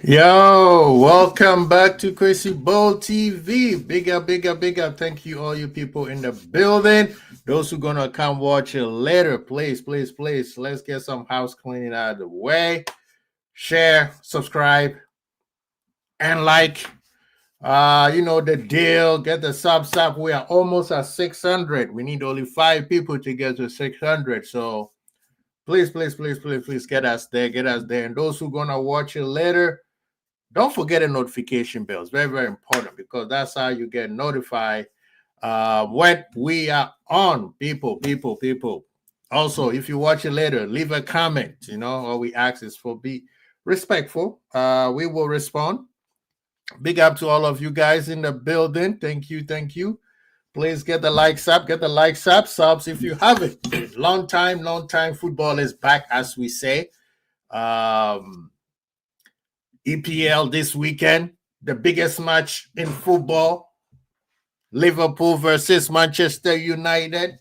Yo, welcome back to Crazy Bowl TV. Bigger, bigger, bigger. Thank you, all you people in the building. Those who gonna come watch it later, please, please, please. Let's get some house cleaning out of the way. Share, subscribe, and like. You know the deal. Get the subs up. We are almost at 600. We need only 5 people to get to 600. So please, please, please, please, please get us there. Get us there. And those who gonna watch it later, don't forget the notification bell. It's very, very important because that's how you get notified when we are on. People. Also, if you watch it later, leave a comment. All we ask is for be respectful. We will respond. Big up to all of you guys in the building. Thank you. Please get the likes up. Get the likes up. Subs if you have it. Long time. Football is back, as we say. EPL this weekend, the biggest match in football, Liverpool versus Manchester United.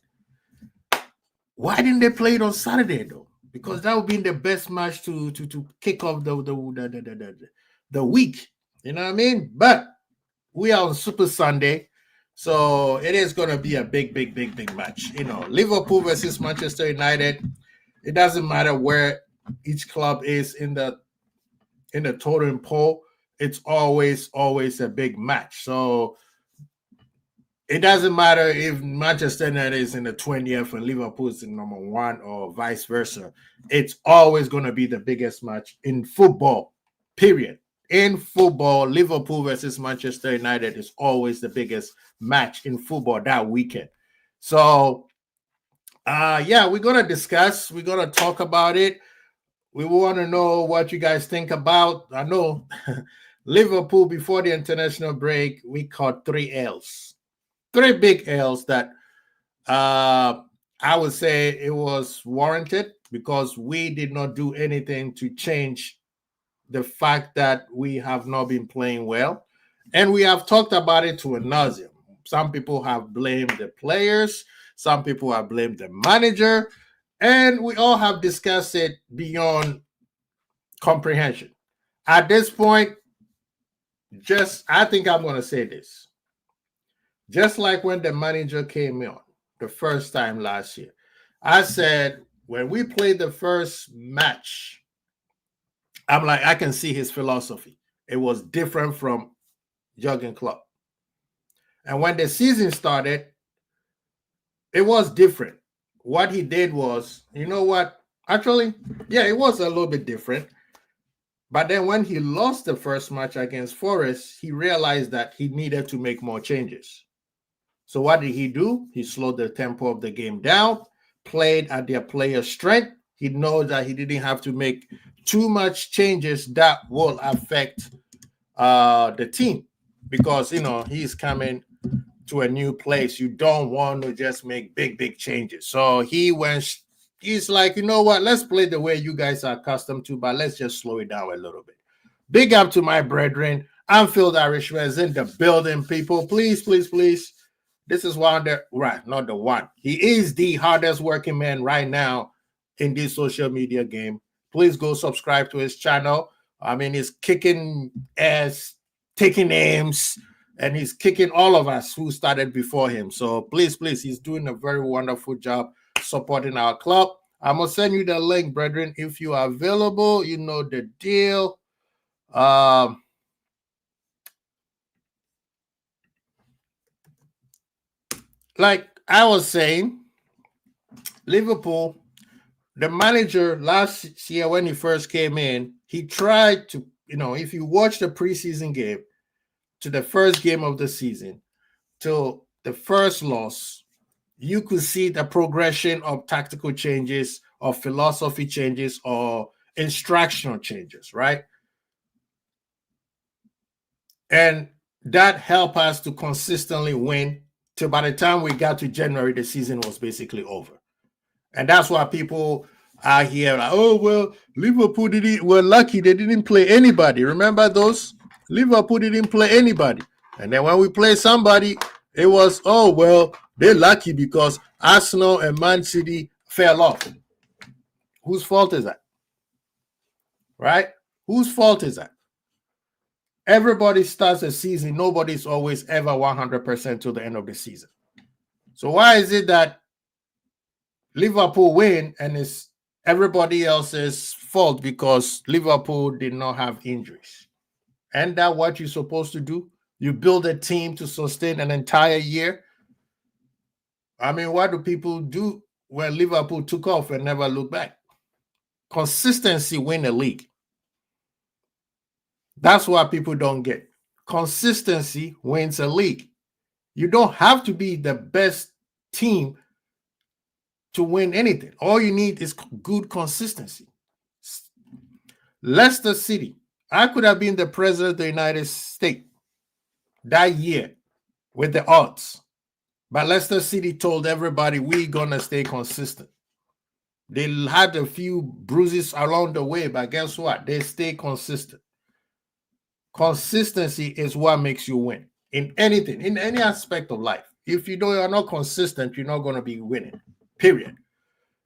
Why didn't they play it on Saturday though? Because that would be the best match to kick off the week. You know what I mean? But we are on Super Sunday, so it is going to be a big match. Liverpool versus Manchester United. It doesn't matter where each club is in the totem pole, it's always a big match. So it doesn't matter if Manchester United is in the 20th and Liverpool is in number 1 or vice versa. It's always going to be the biggest match in football, period. In football, Liverpool versus Manchester United is always the biggest match in football that weekend. So, we're going to discuss. We're going to talk about it. We want to know what you guys think about. I know Liverpool, before the international break, we caught 3 L's. 3 big L's that I would say it was warranted because we did not do anything to change the fact that we have not been playing well. And we have talked about it to ad nauseum. Some people have blamed the players. Some people have blamed the manager. And we all have discussed it beyond comprehension. At this point, I think I'm going to say this. Just like when the manager came on the first time last year, I said, when we played the first match, I'm like, I can see his philosophy. It was different from Jurgen Klopp. And when the season started, it was different. What he did was, you know what? Actually, it was a little bit different. But then when he lost the first match against Forest, he realized that he needed to make more changes. So what did he do? He slowed the tempo of the game down, played at their player's strength. He knows that he didn't have to make too much changes that will affect the team because, he's coming to a new place. You don't want to just make big changes. So he's like, you know what, let's play the way you guys are accustomed to, but let's just slow it down a little bit. Big up to my brethren. Anfield Irishman is in the building, people. Please. This is not the one. He is the hardest working man right now in this social media game. Please go subscribe to his channel. I mean, he's kicking ass, taking names, and he's kicking all of us who started before him. So please, he's doing a very wonderful job supporting our club. I'm going to send you the link, brethren. If you are available, you know the deal. Like I was saying, Liverpool, the manager last year when he first came in, he tried to, if you watch the preseason game to the first game of the season, to the first loss, you could see the progression of tactical changes, or philosophy changes, or instructional changes, right? And that helped us to consistently win till by the time we got to January, the season was basically over. And that's why people are here like, oh, well, Liverpool were lucky they didn't play anybody. Remember those? Liverpool didn't play anybody. And then when we play somebody, it was, oh, well, they're lucky because Arsenal and Man City fell off. Whose fault is that? Right? Whose fault is that? everybody starts a season. Nobody's always ever 100% to the end of the season. So why is it that Liverpool win and it's everybody else's fault because Liverpool did not have injuries? And that what you're supposed to do? You build a team to sustain an entire year. I mean, what do people do when Liverpool took off and never look back? Consistency win a league. That's what people don't get. Consistency wins a league. You don't have to be the best team to win anything. All you need is good consistency. Leicester City. I could have been the president of the United States that year with the odds. But Leicester City told everybody, we're going to stay consistent. They had a few bruises along the way, but guess what? They stay consistent. Consistency is what makes you win in anything, in any aspect of life. If you are not consistent, you're not going to be winning, period.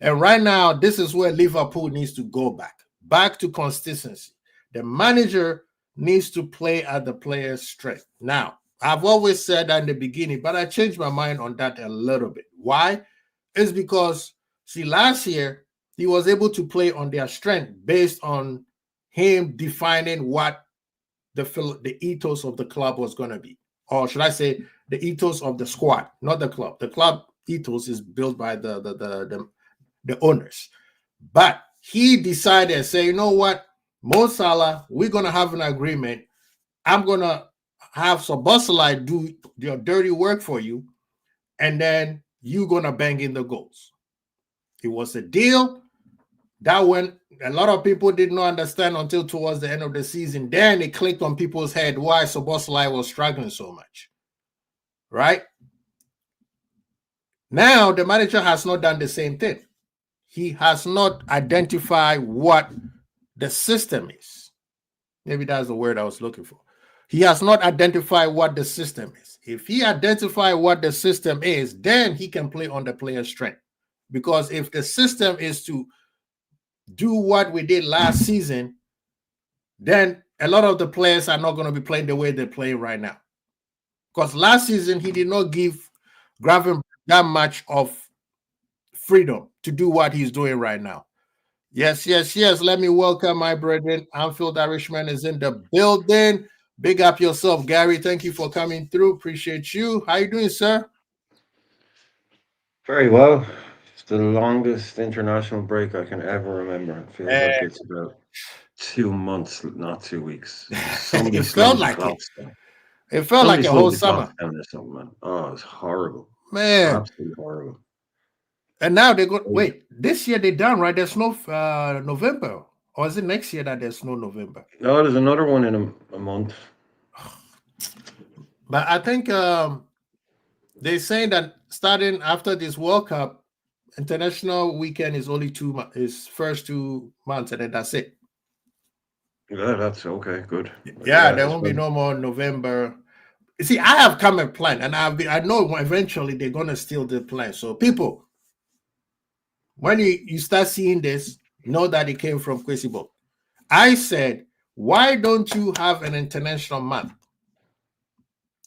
And right now, this is where Liverpool needs to go back to consistency. The manager needs to play at the player's strength. Now, I've always said that in the beginning, but I changed my mind on that a little bit. Why? It's because, see, last year, he was able to play on their strength based on him defining what the ethos of the club was going to be. Or should I say the ethos of the squad, not the club. The club ethos is built by the owners. But he decided, say, you know what, Mo Salah, we're going to have an agreement. I'm going to have Szoboszlai do your dirty work for you, and then you're going to bang in the goals. It was a deal that when a lot of people did not understand until towards the end of the season, then it clicked on people's head why Szoboszlai was struggling so much, right? Now, the manager has not done the same thing. He has not identified what the system is. Maybe that's the word I was looking for. He has not identified what the system is. If he identifies what the system is, then he can play on the player's strength. Because if the system is to do what we did last season, then a lot of the players are not going to be playing the way they're playing right now. Because last season, he did not give Gravenberch that much of freedom to do what he's doing right now. Yes. Let me welcome my brethren. Anfield Irishman is in the building. Big up yourself, Gary. Thank you for coming through. Appreciate you. How you doing, sir? Very well. It's the longest international break I can ever remember. It feels like it's about 2 months, not 2 weeks. Somebody It felt slowed the like it. clocks down. It felt Somebody like a whole slowed the clocks summer. down or something, man. Oh, it's horrible. Man. Absolutely horrible. And now they go, wait, this year they're done, right? There's no November. Or is it next year that there's no November? No, there's another one in a month. But I think they're saying that starting after this World Cup, international weekend is only first 2 months, and then that's it. Yeah, that's okay. Good. Yeah, there won't be no more November. You see, I have come and planned, and I know eventually they're gonna steal the plan. So people, when you start seeing this, know that it came from Kwesibo. I said, why don't you have an international month,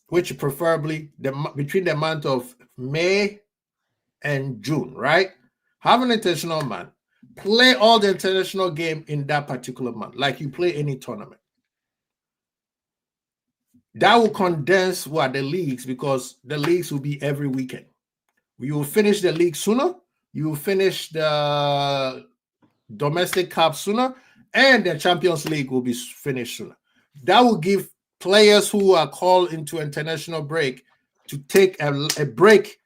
which preferably between the month of May and June, right? Have an international month. Play all the international game in that particular month, like you play any tournament. That will condense the leagues, because the leagues will be every weekend. You will finish the league sooner. You will finish the domestic cup sooner, and the Champions League will be finished sooner. That will give players who are called into international break to take a break,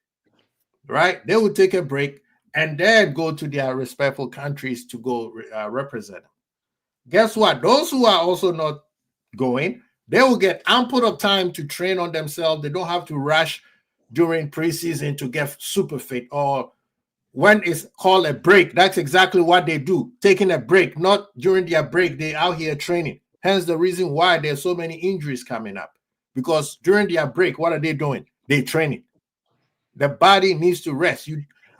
right? They will take a break and then go to their respectful countries to go represent them. Guess what? Those who are also not going, they will get ample of time to train on themselves. They don't have to rush during preseason to get super fit, or when it's called a break. That's exactly what they do, taking a break. Not during their break, they're out here training. Hence the reason why there's so many injuries coming up, because during their break, what are they doing? They're training. The body needs to rest.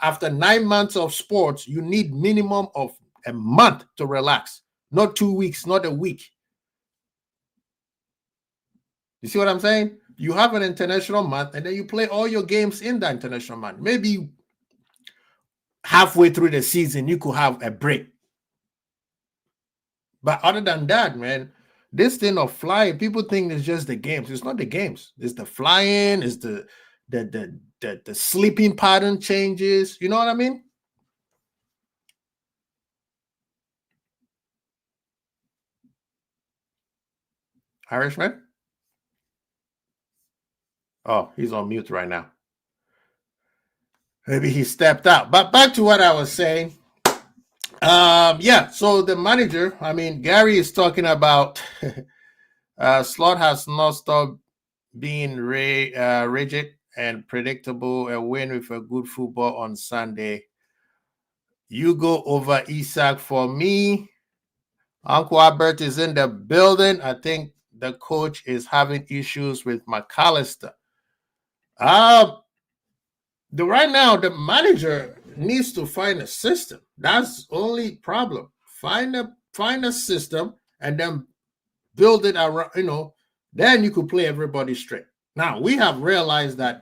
After 9 months of sports, you need minimum of a month to relax, not 2 weeks, not a week. You see what I'm saying? You have an international month, and then you play all your games in the international month. Maybe halfway through the season, you could have a break. But other than that, man, this thing of flying, people think it's just the games. It's not the games. It's the flying. It's the sleeping pattern changes. You know what I mean? Irishman? Oh, he's on mute right now. Maybe he stepped out. But back to what I was saying. Yeah, so the manager, I mean, Gary is talking about Slot has not stopped being rigid and predictable. A win with a good football on Sunday. You go over Isak for me. Uncle Albert is in the building. I think the coach is having issues with McAllister. Right now, the manager needs to find a system. That's the only problem. Find a system and then build it around, then you could play everybody straight. Now, we have realized that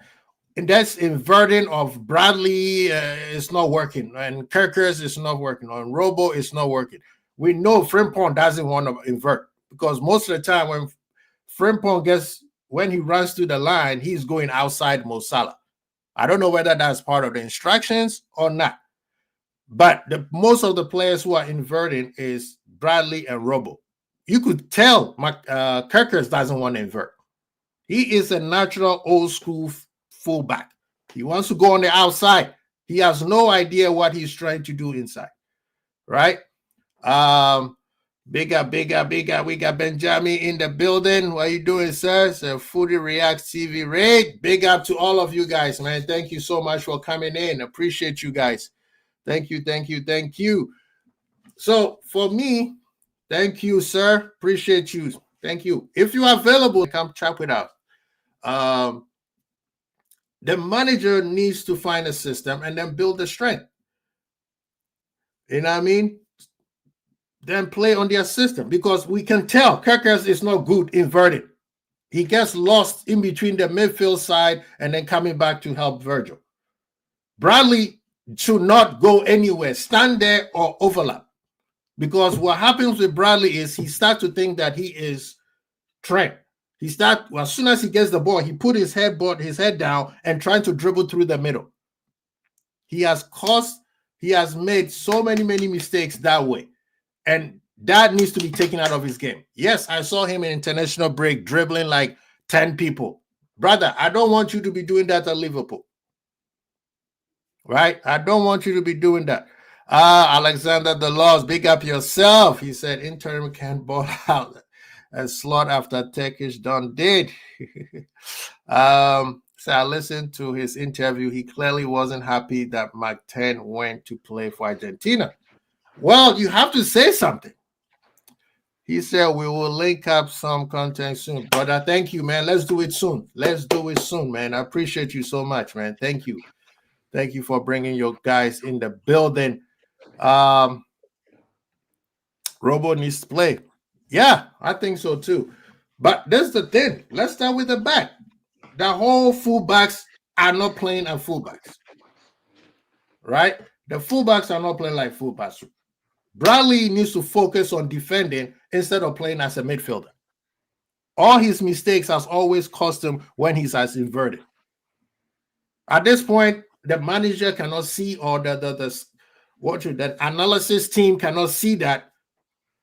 that's inverting of Bradley is not working, and Kirkers is not working, and Robo is not working. We know Frimpong doesn't want to invert because most of the time when Frimpong when he runs through the line, he's going outside Mo Salah. I don't know whether that's part of the instructions or not. But most of the players who are inverting is Bradley and Robo. You could tell Kirkers doesn't want to invert. He is a natural old school fullback. He wants to go on the outside. He has no idea what he's trying to do inside. Right? Bigger. We got Benjamin in the building. What are you doing, sir? It's a Foodie React TV raid. Big up to all of you guys, man. Thank you so much for coming in. Appreciate you guys. Thank you. So for me, thank you, sir. Appreciate you. Thank you. If you are available, come chat with us. The manager needs to find a system and then build the strength. You know what I mean? Then play on their system because we can tell Kirkers is not good inverted. He gets lost in between the midfield side and then coming back to help Virgil. Bradley should not go anywhere, stand there or overlap. Because what happens with Bradley is he starts to think that he is Trent. As soon as he gets the ball, he put his head down and trying to dribble through the middle. He has made so many mistakes that way. And that needs to be taken out of his game. Yes, I saw him in international break dribbling like 10 people. Brother, I don't want you to be doing that at Liverpool. Right? I don't want you to be doing that. Alexander the Laws, big up yourself. He said interim can ball out and Slot after Turkish done did. So I listened to his interview. He clearly wasn't happy that Mike 10 went to play for Argentina. Well, you have to say something. He said we will link up some content soon. Brother, thank you, man. Let's do it soon. Man. I appreciate you so much, man. Thank you. Thank you for bringing your guys in the building. Robo needs to play. Yeah, I think so too. But that's the thing. Let's start with the back. The whole fullbacks are not playing as fullbacks. Right? The fullbacks are not playing like fullbacks. Bradley needs to focus on defending instead of playing as a midfielder. All his mistakes has always cost him when he's as inverted. At this point, the manager cannot see, or the analysis team cannot see that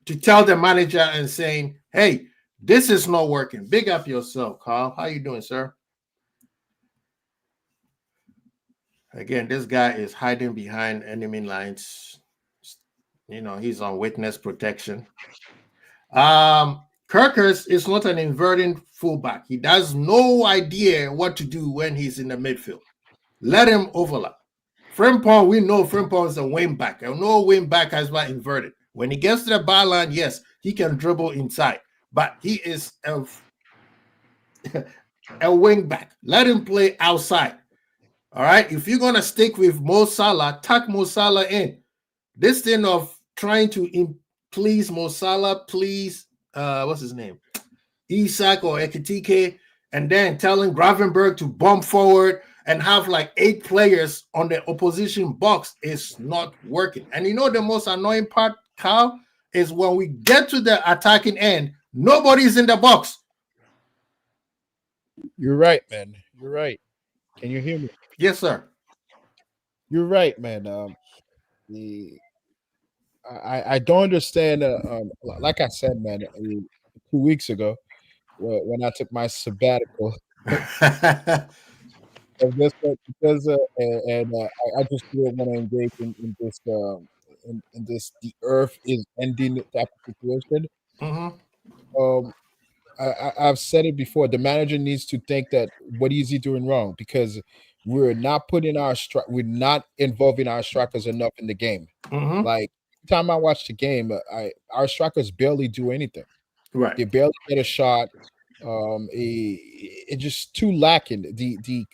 to tell the manager and saying, hey, this is not working. Big up yourself, Carl. How you doing, sir? Again, this guy is hiding behind enemy lines. He's on witness protection. Kirkers is not an inverting fullback. He has no idea what to do when he's in the midfield. Let him overlap. Frimpong, we know Frimpong is a wing back. I know wing back has not inverted. When he gets to the byline, yes, he can dribble inside, but he is a wing back. Let him play outside. All right. If you're gonna stick with Mo Salah, tuck Mo Salah in. This thing of trying to please Mo Salah, please, what's his name? Isak or Ekitike, and then telling Gravenberg to bump forward and have like 8 players on the opposition box is not working. And you know the most annoying part, Kyle, is when we get to the attacking end, nobody's in the box. You're right, man. You're right. Can you hear me? Yes, sir. You're right, man. The I don't understand. Like I said, man, 2 weeks ago when I took my sabbatical, because I just didn't want to engage in this in this the earth is ending type of situation. Um, I've said it before. The manager needs to think that what is he doing wrong, because we're not putting we're not involving our strikers enough in the game. Like time I watch the game, our strikers barely do anything. Right. They barely get a shot. It's just too lacking. The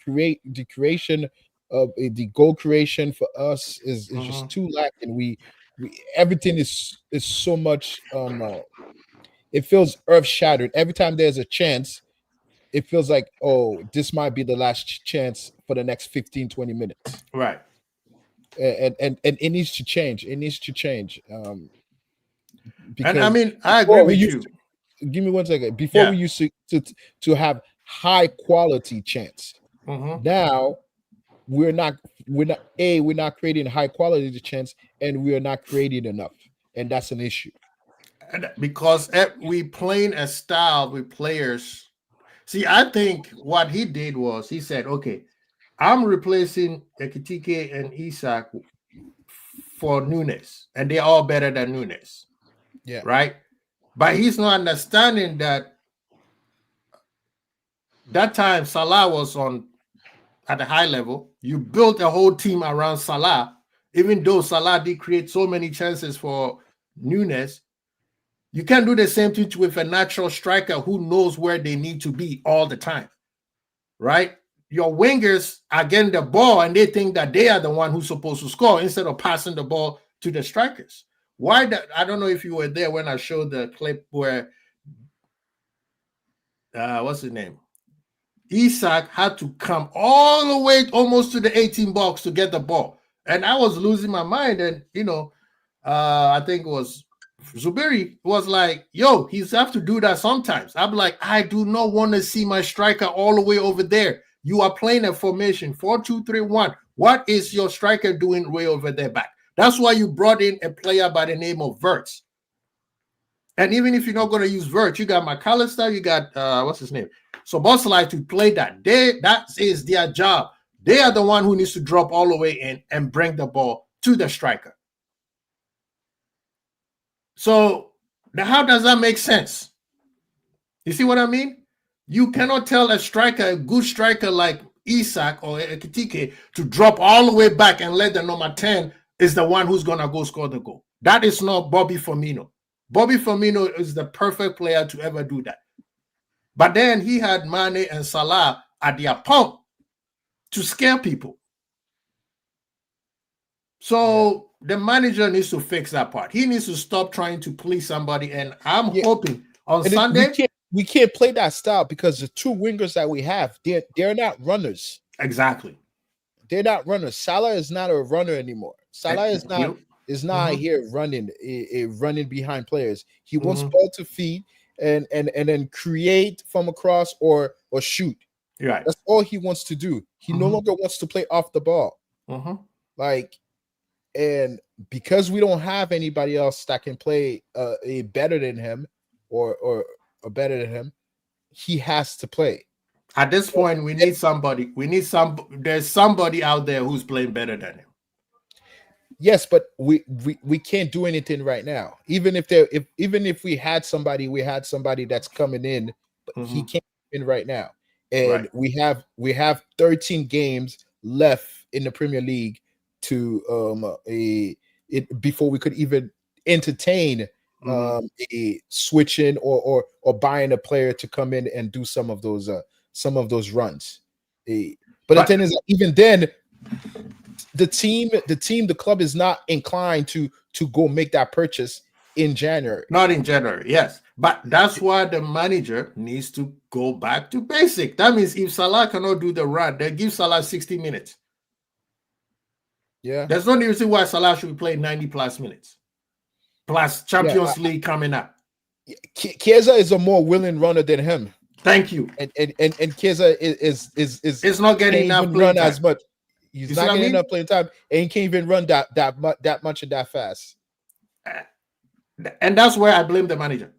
creation of the goal creation for us is just too lacking. We everything is so much. It feels earth shattered every time there's a chance. It feels like, oh, this might be the last chance for the next 15-20 minutes. Right. And it needs to change. It needs to change. Because and I mean, I agree with you. Give me 1 second. Before we used to have high quality chance. Now we're not creating high quality chance, and we are not creating enough, and that's an issue. Because we playing a style with players. See, I think what he did was he said, okay, I'm replacing Ekitike and Isak for Nunes, and they're all better than Nunes. Yeah. Right? But he's not understanding that time Salah was at a high level. You built a whole team around Salah, even though Salah did create so many chances for Nunes. You can't do the same thing with a natural striker who knows where they need to be all the time, right? Your wingers are getting the ball and they think that they are the one who's supposed to score instead of passing the ball to the strikers. Why that? I don't know if you were there when I showed the clip where what's his name? Isak had to come all the way almost to the 18 box to get the ball. And I was losing my mind. And I think it was Zuberi was like, yo, he's have to do that sometimes. I'm like, I do not want to see my striker all the way over there. You are playing a formation 4-2-3-1. What is your striker doing way over there back? That's why you brought in a player by the name of VYBEZ. And even if you're not going to use VYBEZ, you got McAllister, you got what's his name? So Bosley to play that. That is their job. They are the one who needs to drop all the way in and bring the ball to the striker. So how does that make sense? You see what I mean? You cannot tell a striker, a good striker like Isak or Ekitike, to drop all the way back and let the number 10 is the one who's going to go score the goal. That is not Bobby Firmino. Bobby Firmino is the perfect player to ever do that. But then he had Mane and Salah at their pump to scare people. So the manager needs to fix that part. He needs to stop trying to please somebody. And I'm hoping on Sunday we can't play that style because the two wingers that we have, they're not runners. Exactly. They're not runners. Salah is not a runner anymore. Salah is not here running behind players. He wants ball to feed and then create from across or shoot. Right. That's all he wants to do. He no longer wants to play off the ball. And because we don't have anybody else that can play better than him or better than him, he has to play. At this point, we need somebody. There's somebody out there who's playing better than him. Yes, but we can't do anything right now. Even if we had somebody that's coming in, but he can't in right now. And we have 13 games left in the Premier League to before we could even entertain a switching or buying a player to come in and do some of those runs. But the thing is, even then, the club is not inclined to go make that purchase in January. Not in January, yes. But that's why the manager needs to go back to basic. That means if Salah cannot do the run, they give Salah 60 minutes. Yeah. There's no reason why Salah should be playing 90 plus minutes. Plus Champions League coming up. Chiesa is a more willing runner than him. Thank you. And Chiesa is it's not getting enough run time. as much. He's not getting enough playing time, and he can't even run that much and that fast. And that's where I blame the manager.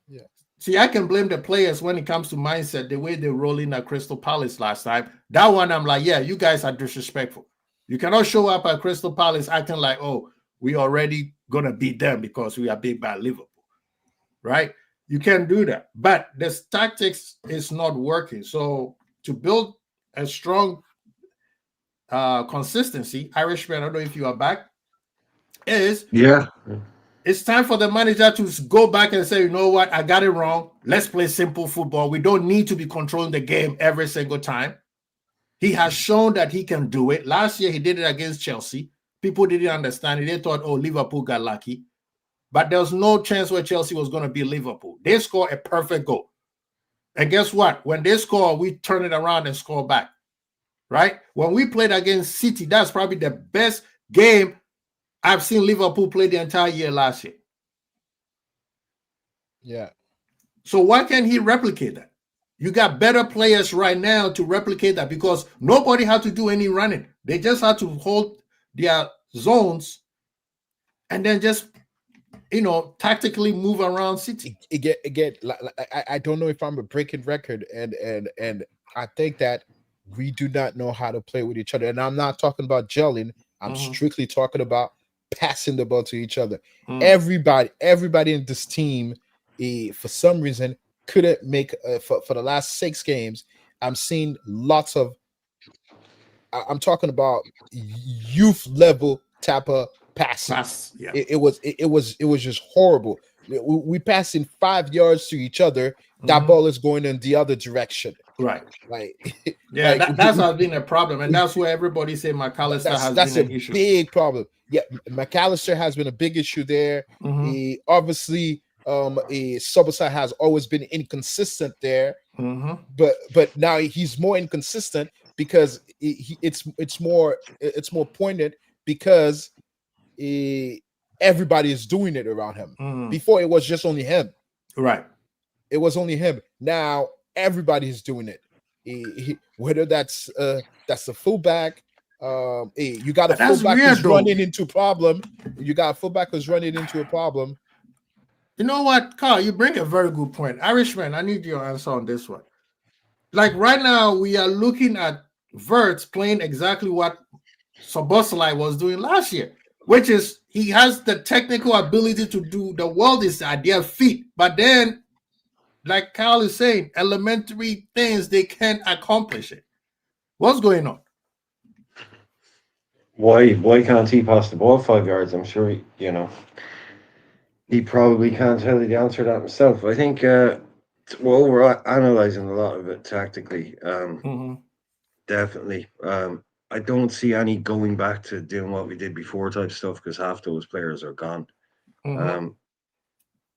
Yeah. See, I can blame the players when it comes to mindset, the way they roll in at Crystal Palace last time. That one, I'm like, yeah, you guys are disrespectful. You cannot show up at Crystal Palace acting like, oh, we already going to beat them because we are big bad Liverpool, right? You can't do that. But this tactics is not working. So to build a strong consistency, Irishman, I don't know if you are back, it's time for the manager to go back and say, you know what, I got it wrong. Let's play simple football. We don't need to be controlling the game every single time. He has shown that he can do it. Last year, he did it against Chelsea. People didn't understand it. They thought, oh, Liverpool got lucky. But there was no chance where Chelsea was going to beat Liverpool. They scored a perfect goal. And guess what? When they score, we turn it around and score back, right? When we played against City, that's probably the best game I've seen Liverpool play the entire year last year. Yeah. So why can't he replicate that? You got better players right now to replicate that because nobody had to do any running. They just had to hold their zones and then just, tactically move around City. Again, I don't know if I'm a breaking record, and I think that we do not know how to play with each other. And I'm not talking about gelling. I'm strictly talking about passing the ball to each other. Everybody in this team, for some reason, couldn't make for the last 6 games. I'm seeing lots of. I'm talking about youth level type of passing. Yeah. It was just horrible. We passing 5 yards to each other. That ball is going in the other direction. Right. Like, yeah, that's has been a problem, and that's where everybody say McAllister has been an issue. That's a big problem. Yeah, McAllister has been a big issue there. Obviously, Sobosai has always been inconsistent there. But now he's more inconsistent because it's more poignant because everybody is doing it around him. Before it was just only him. Right. It was only him. Now everybody is doing it. Whether that's the fullback, you got a fullback who's running into a problem. You got a fullback who's running into a problem. You know what, Carl? You bring a very good point. Irishman, I need your answer on this one. Like right now, we are looking at Wirtz playing exactly what Szoboszlai was doing last year, which is he has the technical ability to do the world is idea feet, but then, like Carl is saying, elementary things they can't accomplish it. What's going on? Why can't he pass the ball 5 yards? I'm sure he probably can't tell you the answer to that himself. I think we're analyzing a lot of it tactically. Definitely. I don't see any going back to doing what we did before type stuff because half those players are gone.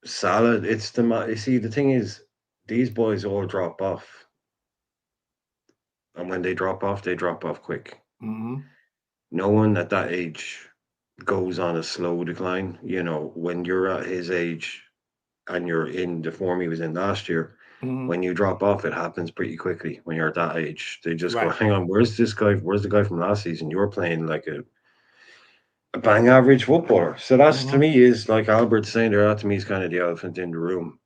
Salah, the thing is, these boys all drop off. And when they drop off quick. No one at that age goes on a slow decline. When you're at his age and you're in the form he was in last year, when you drop off, it happens pretty quickly when you're at that age. They just go, hang on, where's this guy? Where's the guy from last season? You're playing like a bang average footballer. So that's to me is like Albert's saying there, that to me is kind of the elephant in the room.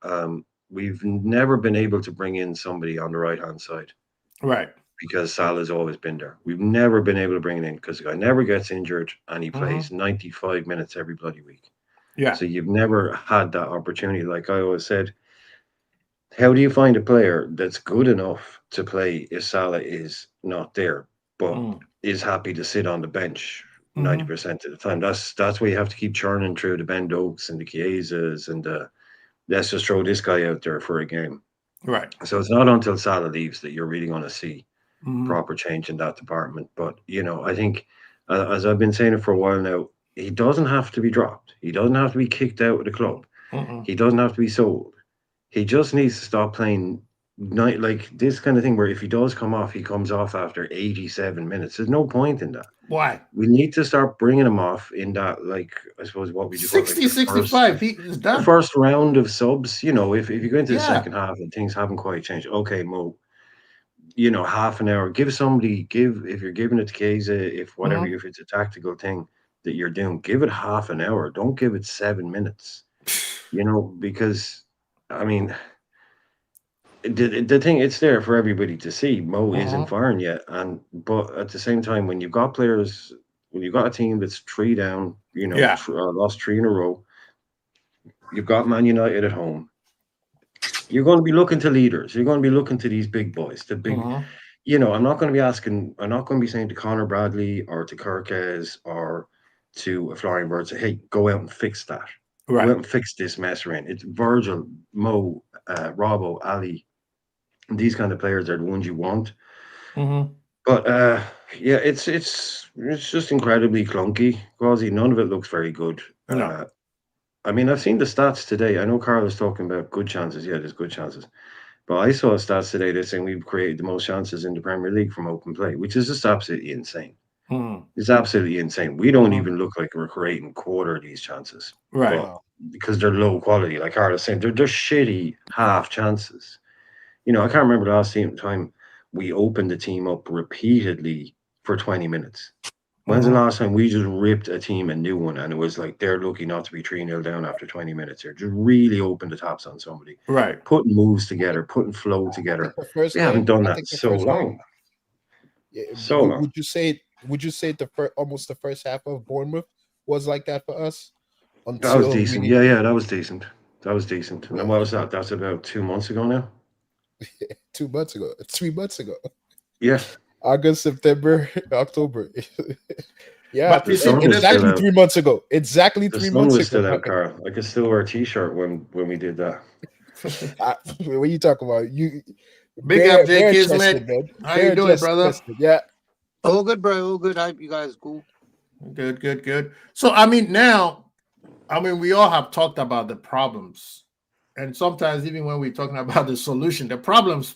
We've never been able to bring in somebody on the right-hand side. Right. Because Salah's always been there. We've never been able to bring it in because the guy never gets injured and he plays 95 minutes every bloody week. Yeah. So you've never had that opportunity. Like I always said, how do you find a player that's good enough to play if Salah is not there, but is happy to sit on the bench 90% of the time? That's why you have to keep churning through the Ben Dokes and the Chiesas and let's just throw this guy out there for a game. Right. So it's not until Salah leaves that you're really going to see proper change in that department. But I think as I've been saying it for a while now, he doesn't have to be dropped. He doesn't have to be kicked out of the club. He doesn't have to be sold. He just needs to stop playing like this kind of thing where if he does come off, he comes off after 87 minutes. There's no point in that. Why? We need to start bringing him off in that, like, I suppose what we do 60, 65. He is done. The first round of subs, you know, if you go into the second half and things haven't quite changed, okay, Mo, you know, half an hour, if you're giving it to Keza, if it's a tactical thing that you're doing, give it half an hour. Don't give it 7 minutes, you know, because, I mean, the thing, it's there for everybody to see. Mo isn't firing yet, but at the same time, when you've got a team that's 3 down, you know, lost 3 in a row, you've got Man United at home. You're going to be looking to leaders. You're going to be looking to these big boys, the big. You know, I'm not going to be saying to Connor Bradley or to Kirkes or to Florian Wirtz, hey, go out and fix that. Right. Go out and fix this mess around. It's Virgil, Mo, Robbo, Ali. These kind of players are the ones you want. But yeah, it's just incredibly clunky. Quasi, none of it looks very good. No. I mean, I've seen the stats today. I know Carl was talking about good chances. Yeah, there's good chances. But I saw stats today that saying we've created the most chances in the Premier League from open play, which is just absolutely insane. It's absolutely insane. We don't even look like we're creating quarter of these chances. Right. Because they're low quality. Like Carl was saying, they're shitty half chances. You know, I can't remember the last time we opened the team up repeatedly for 20 minutes. When's the last time we just ripped a team a new one and it was like they're lucky not to be 3-0 down after 20 minutes here? Just really open the taps on somebody. Right. Putting moves together, putting flow together. We haven't done that so long. So long. Would you say almost the first half of Bournemouth was like that for us? That was decent. Yeah, that was decent. That was decent. And then what was that? That's about 2 months ago now? 2 months ago. 3 months ago. Yeah. August, September, October. Yeah, but exactly 3 months ago. Exactly 3 months ago. The sun was still out, Carl. I could still wear a t-shirt when we did that. What are you talking about? You big up, Jake Kismet. How you doing, brother? Yeah. All good, bro. All good. I hope you guys cool. Good. So I mean, we all have talked about the problems. And sometimes even when we're talking about the solution, the problems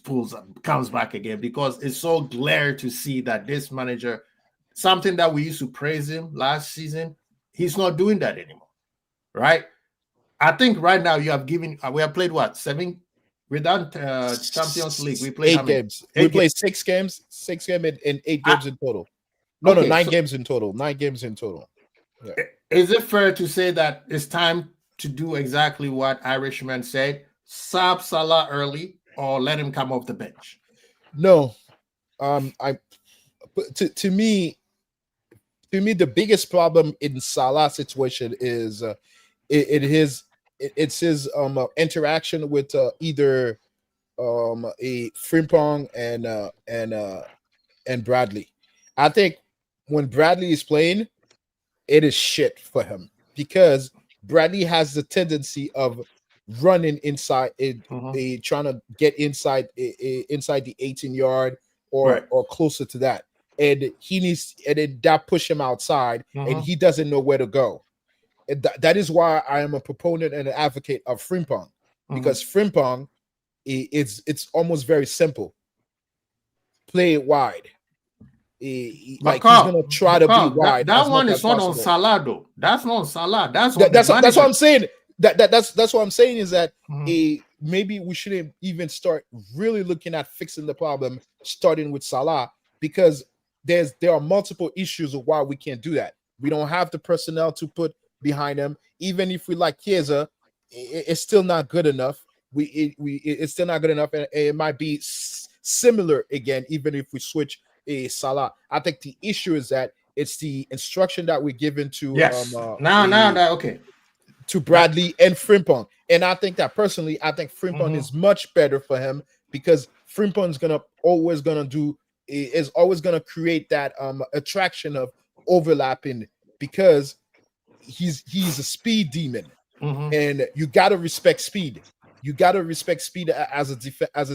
comes back again because it's so glare to see that this manager, something that we used to praise him last season, he's not doing that anymore, right? I think right now we have played what, 7? We're done Champions League. We played 8 games. We played 6 games, 6 games and 8 games in total. No, 9 games in total. 9 games in total. Yeah. Is it fair to say that it's time to do exactly what Irishman said, sub Salah early or let him come off the bench? No. To me, the biggest problem in Salah's situation is it's his interaction with either a Frimpong and Bradley. I think when Bradley is playing, it is shit for him because Bradley has the tendency of running inside, trying to get inside the 18-yard or closer to that, and that push him outside, and he doesn't know where to go. And that is why I am a proponent and an advocate of Frimpong, because Frimpong, it's almost very simple. Play it wide. He's gonna try to be wide. That one is not on Salah though. That's not on Salah. That's what I'm saying. That's what I'm saying is that maybe we shouldn't even start really looking at fixing the problem starting with Salah, because there are multiple issues of why we can't do that. We don't have the personnel to put behind him. Even if we like Chiesa, it's still not good enough. It's still not good enough, and it might be similar again, even if we switch Salah. I think the issue is that it's the instruction that we're given to to Bradley and Frimpong. And I think that personally, Frimpong is much better for him, because Frimpong is always gonna create that attraction of overlapping, because he's a speed demon, and you gotta respect speed. You gotta respect speed as a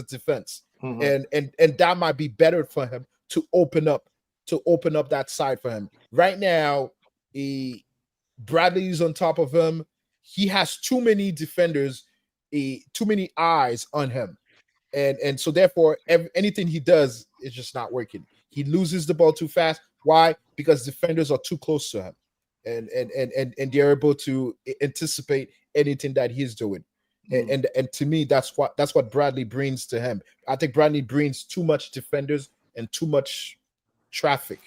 defense, and that might be better for him to open up that side for him. Right now, Bradley's on top of him. He has too many defenders, too many eyes on him. And so therefore anything he does is just not working. He loses the ball too fast. Why? Because defenders are too close to him, and they're able to anticipate anything that he's doing. And to me, that's what Bradley brings to him. I think Bradley brings too much defenders and too much traffic.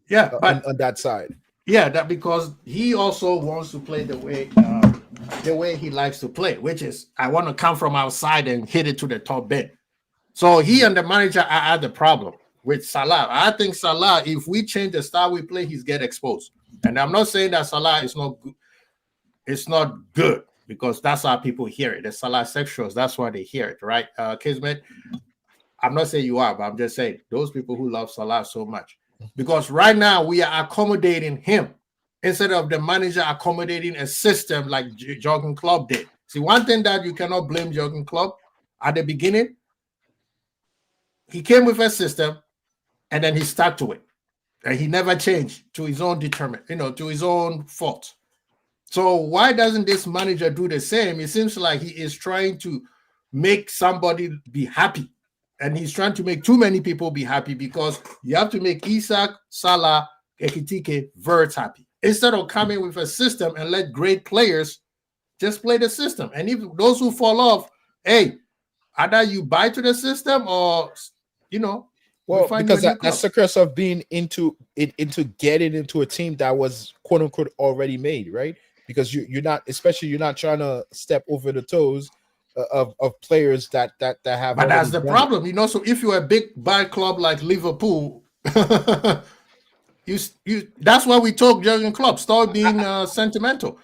Yeah, but on that side. Yeah, that because he also wants to play the way he likes to play, which is I want to come from outside and hit it to the top bit. So he and the manager are at the problem with Salah. I think Salah, if we change the style we play, he's get exposed. And I'm not saying that Salah is not good. It's not good because that's how people hear it. The Salah sexuals, that's why they hear it, right? Kismet, I'm not saying you are, but I'm just saying those people who love Salah so much. Because right now we are accommodating him instead of the manager accommodating a system like Jurgen Klopp did. See, one thing that you cannot blame Jurgen Klopp at the beginning, he came with a system and then he stuck to it. And he never changed to his own to his own fault. So why doesn't this manager do the same? It seems like he is trying to make somebody be happy. And he's trying to make too many people be happy because you have to make Isak, Salah, Ekitike, Verts happy. Instead of coming with a system and let great players just play the system. And if those who fall off, hey, either you buy to the system or, well, because that's the curse of being into getting into a team that was quote unquote already made, right? Because you're not trying to step over the toes of players that have. But that's the problem, So if you're a big bad club like Liverpool, that's why we told Jurgen Klopp start being sentimental.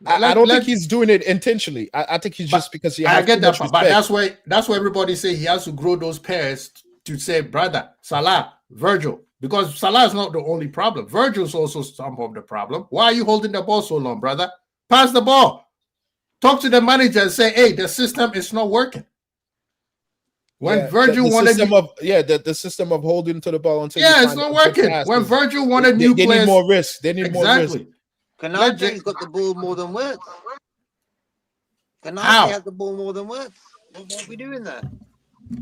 I don't think he's doing it intentionally. I think he's just because he. I get that, but that's why everybody say he has to grow those pairs to say, brother, Salah, Virgil, because Salah is not the only problem. Virgil is also some of the problem. Why are you holding the ball so long, brother? Pass the ball. Talk to the manager and say, hey, the system is not working. When Virgil wanted the system of holding to the ball until it's not working. When Virgil wanted new players, they need more risk. They need more risk. Kanate's got the ball more than Wirtz. Kanate has the ball more than Wirtz. What are we doing there?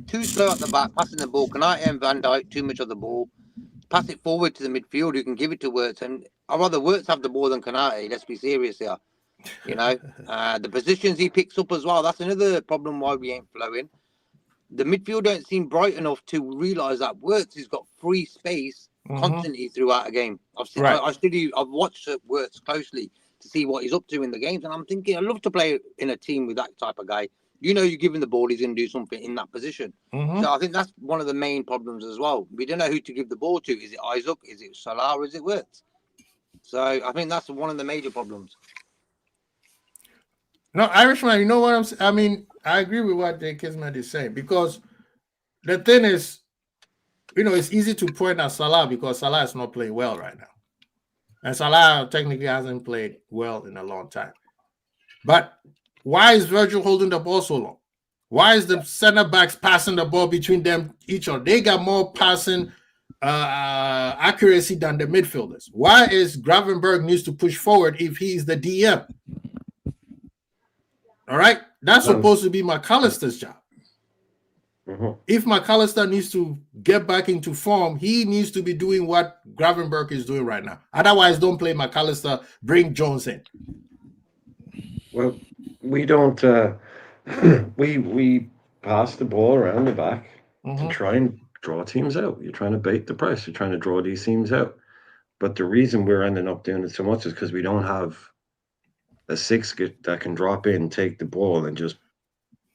Too slow at the back, passing the ball. Kanate and Van Dijk too much of the ball. Pass it forward to the midfield who can give it to Wirtz. And I'd rather Wirtz have the ball than Kanate. Let's be serious here. The positions he picks up as well. That's another problem why we ain't flowing. The midfield don't seem bright enough to realise that Wirtz has got free space constantly throughout a game. I've watched Wirtz closely to see what he's up to in the games, and I'm thinking I'd love to play in a team with that type of guy. You're giving the ball, he's going to do something in that position. So I think that's one of the main problems as well. We don't know who to give the ball to. Is it Isaac? Is it Salah? Or is it Wirtz? So I think that's one of the major problems. No, Irishman, you know what I'm saying? I mean, I agree with what the Kismet is saying because the thing is, it's easy to point at Salah because Salah is not playing well right now. And Salah technically hasn't played well in a long time. But why is Virgil holding the ball so long? Why is the center backs passing the ball between them each other? They got more passing accuracy than the midfielders. Why is Gravenberch needs to push forward if he's the DM? All right, that's supposed to be McAllister's job. If McAllister needs to get back into form, he needs to be doing what Gravenberch is doing right now. Otherwise, don't play McAllister. Bring Jones in. Well, we don't. We pass the ball around the back to try and draw teams out. You're trying to bait the press. You're trying to draw these teams out. But the reason we're ending up doing it so much is because we don't have a six that can drop in, take the ball, and just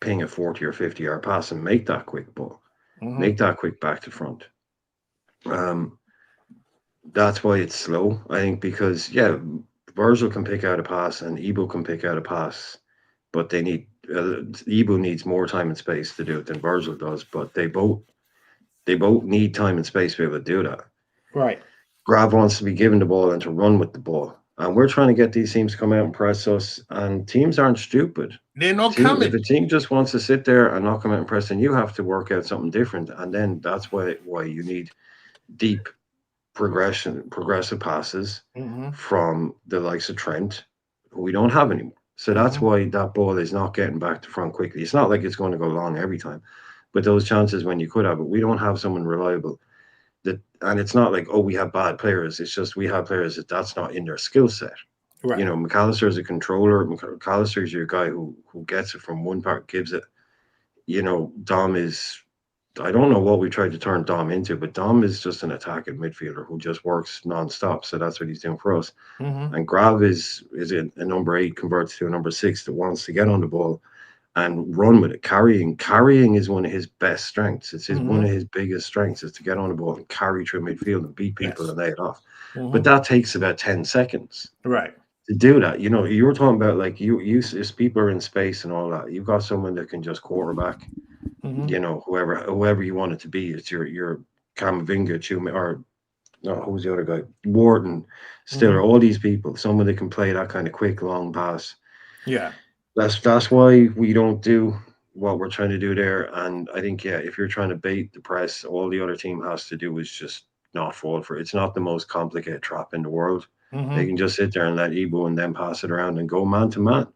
ping a 40 or 50-yard pass and make that quick ball, make that quick back to front. That's why it's slow, I think, because, Virgil can pick out a pass and Ebo can pick out a pass, but they need Ebo needs more time and space to do it than Virgil does, but they both need time and space to be able to do that. Right. Grav wants to be given the ball and to run with the ball. And we're trying to get these teams to come out and press us, and teams aren't stupid. They're not coming. If a team just wants to sit there and not come out and press, then you have to work out something different. And then that's why you need deep progressive passes from the likes of Trent, who we don't have anymore. So that's why that ball is not getting back to front quickly. It's not like it's going to go long every time, but those chances when you could have it, we don't have someone reliable. And it's not like, oh, we have bad players. It's just we have players that's not in their skill set. Right. You know, McAllister is a controller. McAllister is your guy who gets it from one part, gives it. You know, Dom is. I don't know what we tried to turn Dom into, but Dom is just an attacking midfielder who just works nonstop. So that's what he's doing for us. And Grav is a number 8 converts to a number 6 that wants to get on the ball and run with it. Carrying is one of his best strengths. It's one of his biggest strengths is to get on the ball and carry through midfield and beat people and lay it off. But that takes about 10 seconds. Right. To do that, you know, you were talking about like you people are in space and all that. You've got someone that can just quarterback. You know, whoever you want it to be. It's your Camavinga, or no, who's the other guy? Wharton, Stiller, all these people. Someone that can play that kind of quick, long pass. Yeah. That's why we don't do what we're trying to do there. And I think, if you're trying to bait the press, all the other team has to do is just not fall for it. It's not the most complicated trap in the world. They can just sit there and let Ebo and then pass it around and go man to man.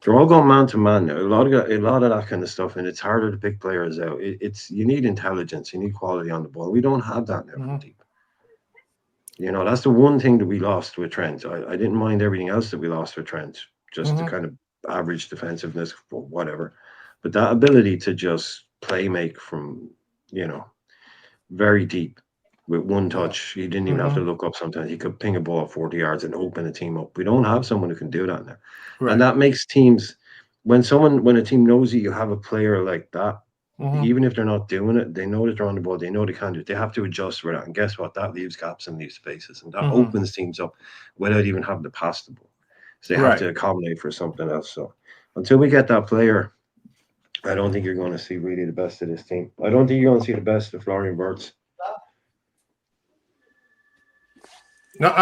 They're all going man to man now. A lot of that kind of stuff, and it's harder to pick players out. You need intelligence, you need quality on the ball. We don't have that now from deep. You know, that's the one thing that we lost with Trent. I didn't mind everything else that we lost with Trent, just the kind of average defensiveness, whatever. But that ability to just play make from, you know, very deep with one touch. He didn't even have to look up sometimes. He could ping a ball 40 yards and open a team up. We don't have someone who can do that now. Right. And that makes teams, when a team knows that you have a player like that, even if they're not doing it, they know that they're on the ball. They know they can do it. They have to adjust for that. And guess what? That leaves gaps and leaves spaces. And that opens teams up without even having to pass the ball. So they have to accommodate for something else. So until we get that player, I don't think you're going to see really the best of this team. I don't think you're going to see the best of Florian Wirtz. No,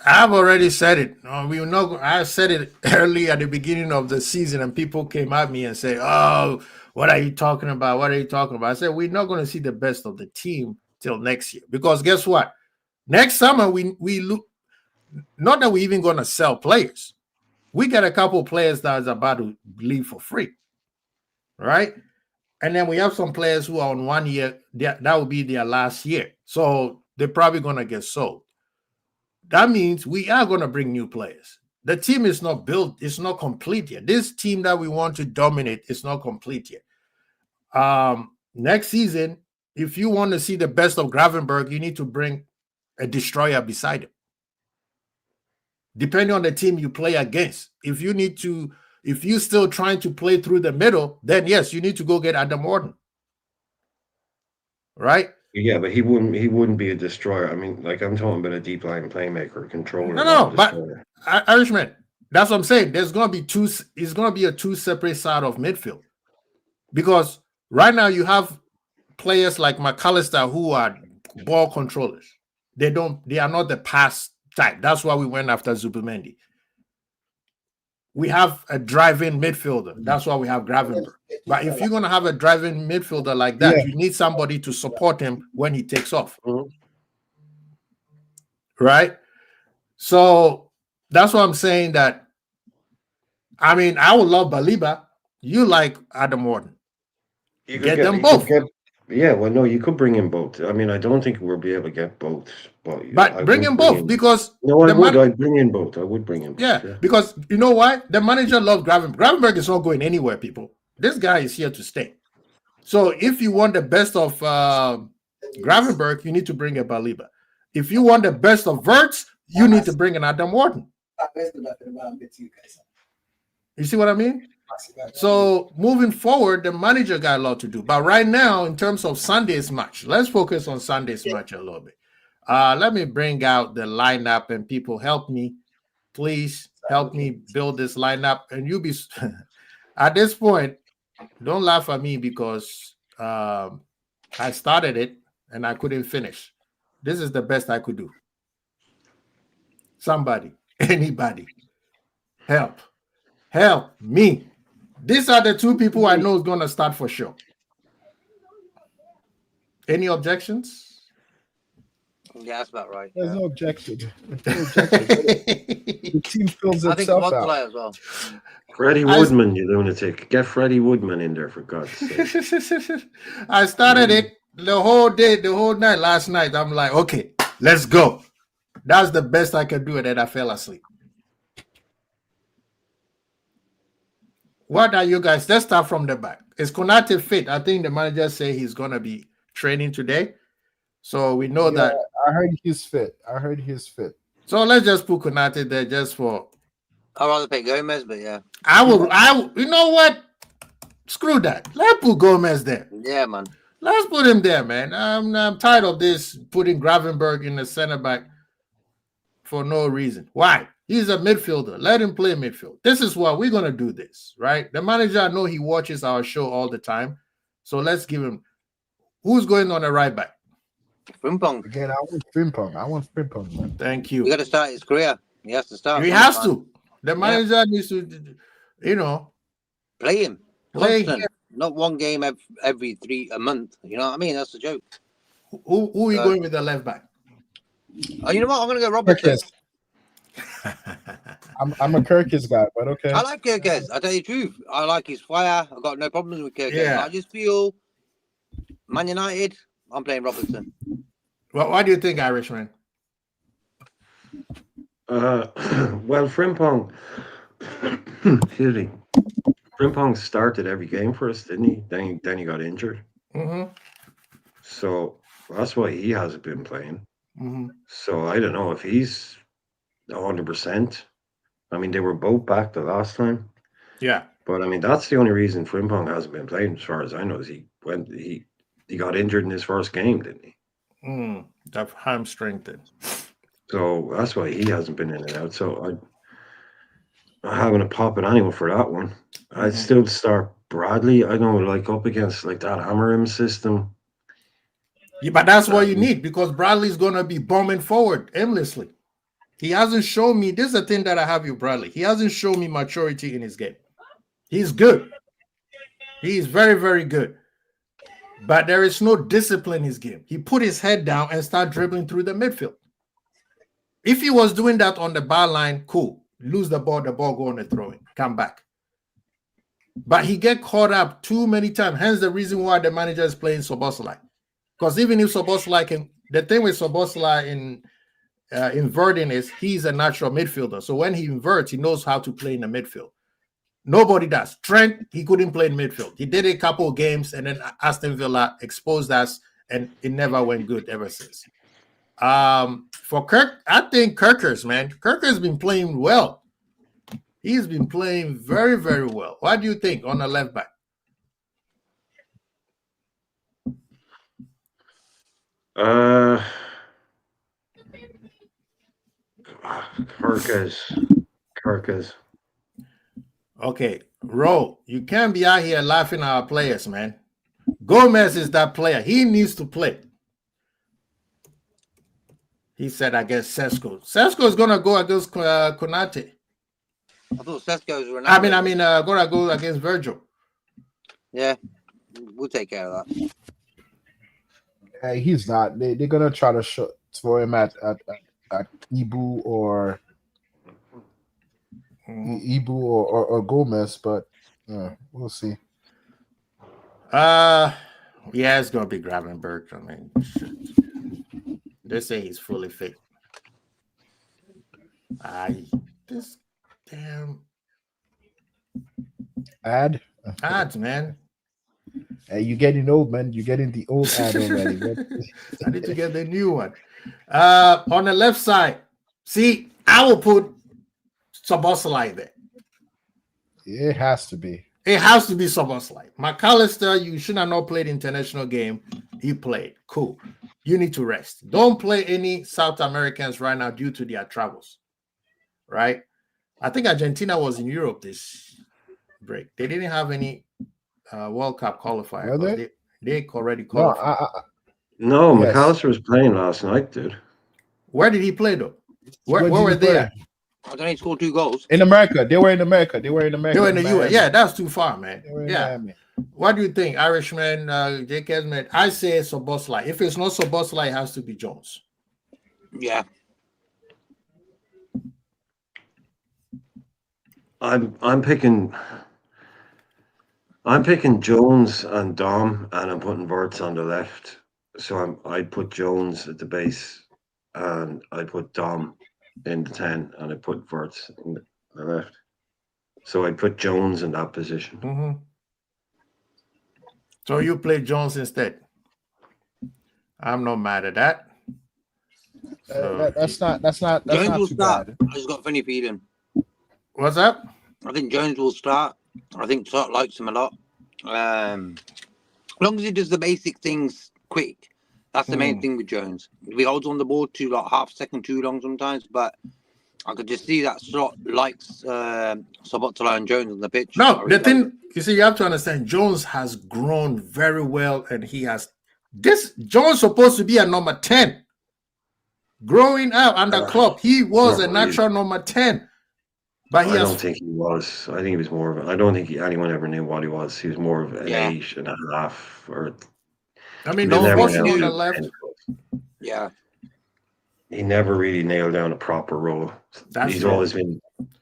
I've already said it. I said it early at the beginning of the season, and people came at me and say, "Oh, what are you talking about? What are you talking about?" I said, "We're not going to see the best of the team till next year, because guess what? Next summer we look. Not that we're even going to sell players. We got a couple of players that is about to leave for free, right? And then we have some players who are on 1 year. That will be their last year, so they're probably going to get sold. That means we are going to bring new players. The team is not built. It's not complete yet. This team that we want to dominate is not complete yet. Next season, if you want to see the best of Gravenberg, you need to bring a destroyer beside him. Depending on the team you play against. If you're still trying to play through the middle, then yes, you need to go get Adam Morton. Right? Yeah, but he wouldn't be a destroyer. I mean, like, I'm talking about a deep line playmaker, controller. No, but Irishman, that's what I'm saying. There's gonna be it's gonna be a two separate side of midfield. Because right now you have players like McAllister who are ball controllers. They are not the pass type. That's why we went after Zubimendi. We have a driving midfielder. That's why we have Gravenberg. But if you're going to have a driving midfielder like that, you need somebody to support him when he takes off. Right? So that's what I'm saying that, I mean, I would love Baliba. You like Adam Morton. You get them both. You could bring in both. I mean, I don't think we'll be able to get both. But bring in both because... No, I'd bring in both. I would bring in both. Yeah, because you know why? The manager loves Gravenberg. Gravenberg is not going anywhere, people. This guy is here to stay. So if you want the best of Gravenberg, you need to bring a Baliba. If you want the best of Wirtz, you need to bring an Adam Morton. You see what I mean? So moving forward, the manager got a lot to do. But right now, in terms of Sunday's match, let's focus on Sunday's match a little bit. Let me bring out the lineup, and people help me. Please help me build this lineup. And you be at this point, don't laugh at me because I started it and I couldn't finish. This is the best I could do. Somebody, anybody, help me. These are the two people I know is going to start for sure. Any objections? Yeah, that's about right. There's no objection. There's no objection. The team fills I think itself out. as well. Freddie Woodman, you lunatic. Get Freddie Woodman in there, for God's sake. I started it the whole day, the whole night last night. I'm like, okay, let's go. That's the best I could do, and then I fell asleep. What are you guys? Let's start from the back. Is Konate fit? I think the manager said he's going to be training today. So we know that. I heard he's fit. So let's just put Konate there just for. I'd rather pick Gomez, but yeah. I will. You know what? Screw that. Let's put Gomez there. Yeah, man. Let's put him there, man. I'm tired of this putting Gravenberg in the center back for no reason. Why? He's a midfielder. Let him play midfield. This is what we're going to do this, right? The manager, I know he watches our show all the time. So let's give him. Who's going on the right back? Frimpong. Again, I want Frimpong, man. Thank you. We got to start his career. He has to start. He has to. The manager needs to, play him. Play him. Not one game every a month. You know what I mean? That's the joke. Who are you going with the left back? Oh, you know what? I'm going to go Robertson. I'm a Kirkis guy, but okay. I like Kirkes. I tell you the truth. I like his fire. I've got no problems with Kirkes. Yeah. I just feel Man United, I'm playing Robertson. Well, what do you think, Irishman? Well, Frimpong, excuse me. Frimpong started every game for us, didn't he? Then he got injured. Mm-hmm. So that's why he hasn't been playing. Mm-hmm. So I don't know if he's 100%. I mean, they were both back the last time. Yeah. But I mean, that's the only reason Frimpong hasn't been playing, as far as I know, is he got injured in his first game, didn't he? That hamstring thing. So that's why he hasn't been in and out. So I having a pop at anyone for that one. I'd still start Bradley. I know, like up against like that Amarim system. Yeah, but that's what you need, because Bradley's gonna be bombing forward aimlessly. He hasn't shown me. This is the thing that I have with Bradley. He hasn't shown me maturity in his game. He's good. He's very, very good. But there is no discipline in his game. He put his head down and start dribbling through the midfield. If he was doing that on the bar line, cool. Lose the ball go on the throw-in, come back. But he get caught up too many times. Hence the reason why the manager is playing Szoboszlai. Because even if Szoboszlai can, the thing with Szoboszlai in inverting is he's a natural midfielder. So when he inverts, he knows how to play in the midfield. Nobody does. Trent, he couldn't play in midfield. He did a couple of games, and then Aston Villa exposed us, and it never went good ever since. For Kirk, I think Kirkers, man. Kirker's been playing well. He's been playing very, very well. What do you think on the left back? Kirkes. Okay, Ro, you can't be out here laughing at our players, man. Gomez is that player. He needs to play. He said, I guess Sesko. Sesko is going to go against Konate. I thought Sesko was Ronaldo. I mean, going to go against Virgil. Yeah, we'll take care of that. Hey, he's not. They're going to try to throw him at Ibu or Gomez, but we'll see. Yeah, it's going to be Gravenberg. I mean, shit. They say he's fully fit. This damn ads, man. Hey, you're getting old, man. You're getting the old ad already. I need to get the new one. On the left side, see, I will put Szoboszlai there. It has to be. It has to be Szoboszlai. McAllister, you should have not played international game. He played. Cool. You need to rest. Don't play any South Americans right now due to their travels. Right? I think Argentina was in Europe this break. They didn't have any World Cup qualifier. They already qualified. No, yes. McAllister was playing last night, dude. Where did he play, though? Where were they at? I don't know, he scored 2 goals. In America. They were in America. They were in the US. Yeah, that's too far, man. Yeah. Miami. What do you think, Irishman, J. Kesman? I say Szoboszlai. If it's not Szoboszlai, it has to be Jones. Yeah. I'm picking Jones and Dom, and I'm putting Verts on the left. So I'd put Jones at the base, and I put Dom in the 10, and I put Verts in the left. So I'd put Jones in that position. Mm-hmm. So you play Jones instead. I'm not mad at that. So That's not Jones will too start. bad. I just got a funny feeling. what's up? I think Jones will start. I think Tot likes him a lot. As long as he does the basic things quick, that's the main thing with Jones. He holds on the ball too like half a second too long sometimes, but I could just see that Slot likes Sobotala and Jones on the pitch. No, the thing you see, you have to understand, Jones has grown very well, and he has this. Jones supposed to be a number 10. Growing up under Klopp, he was a natural number 10. But I don't think he was. I think he was more of. I don't think anyone ever knew what he was. He was more of an 8.5, or. I mean, no one on the left. Yeah. He never really nailed down a proper role. He's always been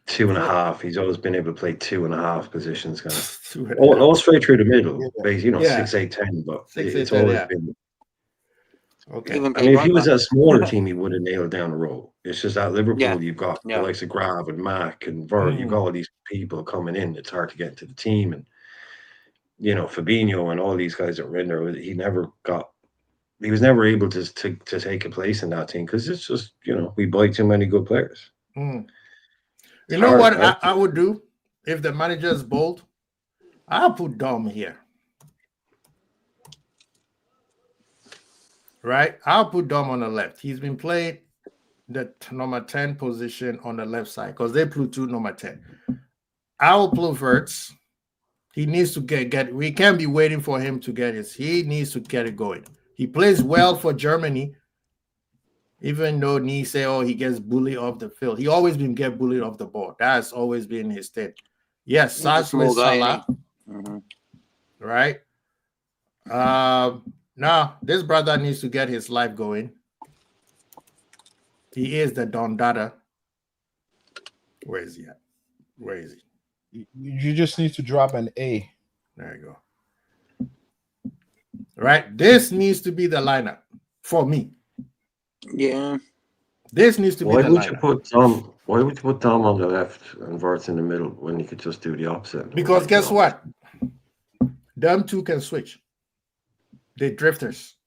2.5. He's always been able to play 2.5 positions, kind of. All straight through the middle, basically, 6, 8, 10. But it's always been. Okay. I mean, if he was a smaller team, he would have nailed down a role. It's just that Liverpool, you've got the likes of Grav and Mac and Vert. You've got all these people coming in. It's hard to get into the team, and Fabinho and all these guys that were in there. He was never able to take a place in that team because it's just we buy too many good players. You know what I would do if the manager is bold? I'll put Dom here. Right? I'll put Dom on the left. He's been playing the number 10 position on the left side because they play 2 number 10. I'll play Verts. He needs to get. We can't be waiting for him to get his. He needs to get it going. He plays well for Germany, even though Nee say, he gets bullied off the field. He always been get bullied off the ball. That's always been his thing. Yes, Salah. Right? Now, this brother needs to get his life going. He is the Don Dada. Where is he at? Where is he? You just need to drop an A. There you go. Right? This needs to be the lineup for me. Yeah. This needs to be the lineup. Why would you put Dom on the left and Verts in the middle when you could just do the opposite? Because guess what? Them two can switch. They're drifters.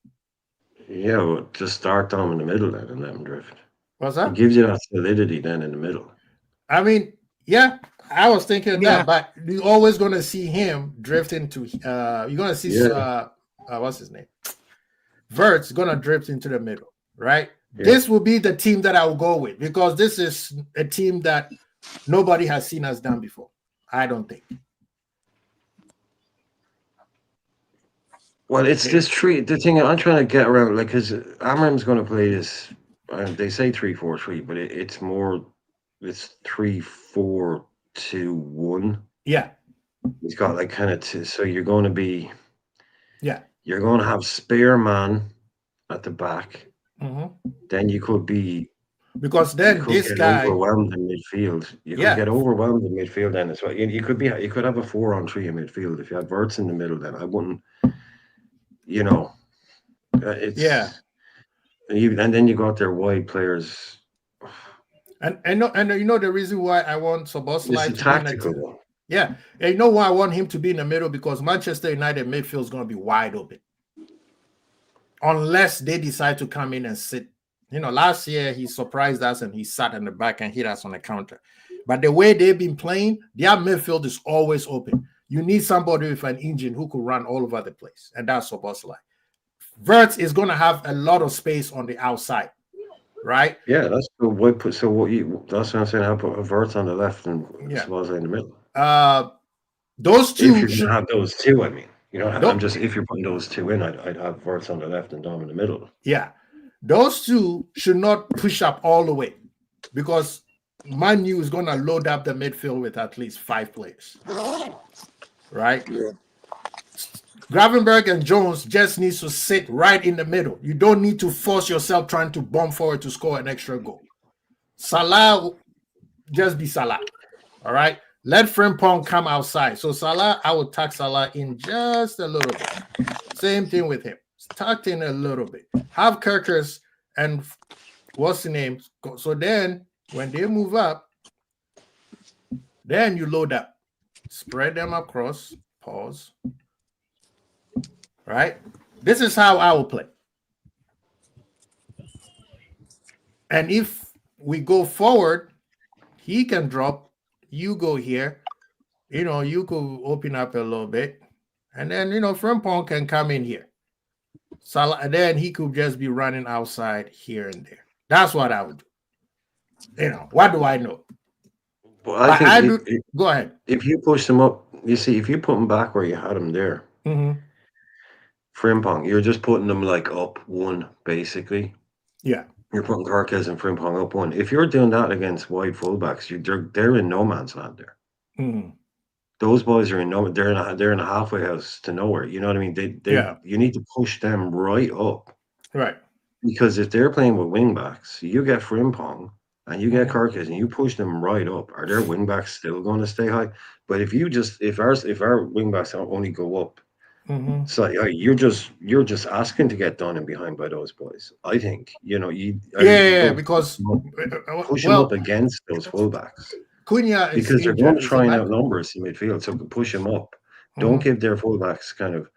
Yeah, well, just start Dom in the middle then and let him drift. What's that? It gives you that solidity then in the middle. I mean, yeah, I was thinking of that, but you're always going to see him drift into. You're going to see what's his name? Vert's going to drift into the middle, right? Yeah. This will be the team that I will go with because this is a team that nobody has seen us done before. I don't think. Well, it's this the thing I'm trying to get around, like, because Amram's going to play this. They say 3-4-3, but it's 3-4-2-1. Yeah, he's got like kind of so you're going to be. Yeah, you're going to have spare man at the back. Mm-hmm. Then you could be because then this guy overwhelmed in midfield. You could get overwhelmed in midfield then as well. You could have a 4-on-3 in midfield if you had Verts in the middle. Then I wouldn't. It's and then you got their wide players. And the reason why I want Szoboszlai to tactical one. Yeah, and you know why I want him to be in the middle because Manchester United midfield is going to be wide open unless they decide to come in and sit. Last year he surprised us and he sat in the back and hit us on the counter. But the way they've been playing, their midfield is always open. You need somebody with an engine who could run all over the place, and that's Szoboszlai. Verts is going to have a lot of space on the outside, right? Yeah, that's what. That's what I'm saying. I put Verts on the left and Szoboszlai in the middle. Those two. If you have those two, I mean, I'm just if you're putting those two in, I'd have Verts on the left and Dom in the middle. Yeah, those two should not push up all the way because Man U is going to load up the midfield with at least 5 players. Right? Yeah. Gravenberch and Jones just needs to sit right in the middle. You don't need to force yourself trying to bomb forward to score an extra goal. Salah, just be Salah. All right? Let Frimpong come outside. So Salah, I would tuck Salah in just a little bit. Same thing with him. Tucked in a little bit. Have Kirkers and what's the name? So then when they move up, then you load up. Spread them across. Pause. Right? This is how I will play. And if we go forward, he can drop. You go here. You could open up a little bit. And then, Frimpong can come in here. Salah, then he could just be running outside here and there. That's what I would do. What do I know? Well, I think go ahead. If you push them up, you see, if you put them back where you had them there, Frimpong, you're just putting them like up one, basically. Yeah. You're putting Carquez and Frimpong up one. If you're doing that against wide fullbacks, they're in no man's land there. Mm-hmm. Those boys are they're in a halfway house to nowhere. You know what I mean? You need to push them right up. Right. Because if they're playing with wing backs, you get Frimpong and you get Carquez and you push them right up. Are their wing backs still going to stay high? But if our wing backs only go up, so you're just asking to get done and behind by those boys. I think because push them up against those fullbacks. Cunha because they're going to try and outnumber us in midfield, so push them up. Don't give their fullbacks kind of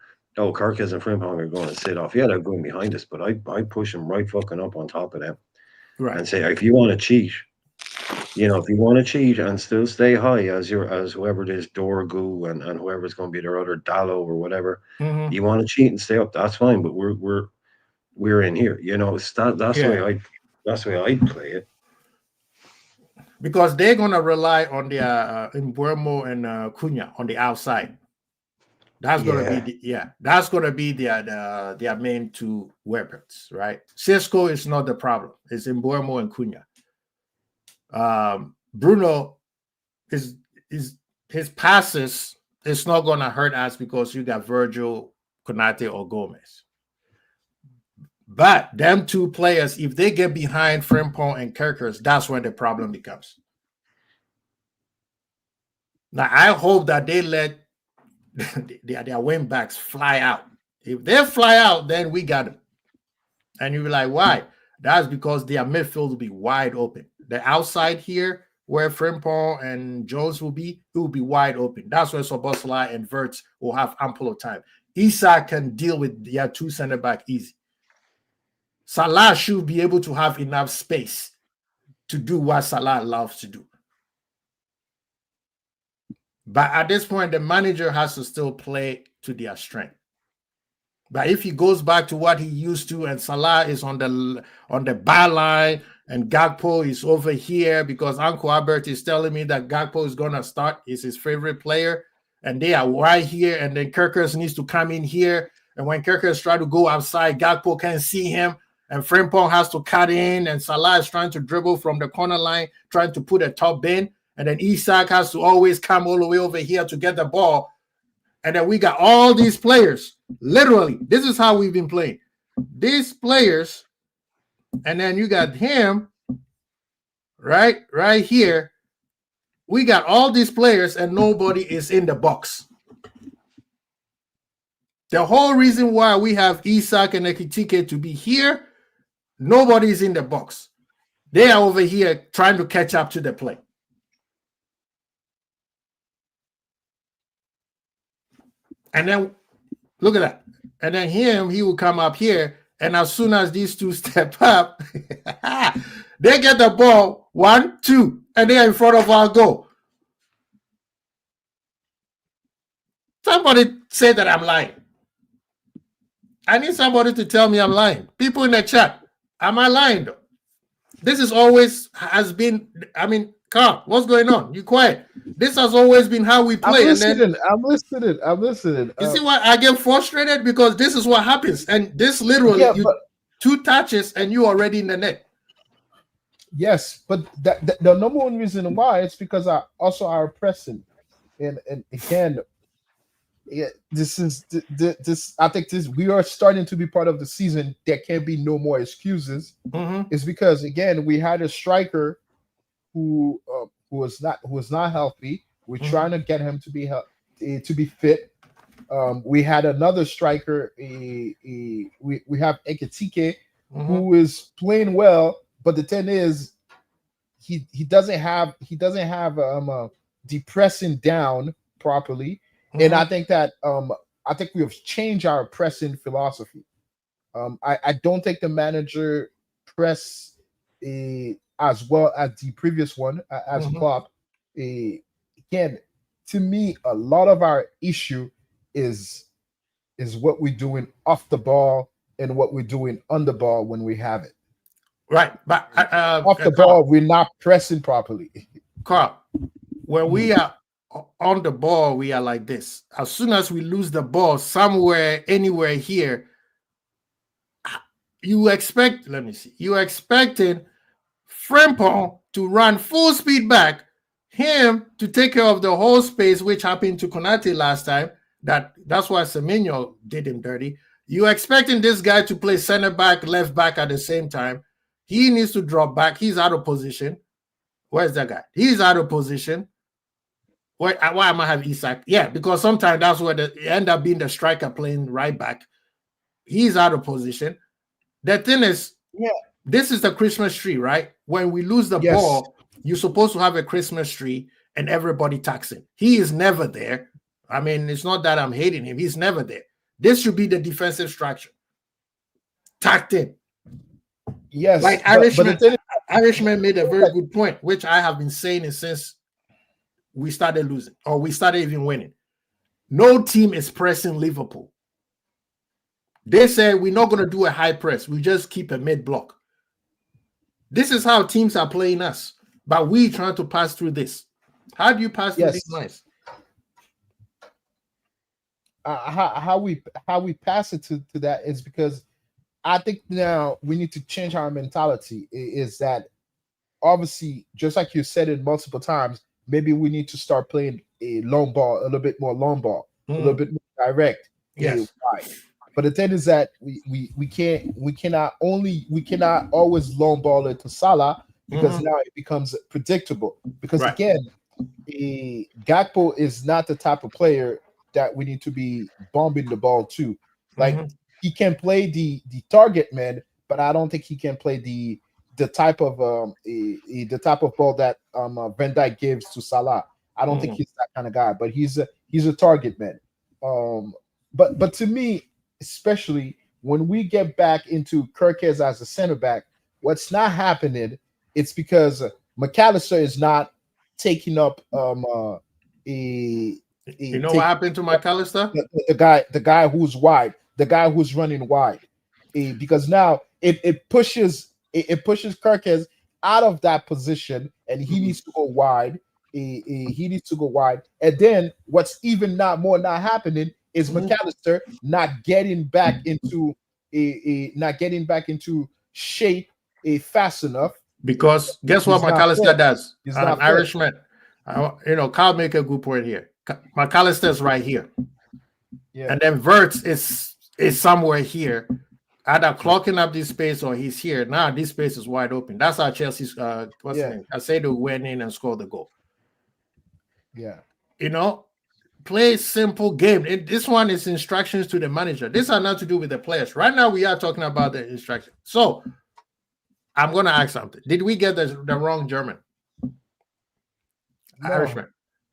Carquez and Frimpong are going to sit off. Yeah, they're going behind us, but I push them right fucking up on top of them, and say if you want to cheat, and still stay high as whoever it is, Dorgu and whoever's going to be their other Dallo or whatever, you want to cheat and stay up. That's fine, but we're in here. That's the way I'd play it. Because they're going to rely on their Mbeumo and Cunha on the outside. That's going to be their main two weapons, right? Cisco is not the problem. It's Mbeumo and Cunha. Bruno his passes is not going to hurt us because you got Virgil, Konate, or Gomez. But them two players, if they get behind Frimpong and Kirkers, that's when the problem becomes. Now, I hope that they let their wing backs fly out. If they fly out, then we got them. And you'll be like, why? That's because their midfield will be wide open. The outside here, where Frimpong and Jones will be, it will be wide open. That's where Szoboszlai and Wirtz will have ample of time. Isak can deal with their two center back easy. Salah should be able to have enough space to do what Salah loves to do. But at this point, the manager has to still play to their strength. But if he goes back to what he used to, and Salah is on the byline, and Gakpo is over here because Uncle Albert is telling me that Gakpo is going to start, is his favorite player, and they are right here, and then Kirkers needs to come in here, and when Kirkers try to go outside, Gakpo can't see him, and Frimpong has to cut in, and Salah is trying to dribble from the corner line, trying to put a top in, and then Isak has to always come all the way over here to get the ball, and then we got all these players. Literally, this is how we've been playing. These players, and then you got him, right here. We got all these players, and nobody is in the box. The whole reason why we have Isak and Ekitike to be here, nobody's in the box. They are over here trying to catch up to the play. And then look at that. And then he will come up here. And as soon as these two step up, they get the ball 1, 2, and they're in front of our goal. Somebody say that I'm lying. I need somebody to tell me I'm lying. People in the chat, am I lying though? This is always has been, Carl, what's going on? You quiet. This has always been how we play. I'm listening. You see why I get frustrated? Because this is what happens. And this literally, two touches and you already in the net. Yes, but the number one reason why it's because our pressing. And again, Yeah, this is this. I think this we are starting to be part of the season. There can't be no more excuses. It's because again we had a striker who was not healthy. We're trying to get him to be fit. We had another striker. We have Ekitike, who is playing well, but the thing is, he doesn't have the pressing down properly. And I think that I think we have changed our pressing philosophy. I don't think the manager press as well as the previous one as Klopp. Again, to me, a lot of our issue is what we're doing off the ball and what we're doing on the ball when we have it. Right, but off the ball, we're not pressing properly. Carl, when we are on the ball, we are like this. As soon as we lose the ball somewhere, anywhere here, you expecting Frimpong to run full speed back, him to take care of the whole space, which happened to Konate last time. That's why Semenyo did him dirty. You expecting this guy to play center back, left back at the same time. He needs to drop back. He's out of position. Where's that guy? He's out of position. Why am I having Isak? Yeah, because sometimes that's where you end up being the striker playing right back. He's out of position. The thing is, this is the Christmas tree, right? When we lose the ball, you're supposed to have a Christmas tree and everybody taxing. He is never there. I mean, it's not that I'm hating him. He's never there. This should be the defensive structure. Tacked in. Yes. Like Irishman made a very good point, which I have been saying it since we started losing or we started even winning. No team is pressing Liverpool. They say we're not going to do a high press. We just keep a mid block. This is how teams are playing us, but we trying to pass through this. How do you pass through these lines? How we pass it to that is because I think now we need to change our mentality. Is that obviously, just like you said it multiple times, maybe we need to start playing a long ball, a little bit more long ball, a little bit more direct. Yes. But the thing is that we cannot always long ball it to Salah because now it becomes predictable. Because again, Gakpo is not the type of player that we need to be bombing the ball to. Like he can play the target man, but I don't think he can play the type of the type of ball that Van Dijk gives to Salah. I don't think he's that kind of guy, but he's a target man. But to me, especially when we get back into Kirkez as a center back, what's not happening, it's because McAllister is not taking up you know what happened to McAllister? The guy who's wide, the guy who's running wide. Because now it pushes Kirkez out of that position and he needs to go wide. He needs to go wide. And then what's even not happening is McAllister not getting back into shape fast enough. Because guess what McAllister does? He's an Irishman. Carl make a good point here. McAllister's right here. Yeah. And then Wirtz is somewhere here. Either clocking up this space or he's here. Now this space is wide open. That's how Chelsea's what's his name? Acedo went in and scored the goal. Yeah. Play simple game. This one is instructions to the manager. This are not to do with the players. Right now, we are talking about the instructions. So, I'm going to ask something. Did we get the wrong German? No. Irishman.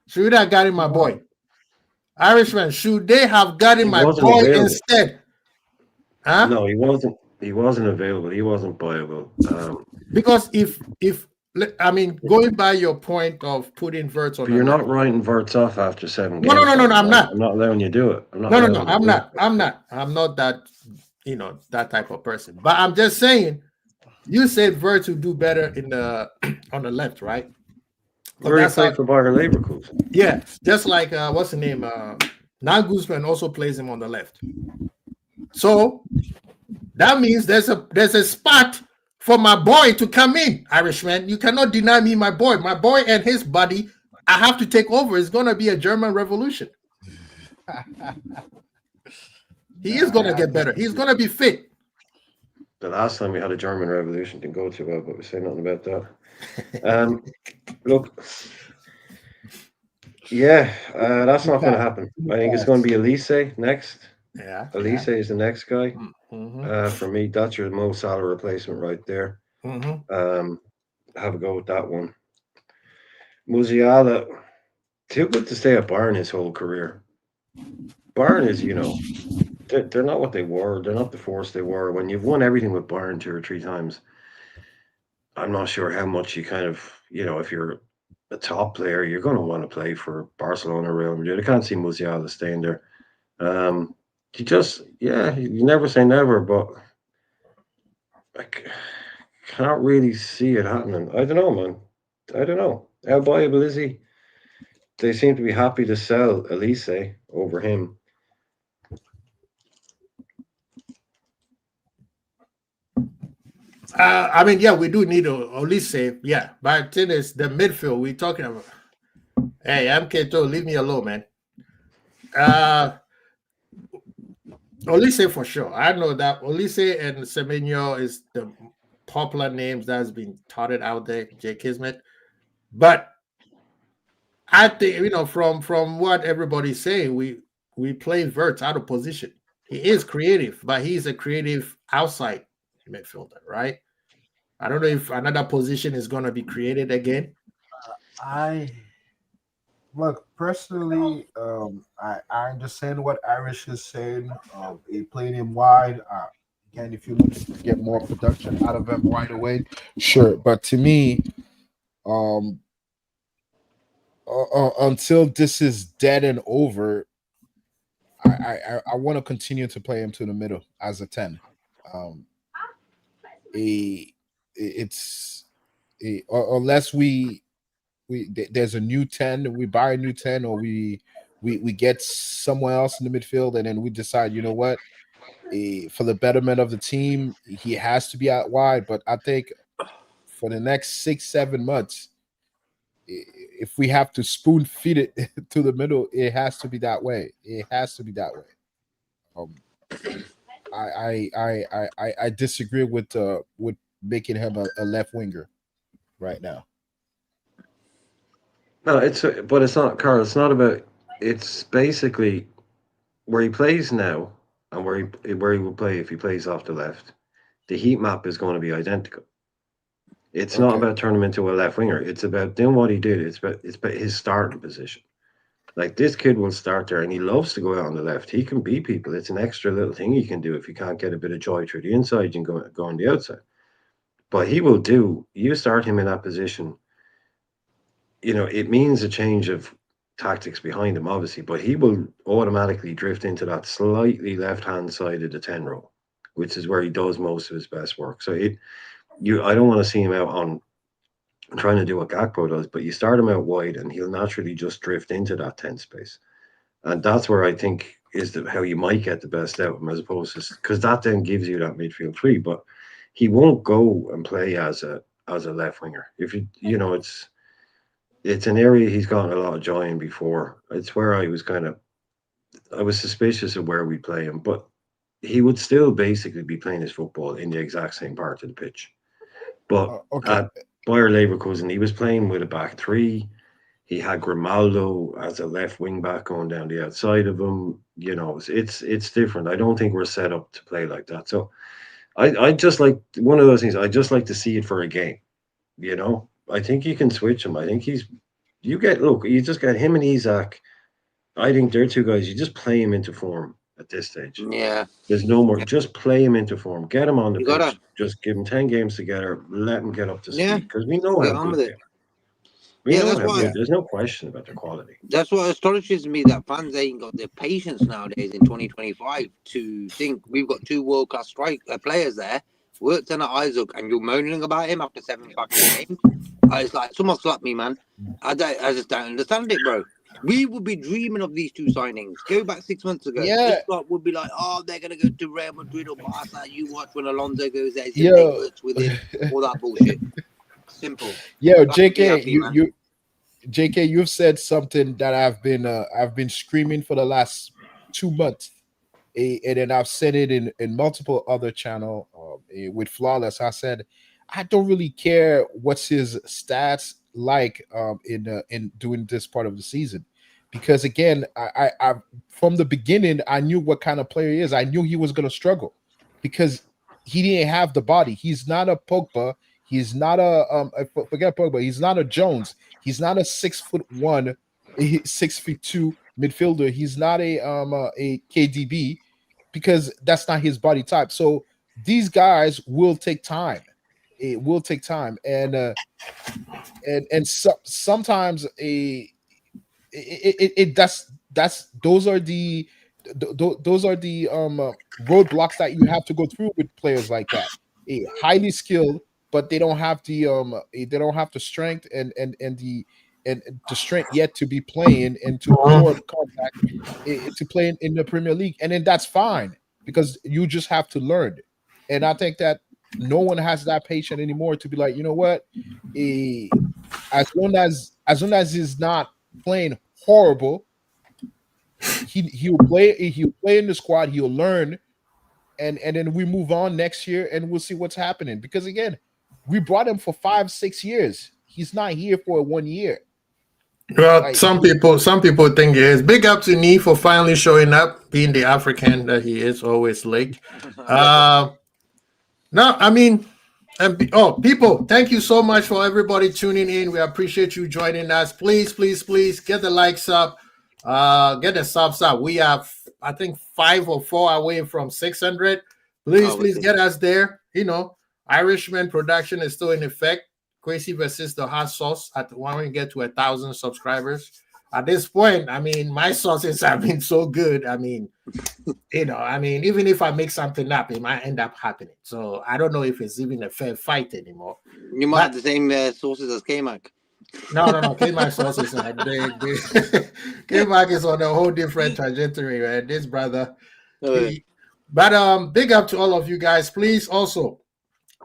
Should they have gotten my boy? Irishman, should they have gotten my boy instead? Huh? No, he wasn't. He wasn't available. He wasn't viable. Because if going by your point of putting Wirtz on, you're not writing Wirtz off after 7 games. No, I'm not. I'm not allowing you to do it. I'm not that that type of person. But I'm just saying, you said Wirtz would do better on the left, right? Where he played for Bayer Leverkusen. Yeah, just like what's the name? Nagelsmann also plays him on the left. So that means there's a spot for my boy to come in, Irishman. You cannot deny me my boy. My boy and his buddy, I have to take over. It's going to be a German revolution. He is going to get better. He's going to be fit. The last time we had a German Revolution didn't go too well, but we say nothing about that. Look, yeah, that's not going to happen. I think it's going to be Elise next. Yeah. Elise is the next guy. Mm-hmm. For me, that's your Mo Salah replacement right there. Mm-hmm. Have a go with that one. Musiala, too good to stay at Bayern his whole career. Bayern is, they're not what they were. They're not the force they were. When you've won everything with Bayern 2 or 3 times, I'm not sure how much you kind of, if you're a top player, you're going to want to play for Barcelona or Real Madrid. I can't see Musiala staying there. You never say never, but I can't really see it happening. I don't know, man. I don't know. How viable is he? They seem to be happy to sell Elise over him. I mean, yeah, we do need Olise, yeah. But the thing is, the midfield we're talking about. Hey, MK2, leave me alone, man. Olise for sure. I know that Olise and Semenyo is the popular names that's been touted out there, Jay Kismet. But I think, from what everybody's saying, we play Wirtz out of position. He is creative, but he's a creative outside midfielder, right? I don't know if another position is going to be created again. Look, personally, I understand what Irish is saying. He played him wide. Again, if you look to get more production out of him right away, sure. But to me, until this is dead and over, I want to continue to play him to the middle as a 10. Unless there's a new 10, we buy a new 10, or we get somewhere else in the midfield, and then we decide, you know what, for the betterment of the team, he has to be out wide. But I think for the next 6-7 months, if we have to spoon feed it to the middle, it has to be that way. It has to be that way. I disagree with making him a left winger right now. No, but it's not, Carl. It's not about. It's basically where he plays now and where he will play if he plays off the left. The heat map is going to be identical. It's not about turning him into a left winger. It's about doing what he did. It's about his starting position. Like, this kid will start there, and he loves to go out on the left. He can beat people. It's an extra little thing he can do. If you can't get a bit of joy through the inside, you can go on the outside. But he will do. You start him in that position. It means a change of tactics behind him, obviously, but he will automatically drift into that slightly left-hand side of the 10 role, which is where he does most of his best work. So I don't want to see him out on trying to do what Gakpo does, but you start him out wide and he'll naturally just drift into that 10 space. And that's where I think is how you might get the best out of him, as opposed to, because that then gives you that midfield 3, but he won't go and play as a left winger. If it's an area he's gotten a lot of joy in before. It's where I was suspicious of where we play him, but he would still basically be playing his football in the exact same part of the pitch. But at Bayer Leverkusen, he was playing with a back 3. He had Grimaldo as a left wing back going down the outside of him. It's different. I don't think we're set up to play like that. So I just like, one of those things, I just like to see it for a game. I think you can switch him. I think you just get him and Isak. I think they're 2 guys. You just play him into form at this stage. Yeah. There's no more. Just play him into form. Get him on the pitch. Just give him 10 games together. Let him get up to speed, because we know how good they are. There's no question about their quality. That's what astonishes me, that fans ain't got the patience nowadays in 2025 to think we've got 2 world-class players there, Wirtz and Isaac, and you're moaning about him after 7 fucking games. It's like, someone slap me, man. I just don't understand it, bro. We would be dreaming of these 2 signings. Go back 6 months ago. Yeah. Would be like, oh, they're going to go to Real Madrid or Barca. You watch when Alonso goes there. Works with him. All that bullshit. Simple. Yo, JK, JK, you've said something that I've been screaming for the last 2 months. And then I've said it in multiple other channel with Flawless. I said I don't really care what's his stats like in doing this part of the season, because again, I from the beginning I knew what kind of player he is. I knew he was going to struggle because he didn't have the body. He's not a Pogba. He's not a forget Pogba. He's not a Jones. He's not a 6'1", 6'2" midfielder. He's not a KDB, because that's not his body type. So these guys will take time. It will take time, and sometimes those are the roadblocks that you have to go through with players like that. Highly skilled, but they don't have the strength and the strength yet to be playing and to absorb contact to play in the Premier League. And then that's fine, because you just have to learn. And I think that no one has that patience anymore to be like, you know what, as long as he's not playing horrible, he'll play in the squad, he'll learn, and then we move on next year and we'll see what's happening. Because again, we brought him for 5-6 years. He's not here for 1 year. Well, like, some people think he is. Big up to Nee for finally showing up, being the African that he is, always late. No, I mean, people, thank you so much for everybody tuning in. We appreciate you joining us. Please get the likes up, get the subs up. We have, I think, 5 or 4 away from 600. Please get us there. You know, Irishman production is still in effect. Crazy versus the hot sauce at when we get to 1,000 subscribers. At this point, I mean, my sauces have been so good. I mean, even if I make something up, it might end up happening. So I don't know if it's even a fair fight anymore. You might have the same sauces as K-Mac. No. K-Mac sauces are K-Mac is on a whole different trajectory, right? This brother. But big up to all of you guys. Please also,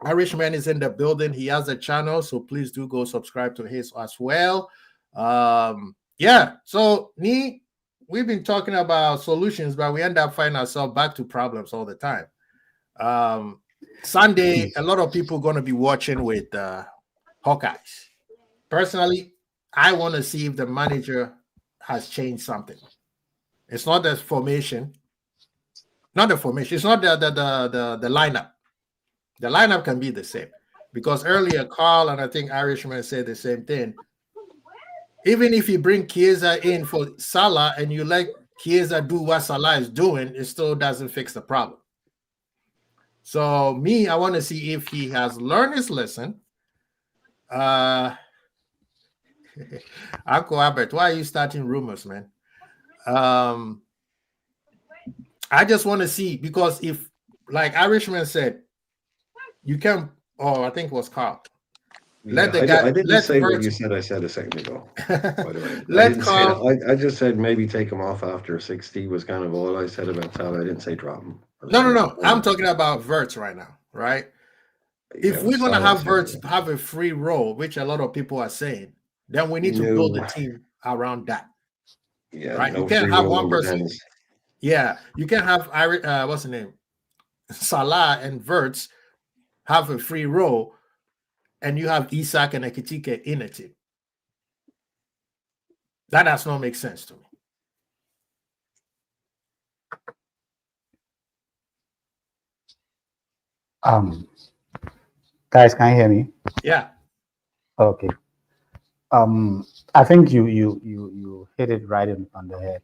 Irishman is in the building. He has a channel, so please do go subscribe to his as well. So we've been talking about solutions, but we end up finding ourselves back to problems all the time. Sunday, a lot of people are going to be watching with Hawkeyes. Personally, I want to see if the manager has changed something. It's not the formation. Not the formation. It's not the lineup. The lineup can be the same, because earlier Carl and I think Irishman said the same thing. Even if you bring Chiesa in for Salah and you let Chiesa do what Salah is doing, it still doesn't fix the problem. So I want to see if he has learned his lesson. Uncle Albert, why are you starting rumors, man? I just want to see, because if, like Irishman said, you can, I think it was Carl. I didn't say what you said. I said a second ago. By the way, I just said maybe take him off after 60 was kind of all I said about Salah. I didn't say drop him. No. I'm talking about Verts right now, right? If we're gonna have Verts have a free role, which a lot of people are saying, then we need to build a team around that. Yeah, right. You can't have one person. Yeah, you can have what's the name? Salah and Verts have a free role, and you have Isak and Ekitike in a team. That does not make sense to me. Guys, can you hear me? Yeah. Okay. I think you hit it right on the head.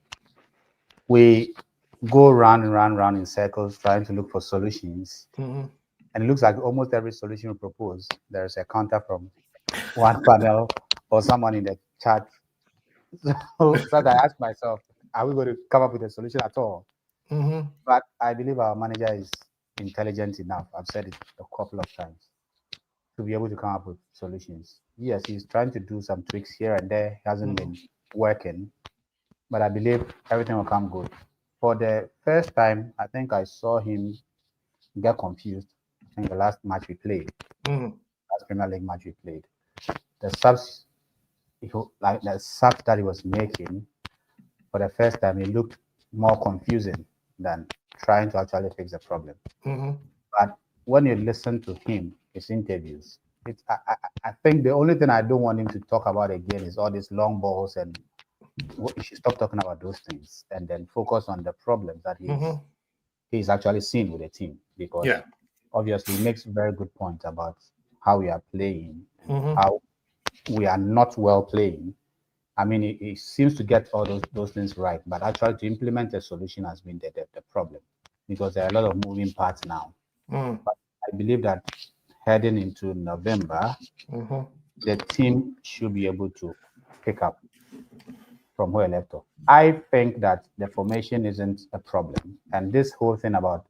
We go round and round in circles trying to look for solutions. Mm-hmm. And it looks like almost every solution we propose, there's a counter from one panel or someone in the chat. So I ask myself, are we going to come up with a solution at all? Mm-hmm. But I believe our manager is intelligent enough. I've said it a couple of times to be able to come up with solutions. Yes, he's trying to do some tweaks here and there. It hasn't been working, but I believe everything will come good. For the first time, I think I saw him get confused in the last match we played, last Premier League match we played. The subs, that he was making, for the first time, it looked more confusing than trying to actually fix the problem. Mm-hmm. But when you listen to him, his interviews, I think the only thing I don't want him to talk about again is all these long balls, and you should stop talking about those things and then focus on the problems that he's actually seen with the team, because obviously he makes very good points about how we are playing, how we are not well playing. I mean, he seems to get all those things right, but actually to implement a solution has been the problem, because there are a lot of moving parts now. But I believe that heading into November, the team should be able to pick up from where left off. I think that the formation isn't a problem, and this whole thing about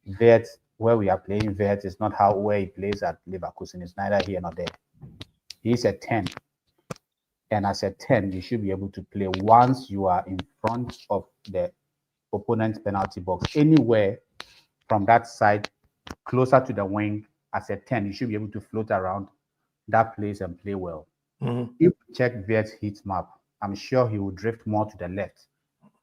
Vet, where we are playing Vet, is not how where he plays at Leverkusen. It's neither here nor there. He's a 10. And as a 10, you should be able to play once you are in front of the opponent's penalty box. Anywhere from that side, closer to the wing, as a 10, you should be able to float around that place and play well. If you check Viet's heat map, I'm sure he will drift more to the left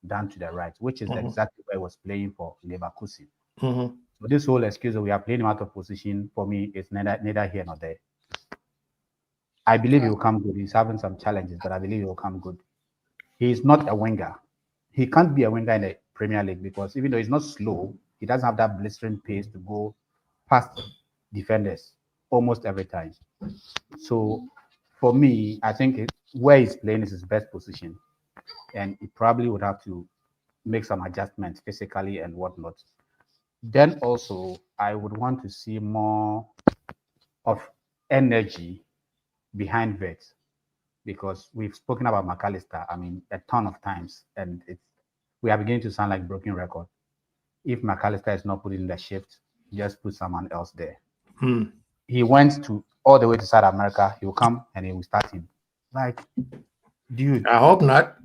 than to the right, which is exactly where he was playing for Leverkusen. So this whole excuse that we are playing him out of position, for me, is neither here nor there. I believe he will come good. He's having some challenges, but I believe he will come good. He's not a winger. He can't be a winger in the Premier League, because even though he's not slow, he doesn't have that blistering pace to go past defenders almost every time. So for me, I think where he's playing is his best position, and he probably would have to make some adjustments physically and whatnot. Then also, I would want to see more of energy behind Vets, because we've spoken about McAllister, I mean, a ton of times, and we are beginning to sound like broken record. If McAllister is not putting in the shift, just put someone else there. He went all the way to South America. He will come and he will start him. Like, dude, I hope not.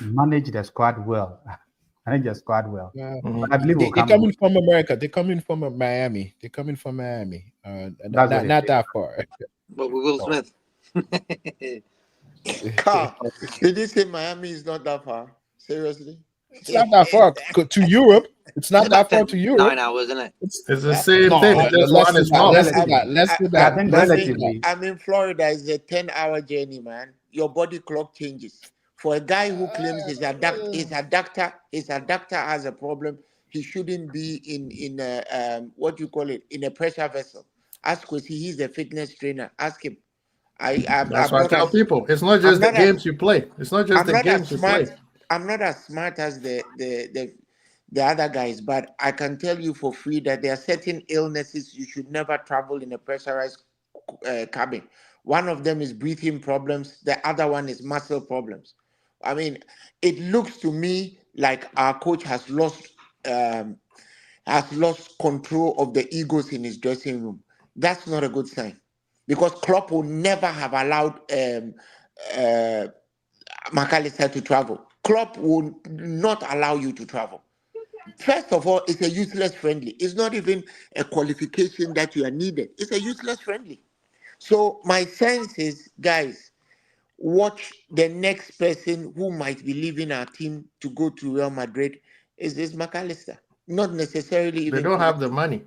Manage the squad well. Manage the squad well. Yeah. But I believe they're coming from America. They're coming from Miami. Not that far. But with Will Smith. Carl, did you say Miami is not that far? Seriously? It's not that far to Europe. It's not that far to Europe. 9 hours, isn't it? It's the same thing. Just one is more. Less than that. Relatively. I'm in Florida. It's a 10-hour journey, man. Your body clock changes. For a guy who claims his adductor has a problem, he shouldn't be in a what you call it, in a pressure vessel. Ask Kwesi, he's a fitness trainer. Ask him. That's why I tell people, it's not just the games you play. It's not just the games you play. I'm not as smart as the other guys, but I can tell you for free that there are certain illnesses you should never travel in a pressurized cabin. One of them is breathing problems. The other one is muscle problems. I mean, it looks to me like our coach has lost control of the egos in his dressing room. That's not a good sign, because Klopp will never have allowed McAllister to travel. Klopp will not allow you to travel. First of all, it's a useless friendly. It's not even a qualification that you are needed. It's a useless friendly. So my sense is, guys, watch the next person who might be leaving our team to go to Real Madrid is this McAllister. Not necessarily even. They don't have the money.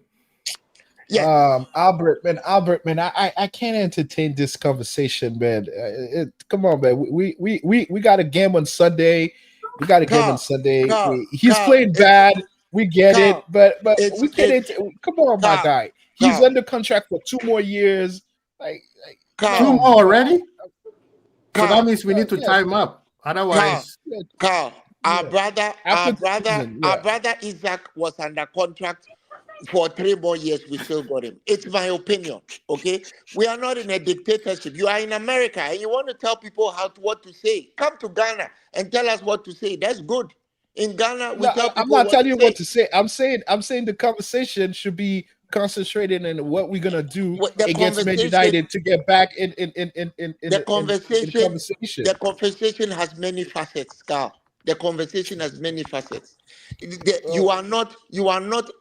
Yeah. Albert, man, I can't entertain this conversation, man. Come on, man. We got a game on Sunday. He's playing bad. We get it, but we can't. Come on, my guy. He's under contract for 2 more years. Like 2 more already. So that means we need to tie him up. Otherwise, Carl, our brother Isaac was under contract for 3 more years. We still got him. It's my opinion. Okay, we are not in a dictatorship. You are in America, and you want to tell people what to say. Come to Ghana and tell us what to say. That's good. In Ghana, we tell people. I'm not telling you what to say. I'm saying the conversation should be concentrated in what we're gonna do against Man United to get back in the conversation. The conversation has many facets, Carl. The conversation has many facets. You are not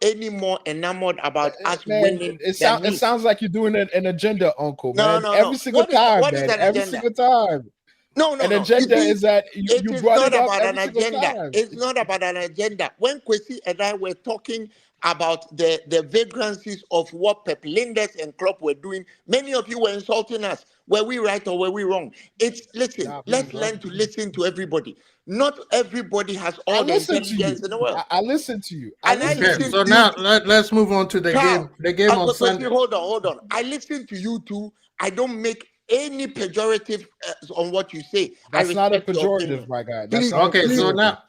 any more enamored about us winning. It sounds like you're doing an agenda, Uncle. No. Every single time, man. Every single time. No. agenda is that you is brought not it up about every an single agenda. time. It's not about an agenda. When Kwesi and I were talking about the vagrancies of what Pep Linders and Klopp were doing, many of you were insulting us. Were we right or were we wrong? Listen, let's learn to listen to everybody. Not everybody has all the intelligence in the world. I listen to you. So now let's move on to the game. The game on Sunday. Hold on. I listen to you too. I don't make any pejorative on what you say. That's not a pejorative, my guy. That's so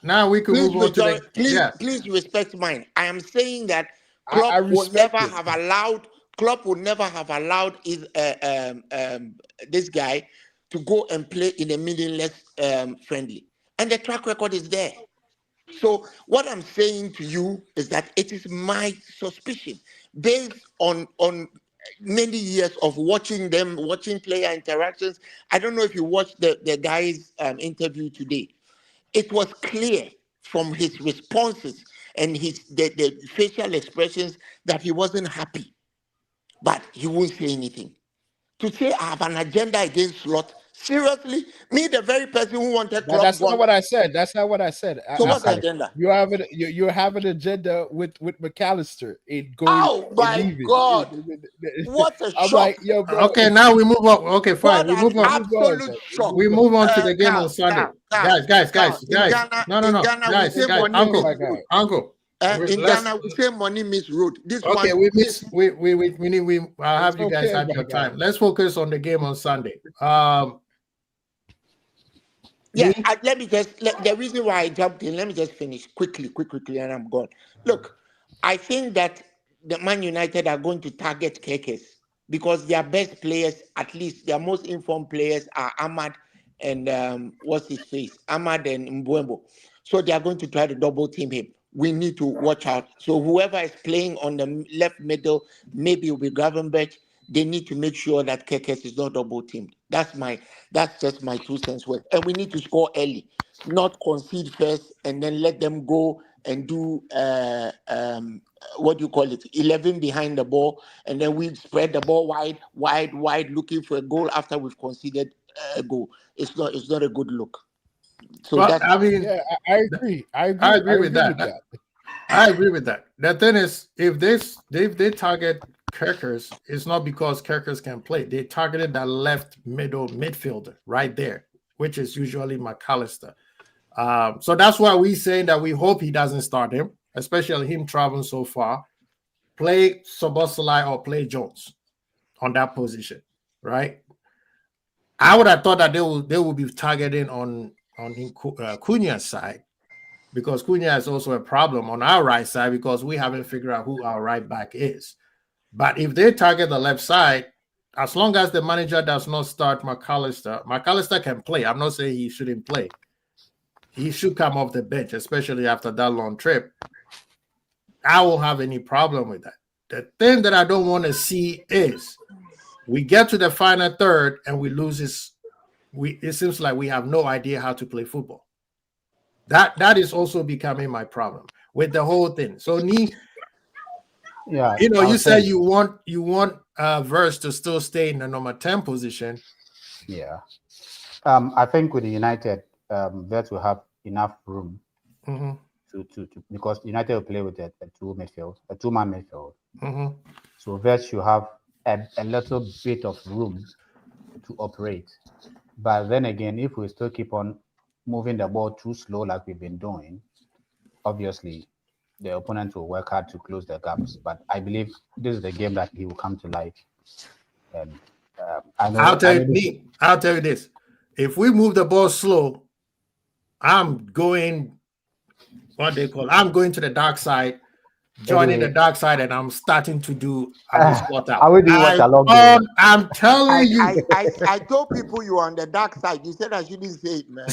now we can move on to the. Please respect mine. I am saying that Klopp would never have allowed his, this guy to go and play in a meaningless friendly, and the track record is there. So what I'm saying to you is that it is my suspicion, based on many years of watching player interactions. I don't know if you watched the guy's interview today. It was clear from his responses and the facial expressions that he wasn't happy, but he won't say anything. To say I have an agenda against Slot, seriously, me, the very person who wanted Klopp. That's not what I said. That's not what I said. So what's the agenda? You have an agenda with McAllister. Oh my God! What a shock! Like, yo, bro, okay, now we move on. Okay, fine. We move on. Absolute shock. We move on to the game on Sunday. Guys. No. Guys, Uncle. In Ghana, we say money miss road. We need. I'll have you guys have your time. Let's focus on the game on Sunday. Let me just the reason why I jumped in. Let me just finish quickly, and I'm gone. Look, I think that the Man United are going to target Kekes because their best players, at least their most informed players, are Ahmad and what's his face, Ahmad and Mbwembo. So they are going to try to double team him. We need to watch out. So whoever is playing on the left middle, maybe it will be Gravenberch. They need to make sure that Kekes is not double teamed. That's just my 2 cents worth. And we need to score early, not concede first and then let them go and do 11 behind the ball, and then we spread the ball wide, looking for a goal after we've conceded a goal. It's not a good look. So I agree. I agree with that. I agree with that. The thing is, if they target Kerkers, it's not because Kerkers can play. They targeted that left middle midfielder right there, which is usually McAllister. So that's why we're saying that we hope he doesn't start him, especially him traveling so far. Play Soboslai or play Jones on that position, right? I would have thought that they will be targeting on Cunha's side, because Cunha is also a problem on our right side because we haven't figured out who our right back is. But if they target the left side, as long as the manager does not start McAllister can play. I'm not saying he shouldn't play. He should come off the bench, especially after that long trip. I won't have any problem with that. The thing that I don't want to see is we get to the final third and we lose it seems like we have no idea how to play football. That is also becoming my problem with the whole thing. So you said you want Verse to still stay in the number 10 position. Yeah. I think with the United, Verse will have enough room to because United will play with a two-man midfield. So Verse should have a little bit of room to operate. But then again, if we still keep on moving the ball too slow like we've been doing, obviously the opponent will work hard to close the gaps. But I believe this is the game that he will come to life. And I'll tell you this: if we move the ball slow, I'm going to the dark side, joining the dark side, and I'm starting to do spot out. I'm telling you. I told people you are on the dark side. You said I shouldn't say it, man.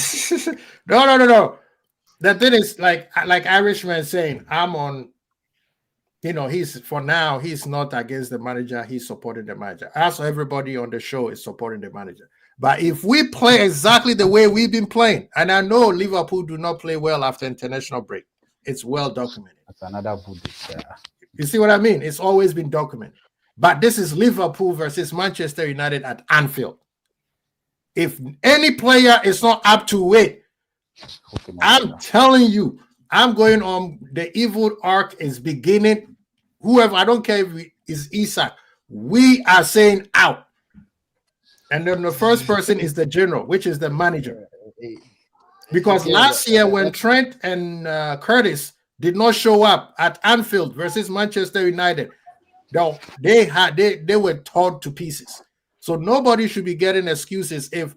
No. The thing is, like Irishman saying, I'm on. He's not against the manager. He's supporting the manager. As everybody on the show is supporting the manager. But if we play exactly the way we've been playing, and I know Liverpool do not play well after international break, it's well documented. That's another Buddhist. You see what I mean? It's always been documented. But this is Liverpool versus Manchester United at Anfield. If any player is not up to it, I'm telling you, I'm going on. The evil arc is beginning. Whoever, I don't care if it's Isak, we are saying out. And then the first person is the general, which is the manager. Because last year when Trent and Curtis did not show up at Anfield versus Manchester United, they were torn to pieces. So nobody should be getting excuses if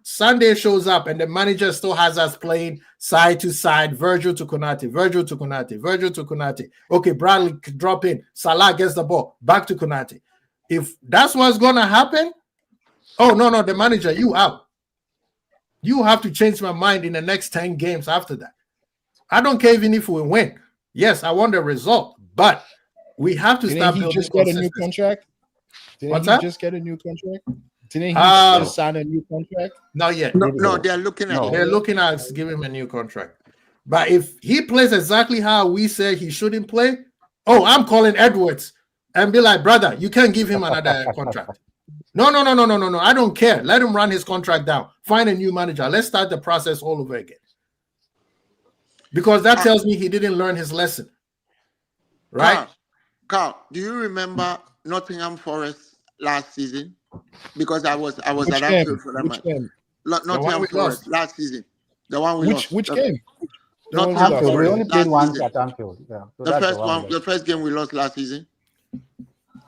Sunday shows up and the manager still has us playing side to side, Virgil to Konate, Virgil to Konate, Virgil to Konate. Okay, Bradley drop in, Salah gets the ball, back to Konate. If that's what's going to happen, oh, no, the manager, you out. You have to change my mind in the next 10 games after that. I don't care even if we win. Yes, I want the result, but we have to start building. Just get a new contract? What's that? Just get a new contract? Didn't he just sign a new contract? Not yet. No, they're looking at They're looking at giving him a new contract. But if he plays exactly how we said he shouldn't play, I'm calling Edwards and be like, brother, you can't give him another contract. No. I don't care. Let him run his contract down. Find a new manager. Let's start the process all over again. Because that tells me he didn't learn his lesson. Right? Carl, do you remember Nottingham Forest last season? Because I was at Anfield for that match. Nottingham Forest last season. The one we lost. Which game? Nottingham Forest. We only played once at Anfield. Yeah. So the first game we lost last season.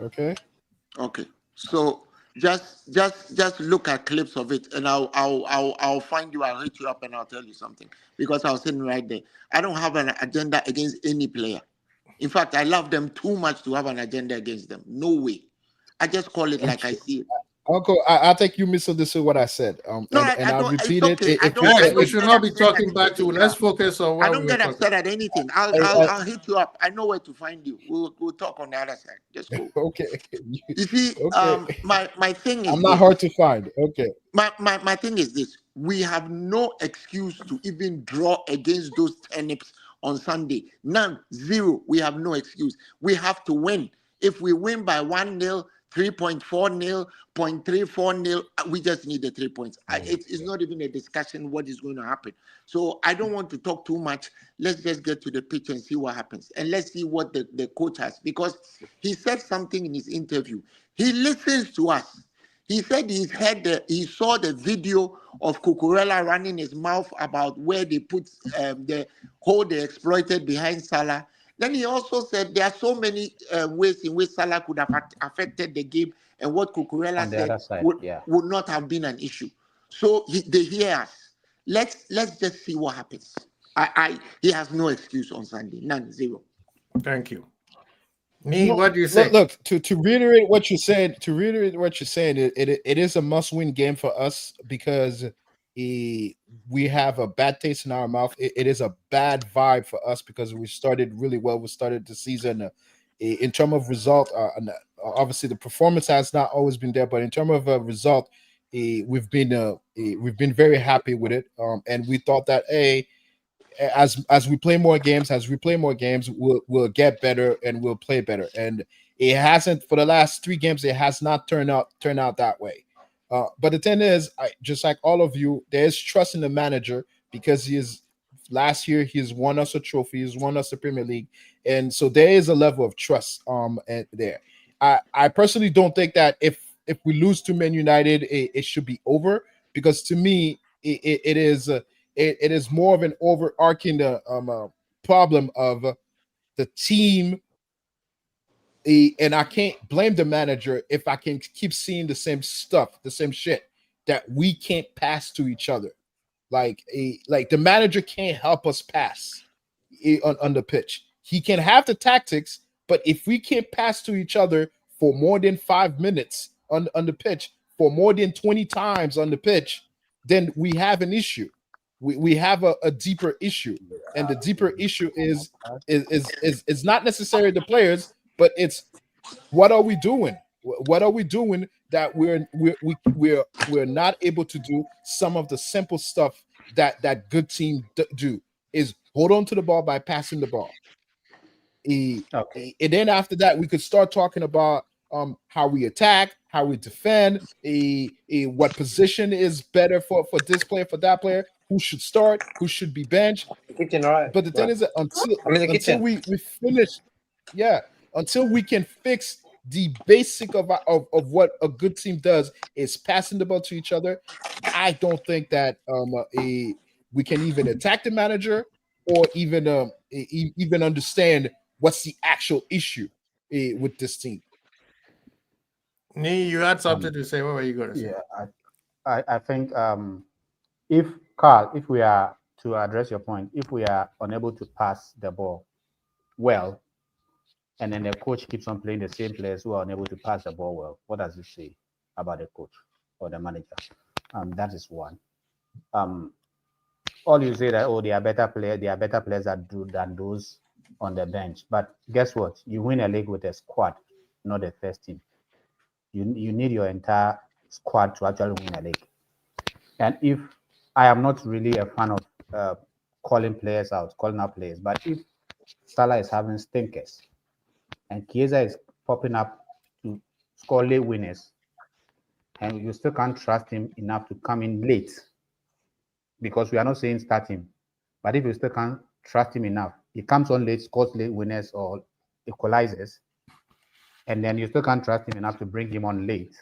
Okay. So just look at clips of it, and I'll find you. I'll hit you up, and I'll tell you something, because I was sitting right there. I don't have an agenda against any player. In fact, I love them too much to have an agenda against them. No way. I just call it like I see it. Uncle, I think you misunderstood what I said. I'll repeat it. We should not be talking back to. Let's focus on what I don't get upset at anything. I'll hit you up. I know where to find you. We'll talk on the other side. Just go. Okay. You see, my thing is, I'm not hard to find. Okay. My thing is this: we have no excuse to even draw against those turnips on Sunday. None, zero. We have no excuse. We have to win. If we win by 1-0, 3.40, 0.340, we just need the 3 points. It's not even a discussion what is going to happen. So I don't want to talk too much. Let's just get to the pitch and see what happens. And let's see what the coach has, because he said something in his interview. He listens to us. He said he saw the video of Cucurella running his mouth about where they put the hole they exploited behind Salah. Then he also said there are so many ways in which Salah could have affected the game, and what Cucurella said would not have been an issue. So they hear us. Let's just see what happens. He has no excuse on Sunday. None, zero. Thank you. What do you say? Look, to reiterate what you're saying, it is a must-win game for us, because we have a bad taste in our mouth. It is a bad vibe for us, because we started really well. We started the season in terms of result. Obviously, the performance has not always been there, but in terms of result, we've been very happy with it. And we thought that as we play more games, we'll get better and we'll play better. And it hasn't, for the last 3 games, it has not turned out that way. But the thing is, just like all of you, there's trust in the manager, because last year he's won us a trophy, he's won us the Premier League, and so there is a level of trust there. I personally don't think that if we lose to Man United, it should be over, because to me it is more of an overarching problem of the team. And I can't blame the manager if I can keep seeing the same stuff, the same shit, that we can't pass to each other. Like the manager can't help us pass on the pitch. He can have the tactics, but if we can't pass to each other for more than 5 minutes on the pitch, for more than 20 times on the pitch, then we have an issue. We have a deeper issue, and the deeper issue is not necessarily the players, but it's what are we doing? What are we doing that we're not able to do some of the simple stuff that good teams do? Is hold on to the ball by passing the ball. And then after that, we could start talking about how we attack, how we defend, what position is better for this player, for that player, who should start, who should be benched. Kitchen, right? But the thing is that until kitchen. we finish, until we can fix the basic of what a good team does is passing the ball to each other, I don't think that we can even attack the manager or even even understand what's the actual issue with this team. Nee, you had something to say. What were you going to say? Yeah, I think if Carl, if we are to address your point, if we are unable to pass the ball well, and then the coach keeps on playing the same players who are unable to pass the ball well, what does it say about the coach or the manager? That is one. All you say that they are better players than those on the bench. But guess what? You win a league with a squad, not the first team. You need your entire squad to actually win a league. And if I am not really a fan of calling out players, but if Salah is having stinkers and Chiesa is popping up to score late winners, and you still can't trust him enough to come in late, because we are not saying start him, but if you still can't trust him enough, he comes on late, scores late winners or equalizes, and then you still can't trust him enough to bring him on late,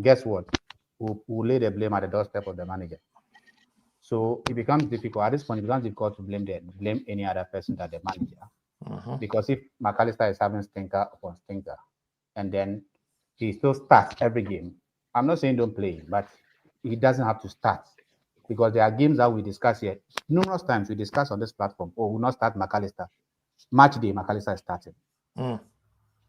guess what? We'll lay the blame at the doorstep of the manager. So it becomes difficult. At this point, it becomes difficult to blame any other person than the manager. Because if McAllister is having stinker upon stinker, and then he still starts every game, I'm not saying don't play him, but he doesn't have to start. Because there are games that we discuss here. Numerous times we discuss on this platform, we'll not start McAllister. Match day, McAllister is starting.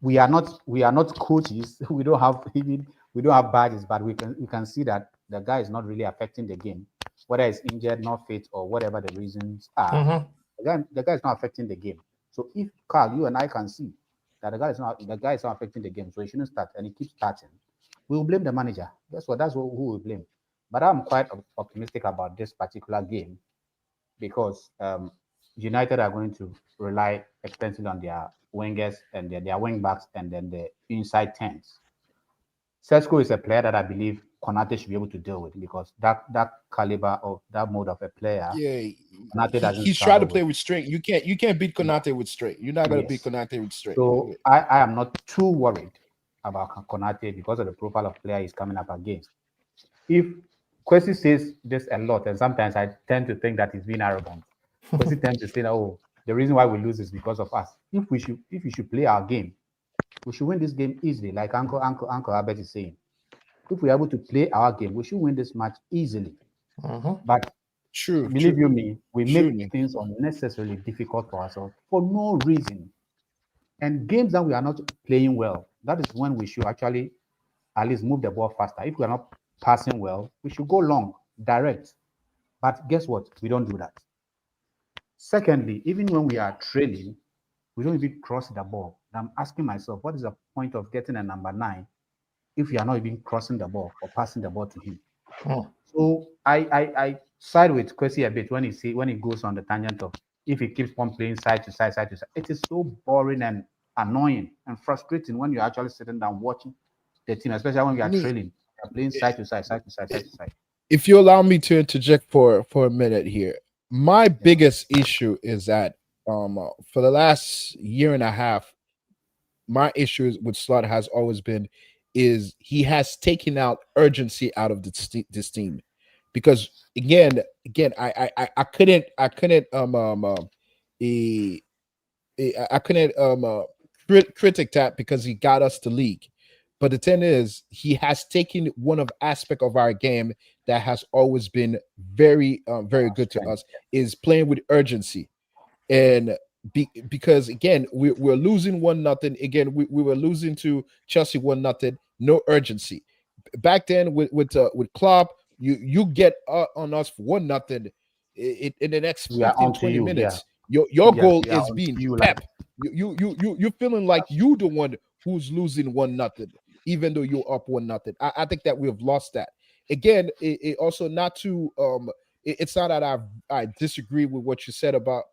We are not coaches. We don't have badges, but we can see that the guy is not really affecting the game, whether he's injured, not fit, or whatever the reasons are. The guy is not affecting the game. So if Carl, you and I can see that the guy is not affecting the game, so he shouldn't start, and he keeps starting, we will blame the manager. Guess what? That's who we blame. But I'm quite optimistic about this particular game because United are going to rely extensively on their wingers and their wing backs and then the inside tens. Sesko is a player that I believe Konate should be able to deal with because that caliber of that mode of a player. Yeah, Konate he's trying to play with strength. You can't beat Konate with strength. You're not going to beat Konate with strength. So I am not too worried about Konate because of the profile of player he's coming up against. If Kwesi says this a lot, and sometimes I tend to think that he's being arrogant. Kwesi tends to say that, the reason why we lose is because of us. If we should play our game, we should win this game easily, like Uncle Albert is saying. If we're able to play our game, we should win this match easily. But believe you me, we make things unnecessarily difficult for ourselves for no reason. And games that we are not playing well, that is when we should actually at least move the ball faster. If we are not passing well, we should go long, direct. But guess what? We don't do that. Secondly, even when we are trailing, we don't even cross the ball. I'm asking myself, what is the point of getting a number 9 if you are not even crossing the ball or passing the ball to him? So I side with Kwesi a bit when he goes on the tangent of if he keeps on playing side to side. It is so boring and annoying and frustrating when you're actually sitting down watching the team, especially when we are trailing. You're playing side to side. If you allow me to interject for a minute here, my biggest issue is that for the last year and a half, my issue with Slot has always been is he has taken out urgency out of this team, because again I couldn't critic that because he got us the league. But the thing is, he has taken one of aspect of our game that has always been very good to us, is playing with urgency. And because again, we're losing 1-0. Again, we were losing to Chelsea 1-0. No urgency. Back then with Klopp, you get on us for 1-0 in the next 15-20 minutes. Your goal is being pep. You're feeling like you the one who's losing 1-0, even though you're up 1-0. I think that we have lost that. Again, it also not to it's not that I disagree with what you said about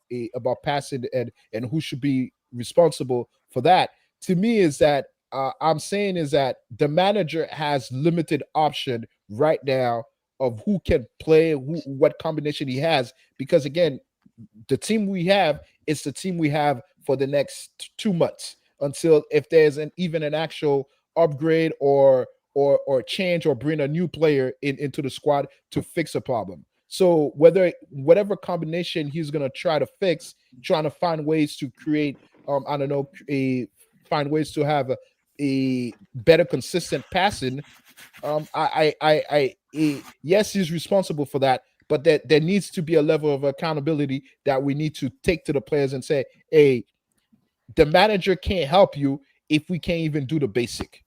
passing and who should be responsible for that. To me, is that I'm saying is that the manager has limited option right now of who can play, what combination he has, because again, the team we have is the team we have for the next 2 months until if there's even an actual upgrade or change or bring a new player into the squad to fix a problem. So whatever combination he's gonna try to fix, trying to find ways to create, I don't know, find ways to have a better consistent passing. Yes, he's responsible for that, but there needs to be a level of accountability that we need to take to the players and say, hey, the manager can't help you if we can't even do the basic,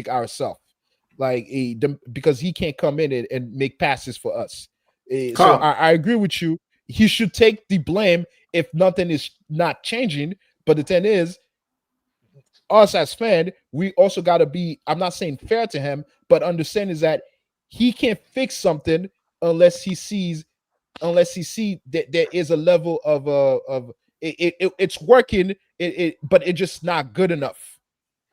ourselves, like because he can't come in and make passes for us. So I agree with you. He should take the blame if nothing is not changing. But the thing is, us as fans, we also got to be, I'm not saying fair to him, but understand is that he can't fix something unless he see that there is a level of it's working, but it's just not good enough.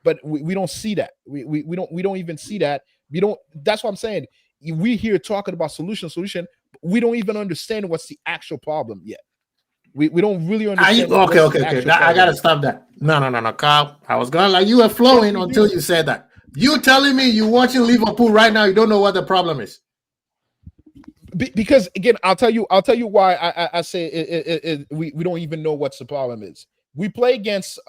But we don't see that. We don't even see that. We don't. That's what I'm saying. We here talking about solution. We don't even understand what's the actual problem yet. We don't really understand. Okay. I gotta stop that. No, Carl. I was gonna you were flowing until you said that. You telling me you watching Liverpool right now, you don't know what the problem is. Because again, I'll tell you why I say we don't even know what the problem is. We play against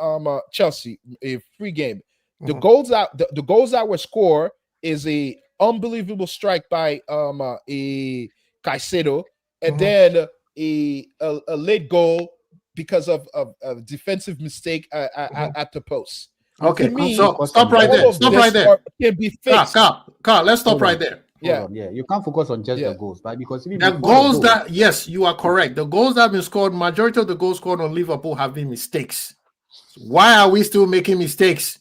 Chelsea, a free game. The goals that were scored is a unbelievable strike by a Caicedo, and then a late goal because of a defensive mistake at the post. Okay, so stop right there. Stop right there. Can be fixed. Carl, let's stop right there. Yeah, you can't focus on just the goals, right? Because the goals that, yes, you are correct. The goals that have been scored, majority of the goals scored on Liverpool have been mistakes. Why are we still making mistakes?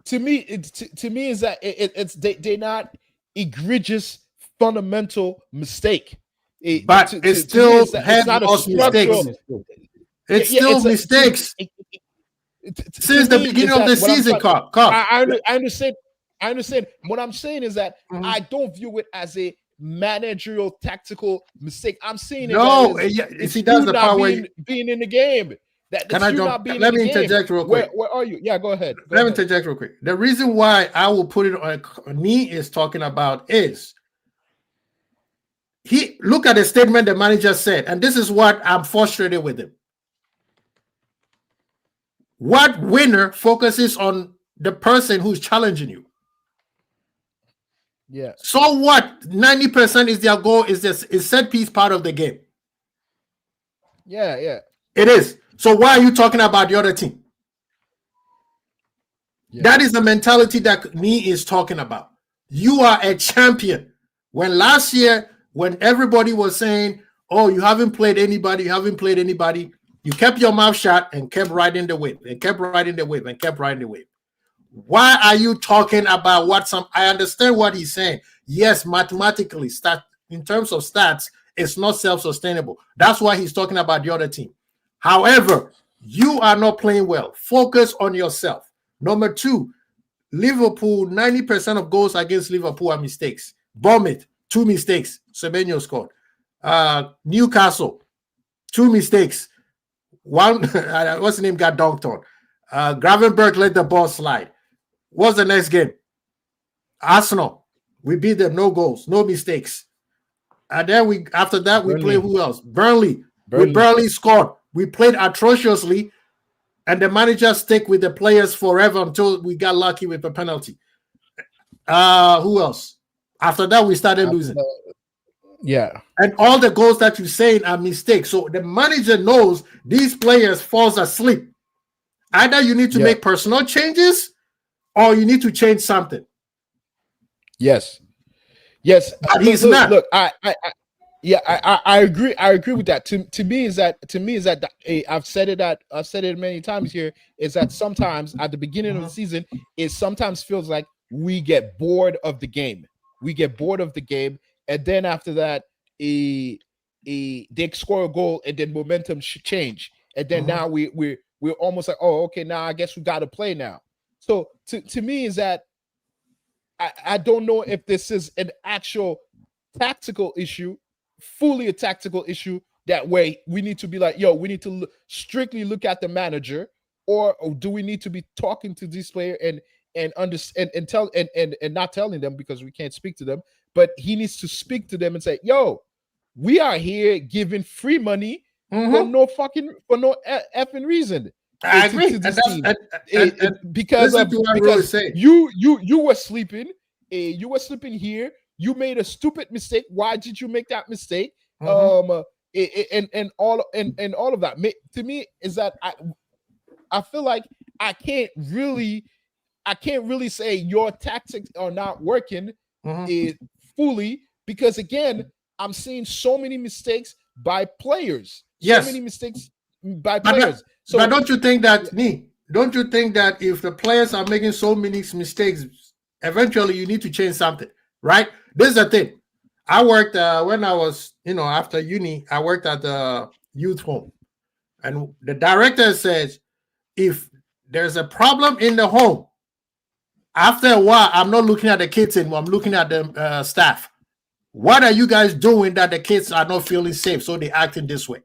To me, is that they're not egregious fundamental mistake. But it's still not mistakes. It's still mistakes. Since the beginning of the season, Carl. I understand. What I'm saying is that I don't view it as a managerial tactical mistake. I'm seeing it see, that's the part where being in the game. Let me interject real quick. Where are you? Yeah, go ahead. Let me interject real quick. The reason why I will put it on me is talking about is look at the statement the manager said, and this is what I'm frustrated with him. What winner focuses on the person who's challenging you? Yeah. So what? 90% is their goal, is set piece part of the game. Yeah. It is. So why are you talking about the other team? Yeah. That is the mentality that me is talking about. You are a champion. When last year, when everybody was saying, oh, you haven't played anybody, you kept your mouth shut and kept riding the wave, Why are you talking about I understand what he's saying. Yes, mathematically, in terms of stats, it's not self-sustainable. That's why he's talking about the other team. However, you are not playing well. Focus on yourself. Number two, Liverpool, 90% of goals against Liverpool are mistakes. Bournemouth, 2 mistakes. Semenyo scored. Newcastle, 2 mistakes. One, what's the name, got dunked on. Gravenberch let the ball slide. What's the next game? Arsenal. We beat them, no goals, no mistakes. And then after that, we play who else? Burnley. We barely scored. We played atrociously, and the manager stick with the players forever until we got lucky with a penalty. Who else? After that, we started losing. Yeah. And all the goals that you're saying are mistakes. So the manager knows these players falls asleep. Either you need to make personal changes or you need to change something. Yes. But he's not. Look, I agree. I agree with that. To me is that I've said it many times here, is that sometimes at the beginning of the season, it sometimes feels like we get bored of the game. And then after that, they score a goal, and then momentum should change. And then now we're we're almost like, oh, okay, now I guess we got to play now. So to me is that I don't know if this is an actual tactical issue, fully a tactical issue. That way we need to be like, yo, we need to strictly look at the manager, or do we need to be talking to this player and understand and tell and not telling them because we can't speak to them, but he needs to speak to them and say, yo, we are here giving free money for no effing reason. I agree. Because you were sleeping, here. You made a stupid mistake. Why did you make that mistake? And all of that. To me, is that I feel like I can't really say your tactics are not working fully, because again, I'm seeing so many mistakes by players. Yes. So many mistakes by players. But don't you think that if the players are making so many mistakes, eventually you need to change something, right? This is the thing. I worked when I was, after uni, I worked at the youth home, and the director says, if there's a problem in the home, after a while, I'm not looking at the kids anymore. I'm looking at the staff. What are you guys doing that the kids are not feeling safe, so they acting this way?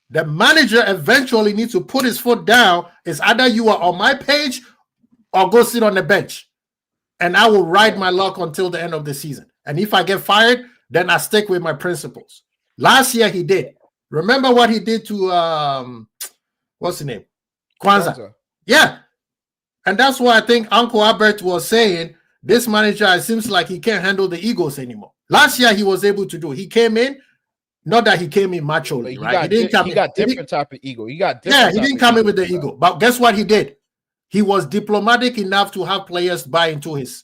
The manager eventually needs to put his foot down. It's either you are on my page or go sit on the bench, and I will ride my luck until the end of the season. And if I get fired, then I stick with my principles. Last year he did. Remember what he did to what's his name? Kwanzaa. Yeah. And that's why I think Uncle Albert was saying this manager, it seems like he can't handle the egos anymore. Last year he was able to do it. He came in, not that he came in macho-ly, right? He got different type of ego. He didn't come in with the ego. But guess what he did? He was diplomatic enough to have players buy into his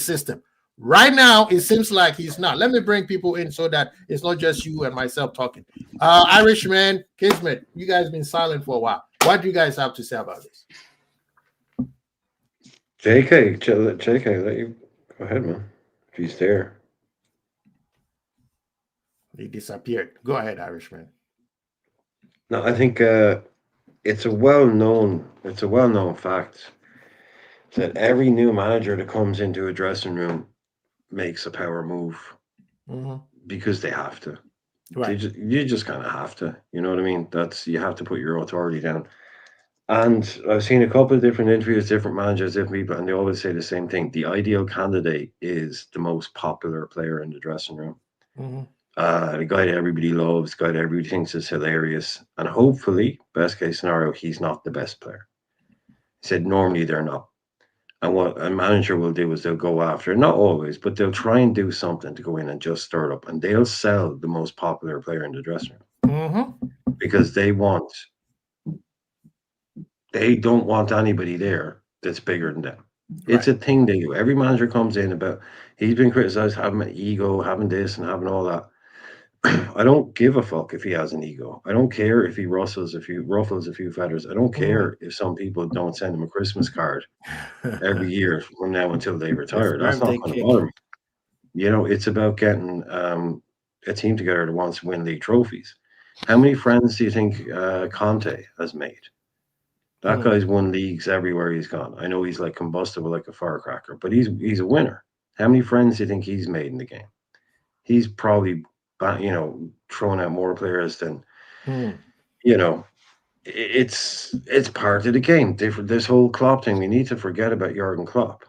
system. Right now, it seems like he's not. Let me bring people in so that it's not just you and myself talking. Irishman, Kismet, you guys been silent for a while. What do you guys have to say about this? JK, let you go ahead, man. If he's there. He disappeared. Go ahead, Irishman. No, I think it's a well-known fact that every new manager that comes into a dressing room makes a power move because they have to. Right. You just kind of have to. You know what I mean? You have to put your authority down. And I've seen a couple of different interviews, different managers, different people, and they always say the same thing. The ideal candidate is the most popular player in the dressing room. The guy that everybody loves, the guy that everybody thinks is hilarious. And hopefully, best case scenario, he's not the best player. He said normally they're not. And what a manager will do is they'll go after, not always, but they'll try and do something to go in and just stir it up. And they'll sell the most popular player in the dressing room. Because they don't want anybody there that's bigger than them. Right. It's a thing they do. Every manager comes in about, he's been criticized having an ego, having this and having all that. I don't give a fuck if he has an ego. I don't care if he ruffles a few feathers. I don't care if some people don't send him a Christmas card every year from now until they retire. That's not going to bother me. It's about getting a team together that wants to win league trophies. How many friends do you think Conte has made? That guy's won leagues everywhere he's gone. I know he's like combustible like a firecracker, but he's a winner. How many friends do you think he's made in the game? He's probably throwing out more players than it's part of the game. This whole Klopp thing, we need to forget about Jurgen Klopp.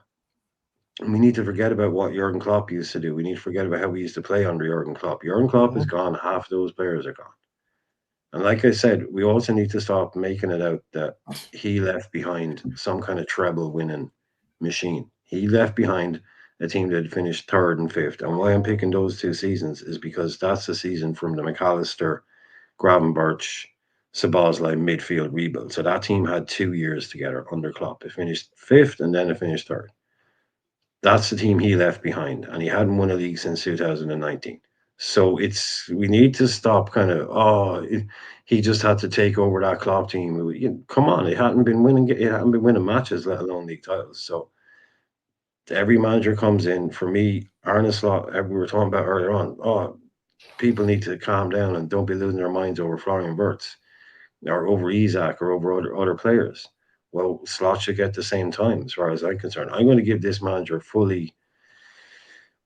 And we need to forget about what Jurgen Klopp used to do. We need to forget about how we used to play under Jurgen Klopp. Jurgen Klopp is gone. Half those players are gone. And like I said, we also need to stop making it out that he left behind some kind of treble winning machine. He left behind a team that had finished 3rd and 5th. And why I'm picking those 2 seasons is because that's the season from the McAllister, Gravenberch, Szoboszlai midfield rebuild. So that team had 2 years together under Klopp. It finished 5th and then it finished 3rd. That's the team he left behind. And he hadn't won a league since 2019. So we need to stop kind of, he just had to take over that Klopp team. Come on, it hadn't been winning matches, let alone league titles. So every manager comes in. For me, Arne Slot, we were talking about earlier on, people need to calm down and don't be losing their minds over Florian Wirtz. or over Isaac or over other players. Well, Slot should get the same time, as far as I'm concerned. I'm going to give this manager fully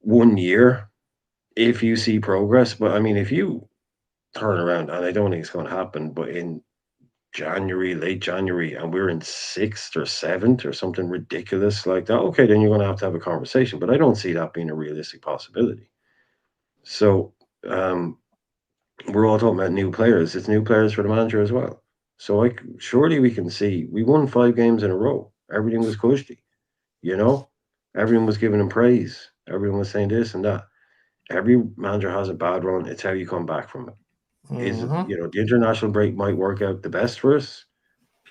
1 year if you see progress. But I mean, if you turn around, and I don't think it's going to happen, but in January, late January, and we're in 6th or 7th or something ridiculous like that, okay, then you're going to have a conversation. But I don't see that being a realistic possibility. So we're all talking about new players. It's new players for the manager as well. So surely we can see we won 5 games in a row. Everything was cushy, you know. Everyone was giving him praise. Everyone was saying this and that. Every manager has a bad run. It's how you come back from it. Is the international break might work out the best for us,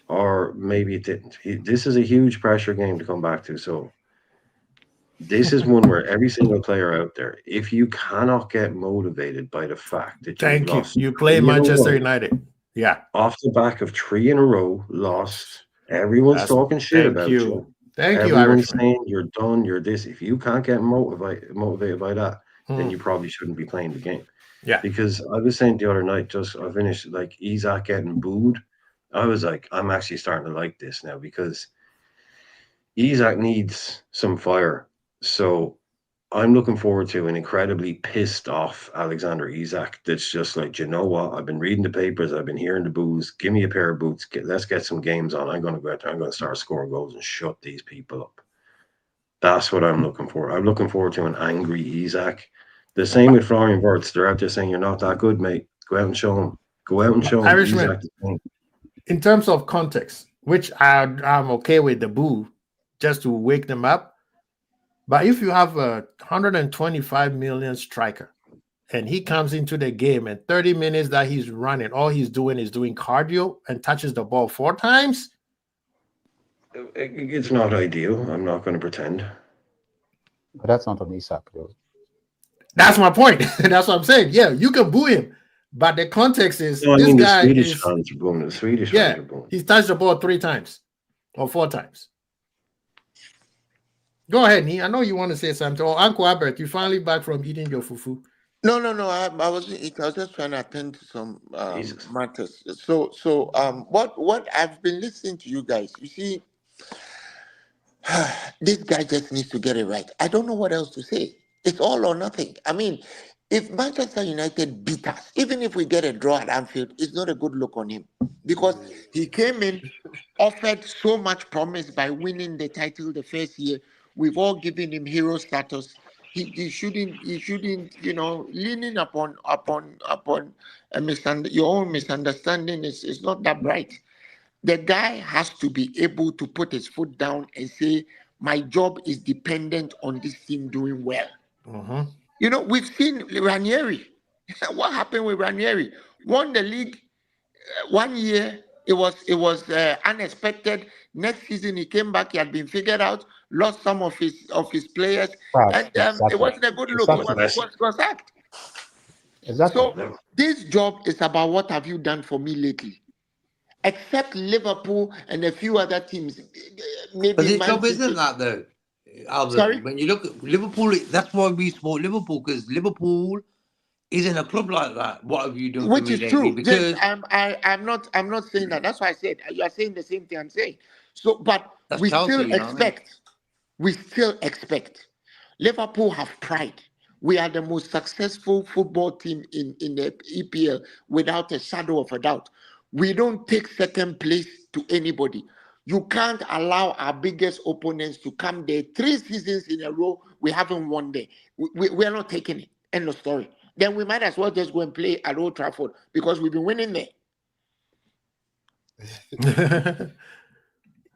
or maybe it didn't. This is a huge pressure game to come back to. So this is one where every single player out there, if you cannot get motivated by the fact that you play Manchester United, off the back of 3 in a row, lost. Everyone's talking shit about you. Everyone's saying you're done. You're this. If you can't get motivated by that, then you probably shouldn't be playing the game. Yeah. Because I was saying the other night, I finished like Isaac getting booed. I was like, I'm actually starting to like this now because Isaac needs some fire. So I'm looking forward to an incredibly pissed off Alexander Isak that's just like, you know what? I've been reading the papers. I've been hearing the boos. Give me a pair of boots. Let's get some games on. I'm going to go out there. I'm going to start scoring goals and shut these people up. That's what I'm looking for. I'm looking forward to an angry Isak. The same with Florian Wirtz. They're out there saying, you're not that good, mate. Go out and show him. Go out and show him. Irishman, in terms of context, which I'm okay with the boo, just to wake them up. But if you have a 125 million striker and he comes into the game and 30 minutes that he's running, all he's doing is doing cardio and touches the ball 4 times. It's not ideal. I'm not going to pretend. But that's not on Isak, though. That's my point. That's what I'm saying. Yeah, you can boo him. But the context is this guy Swedish fans are booing. The Swedish fans are booing. He's touched the ball 3 times or 4 times. Go ahead, Nee. I know you want to say something. Or Uncle Albert, you finally back from eating your fufu. No. I was just trying to attend to some matters. So what I've been listening to you guys. You see, this guy just needs to get it right. I don't know what else to say. It's all or nothing. I mean, if Manchester United beat us, even if we get a draw at Anfield, it's not a good look on him because he came in, offered so much promise by winning the title the first year. We've all given him hero status. He shouldn't, leaning upon your own misunderstanding is not that bright. The guy has to be able to put his foot down and say, my job is dependent on this team doing well. We've seen Ranieri. What happened with Ranieri? Won the league 1 year. It was unexpected. Next season he came back. He had been figured out. Lost some of his players, and it wasn't a good look. He was sacked. Exactly. So this job is about what have you done for me lately? Except Liverpool and a few other teams. Maybe but this job isn't that though. Albert, sorry? When you look at Liverpool, that's why we support Liverpool, because Liverpool isn't a club like that. What have you done? Which for me is lately? true. Because I'm not saying that. That's why I said you are saying the same thing I'm saying. So, but we still expect. We still expect. Liverpool have pride. We are the most successful football team in the EPL without a shadow of a doubt. We don't take second place to anybody. You can't allow our biggest opponents to come there 3 seasons in a row. We haven't won there. We are not taking it. End of story. Then we might as well just go and play at Old Trafford because we've been winning there.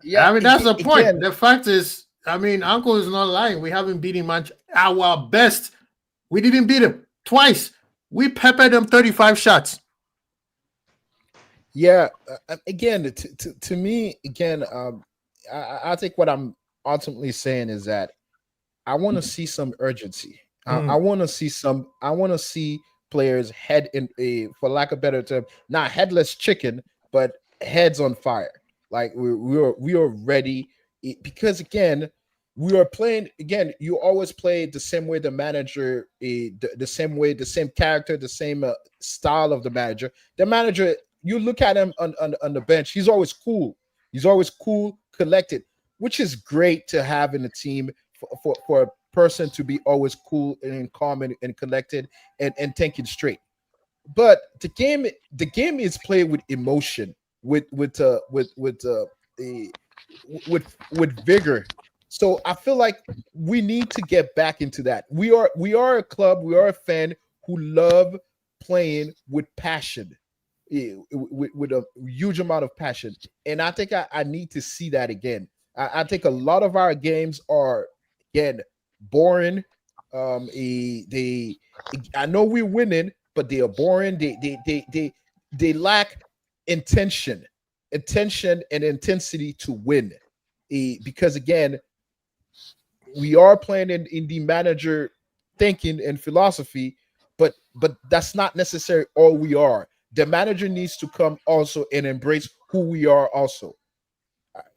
Yeah, I mean, that's the point. The fact is, I mean, Uncle is not lying. We haven't beaten much. Our best. We didn't beat him twice. We peppered them 35 shots. Yeah, again, to me, again, I think what I'm ultimately saying is that I want to see some urgency. I want to see players head in a, for lack of a better term, not headless chicken, but heads on fire. Like we are ready, because again, we are playing again. You always play the same way the manager, the same way, the same character, the same style of the manager. The manager you look at him on the bench. He's always cool. He's always cool, collected, which is great to have in a team for a person to be always cool and calm and collected and thinking straight. But the game is played with emotion, with vigor. So I feel like we need to get back into that. We are a club, we are a fan who love playing with passion, with a huge amount of passion. And I think I need to see that again. I think a lot of our games are, again, boring. I know we're winning, but they are boring. They lack intention and intensity to win. Because again, we are playing in the manager thinking and philosophy, but that's not necessarily all we are. The manager needs to come also and embrace who we are also,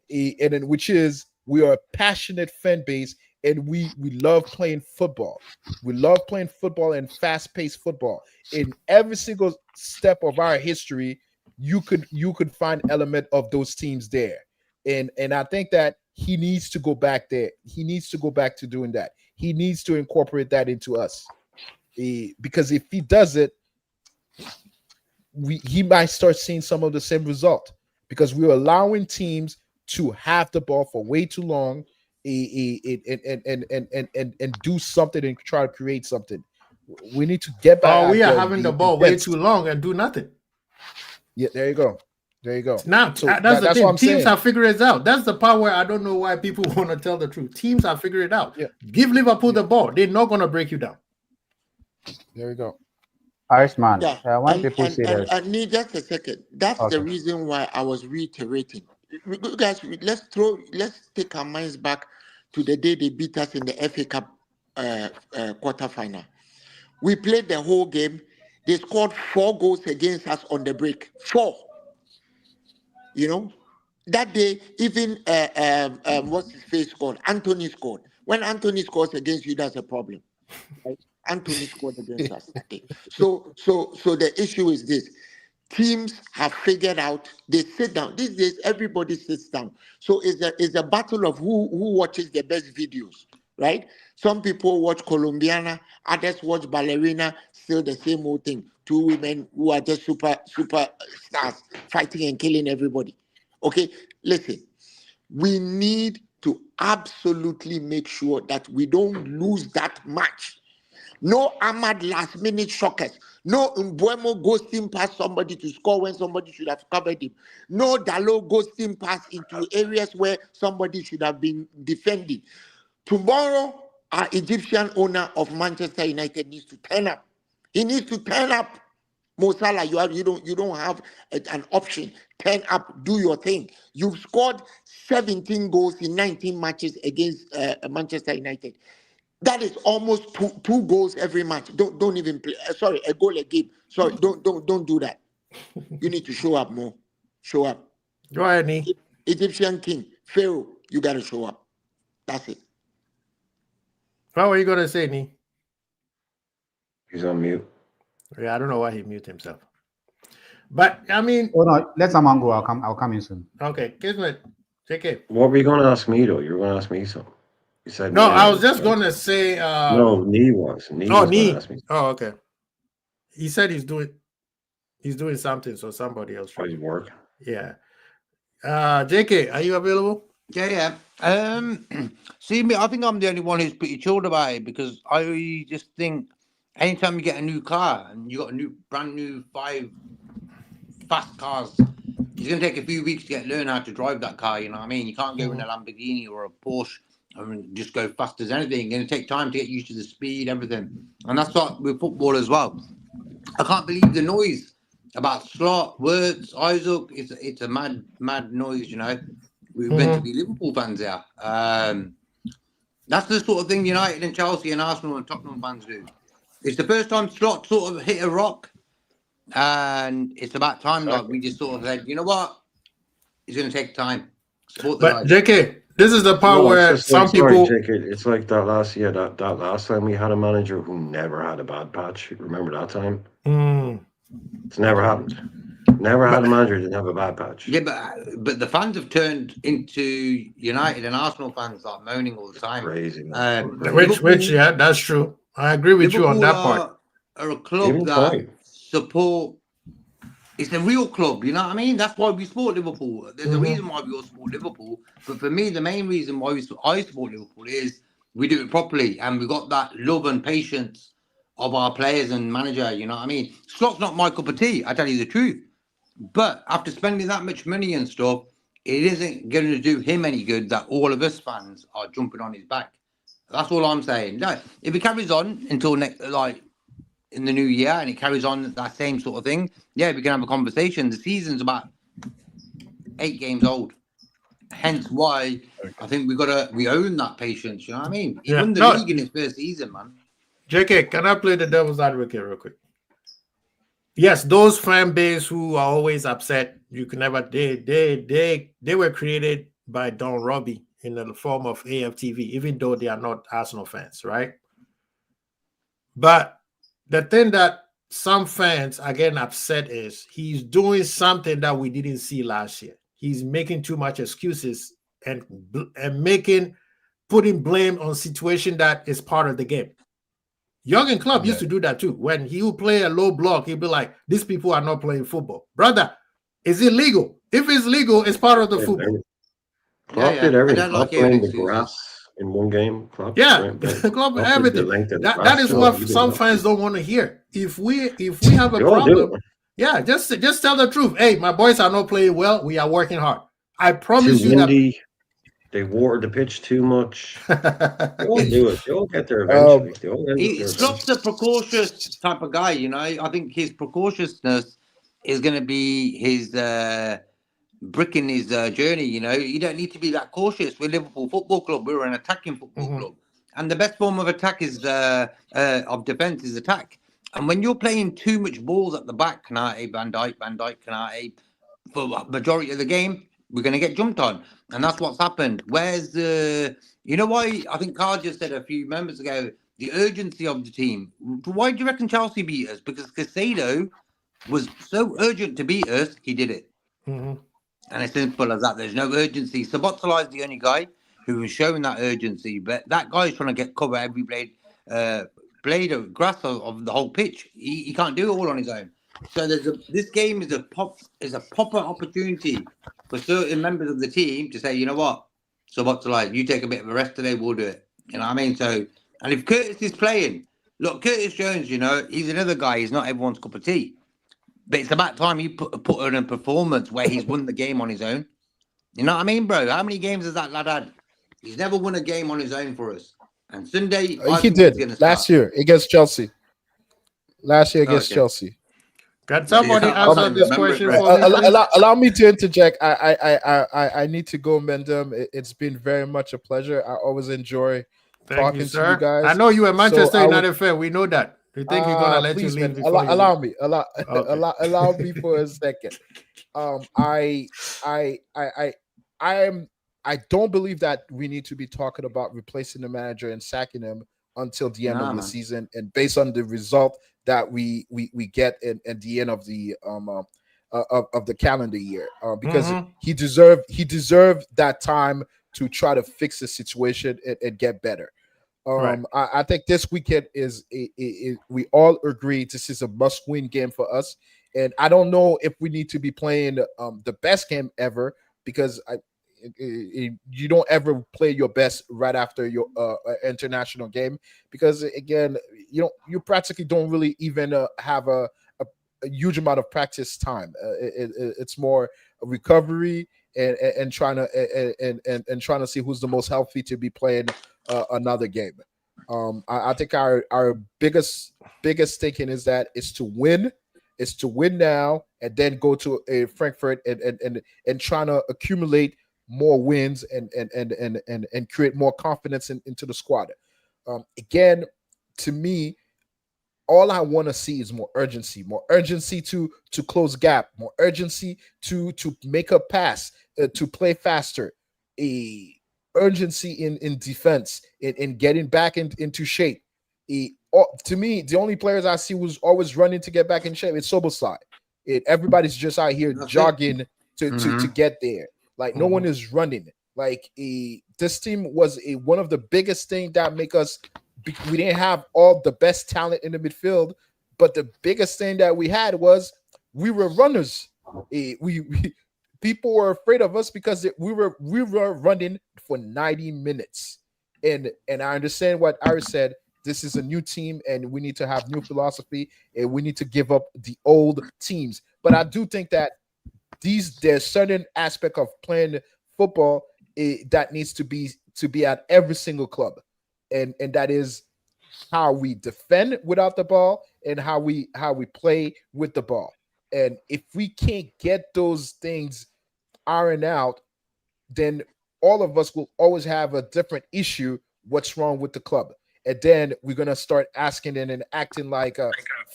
and then, which is, we are a passionate fan base, and we love playing football. We love playing football and fast-paced football. In every single step of our history, you could find element of those teams there, and I think that he needs to go back there. He needs to go back to doing that. He needs to incorporate that into us, because if he does it, he might start seeing some of the same result, because we're allowing teams to have the ball for way too long, and do something and try to create something. We need to get back. Oh, we are having the ball way too long and do nothing. Yeah, there you go. Now, so that's the thing. What I'm Teams saying. have figured it out. That's the part where I don't know why people want to tell the truth. Teams have figured it out. Yeah. Give Liverpool the ball. They're not going to break you down. There we go. Irishman, Yeah, when people say that, and need just a second. That's Okay. the reason why I was reiterating. You guys, let's take our minds back to the day they beat us in the FA Cup quarterfinal. We played the whole game. They scored 4 goals against us on the break. 4. You know, that day, even what's his face scored? Anthony scored. When Anthony scores against you, that's a problem. Right? Anthony scored against us that day. So the issue is this. Teams have figured out, they sit down. These days, everybody sits down. So it's a battle of who watches the best videos, right? Some people watch Colombiana, others watch Ballerina, still the same old thing. 2 women who are just super stars fighting and killing everybody. Okay, listen, we need to absolutely make sure that we don't lose that match. No Ahmad last-minute shockers. No Mbuemo ghosting past somebody to score when somebody should have covered him. No Dalo ghosting pass into areas where somebody should have been defending. Tomorrow, our Egyptian owner of Manchester United needs to turn up. He needs to turn up. Mo Salah, you don't have an option. Turn up, do your thing. You've scored 17 goals in 19 matches against Manchester United. That is almost two goals every match. Don't even play. Sorry, a goal a game. Sorry, don't do that. You need to show up more. Show up. Go ahead, Nee. Egyptian king, Pharaoh, you got to show up. That's it. What were you going to say, Nee? He's on mute. Yeah, I don't know why he muted himself. But, I mean... Oh, no, let someone go. I'll come in soon. Okay, Kismet, take it. What were you going to ask me, though? You were going to ask me something. You said no, I was just going to say... no, Nee was. Nee was Nee. ask me. Oh, okay. He said he's doing something, so somebody else. His work. Yeah. JK, are you available? Yeah. See me, I think I'm the only one who's pretty chilled about it, because I just think anytime you get a new car and you got a brand new 5 fast cars, it's gonna take a few weeks to learn how to drive that car. You know what I mean? You can't go in a Lamborghini or a Porsche and just go fast as anything. It's gonna take time to get used to the speed, everything, and that's what with football as well. I can't believe the noise about Slot, Wirtz, Isaac. It's a mad noise. You know, we're meant to be Liverpool fans here. That's the sort of thing United and Chelsea and Arsenal and Tottenham fans do. It's the first time Slot sort of hit a rock, and it's about time. Like we just sort of said, you know what, it's going to take time. Support the But guys. JK, this is the part where some people. JK, it's like that last year. That last time we had a manager who never had a bad patch. Remember that time? It's never happened. Never had a manager that didn't have a bad patch. Yeah, but the fans have turned into United and Arsenal fans, like moaning all the time. Crazy, Which, yeah, that's true. I agree with you on that part. Are a club that support. It's a real club, you know what I mean? That's why we support Liverpool. There's a reason why we all support Liverpool. But for me, the main reason why I support Liverpool is we do it properly, and we got that love and patience of our players and manager. You know what I mean? Scott's not my cup of tea. I tell you the truth. But after spending that much money and stuff, it isn't going to do him any good that all of us fans are jumping on his back. That's all I'm saying. No, if it carries on until next, like in the new year, and it carries on that same sort of thing, yeah, we can have a conversation. The season's about 8 games old. Hence why I think we own that patience. You know what I mean? He won the league in his first season, man. JK, can I play the devil's advocate real quick? Yes, those fan base who are always upset, you can never. They were created by Don Robbie in the form of AFTV, even though they are not Arsenal fans, right? But the thing that some fans are getting upset is he's doing something that we didn't see last year. He's making too much excuses and putting blame on situation that is part of the game. Jurgen Klopp used to do that too. When he would play a low block, he'd be like, these people are not playing football. Brother, is it legal? If it's legal, it's part of the football. Klopp did everything. Klopp playing the grass in one game. Klopp Klopp everything. That is what some fans don't want to hear. If we have a problem, just tell the truth. Hey, my boys are not playing well. We are working hard. I promise you that. They watered the pitch too much. They'll do it. They'll get there eventually. Klopp's a precautious type of guy, you know. I think his precautiousness is going to be his brick in his journey, you know. You don't need to be that cautious. We're Liverpool Football Club. We're an attacking football club. And the best form of attack is of defense is attack. And when you're playing too much balls at the back, Kanate, Van Dijk, Kanate, for the majority of the game, we're going to get jumped on. And that's what's happened. Where's you know why? I think Carl just said a few moments ago, the urgency of the team. Why do you reckon Chelsea beat us? Because Caicedo was so urgent to beat us, he did it. And it's simple as that. There's no urgency. Szoboszlai is the only guy who was showing that urgency. But that guy is trying to cover every blade of grass of the whole pitch. He can't do it all on his own. So this game is a proper opportunity for certain members of the team to say, you know what, Szoboszlai, you take a bit of a rest today, we'll do it. You know what I mean? So, and if Curtis is playing, look, Curtis Jones, you know, he's another guy. He's not everyone's cup of tea. But it's about time he put on a performance where he's won the game on his own. You know what I mean, bro? How many games has that lad had? He's never won a game on his own for us. And Sunday, he did last year against Chelsea. Chelsea. Can somebody answer this question for allow me to interject. I need to go, Mendem. It's been very much a pleasure. I always enjoy talking to you guys. I know you are Manchester United fan. We know that. We think you're gonna let you leave. Allow me for a second. I don't believe that we need to be talking about replacing the manager and sacking him until the end of the season, and based on the result that we get at the end of the calendar year, because he deserved that time to try to fix the situation and get better. I think this weekend is we all agree this is a must-win game for us, and I don't know if we need to be playing the best game ever, because you don't ever play your best right after your international game, because again, you practically don't really even have a huge amount of practice time. It's more a recovery and trying to see who's the most healthy to be playing another game. I think our biggest thinking is to win now and then go to a Frankfurt and trying to accumulate more wins and create more confidence into the squad. Again, to me, all I want to see is more urgency to close gap, more urgency to make a pass, to play faster, a urgency in defense, in getting back into shape. To me, the only players I see who's always running to get back in shape is Szoboszlai. Everybody's just out here jogging to get there. Like no one is running. Like this team was one of the biggest things that make us. We didn't have all the best talent in the midfield, but the biggest thing that we had was we were runners. We people were afraid of us because we were running for 90 minutes. And I understand what Iris said. This is a new team, and we need to have new philosophy, and we need to give up the old teams. But I do think that there's certain aspect of playing football that needs to be at every single club, and that is how we defend without the ball and how we play with the ball. And if we can't get those things ironed out, then all of us will always have a different issue. What's wrong with the club? And then we're gonna start asking and acting like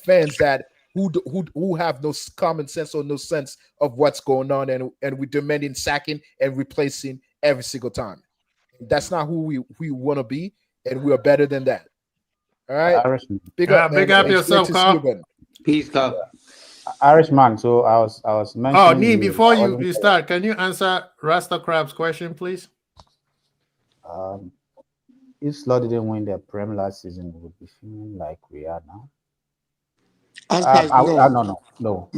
fans that who have no common sense or no sense of what's going on, and we're demanding sacking and replacing every single time. That's not who we want to be, and we are better than that. All right, big up yourself, Carl. Peace, Carl. Irishman. So I was mentioning. Oh, Nee, before you start, can you answer Rasta Crab's question, please? If Slot didn't win the Prem last season, we would be feeling like we are now. No.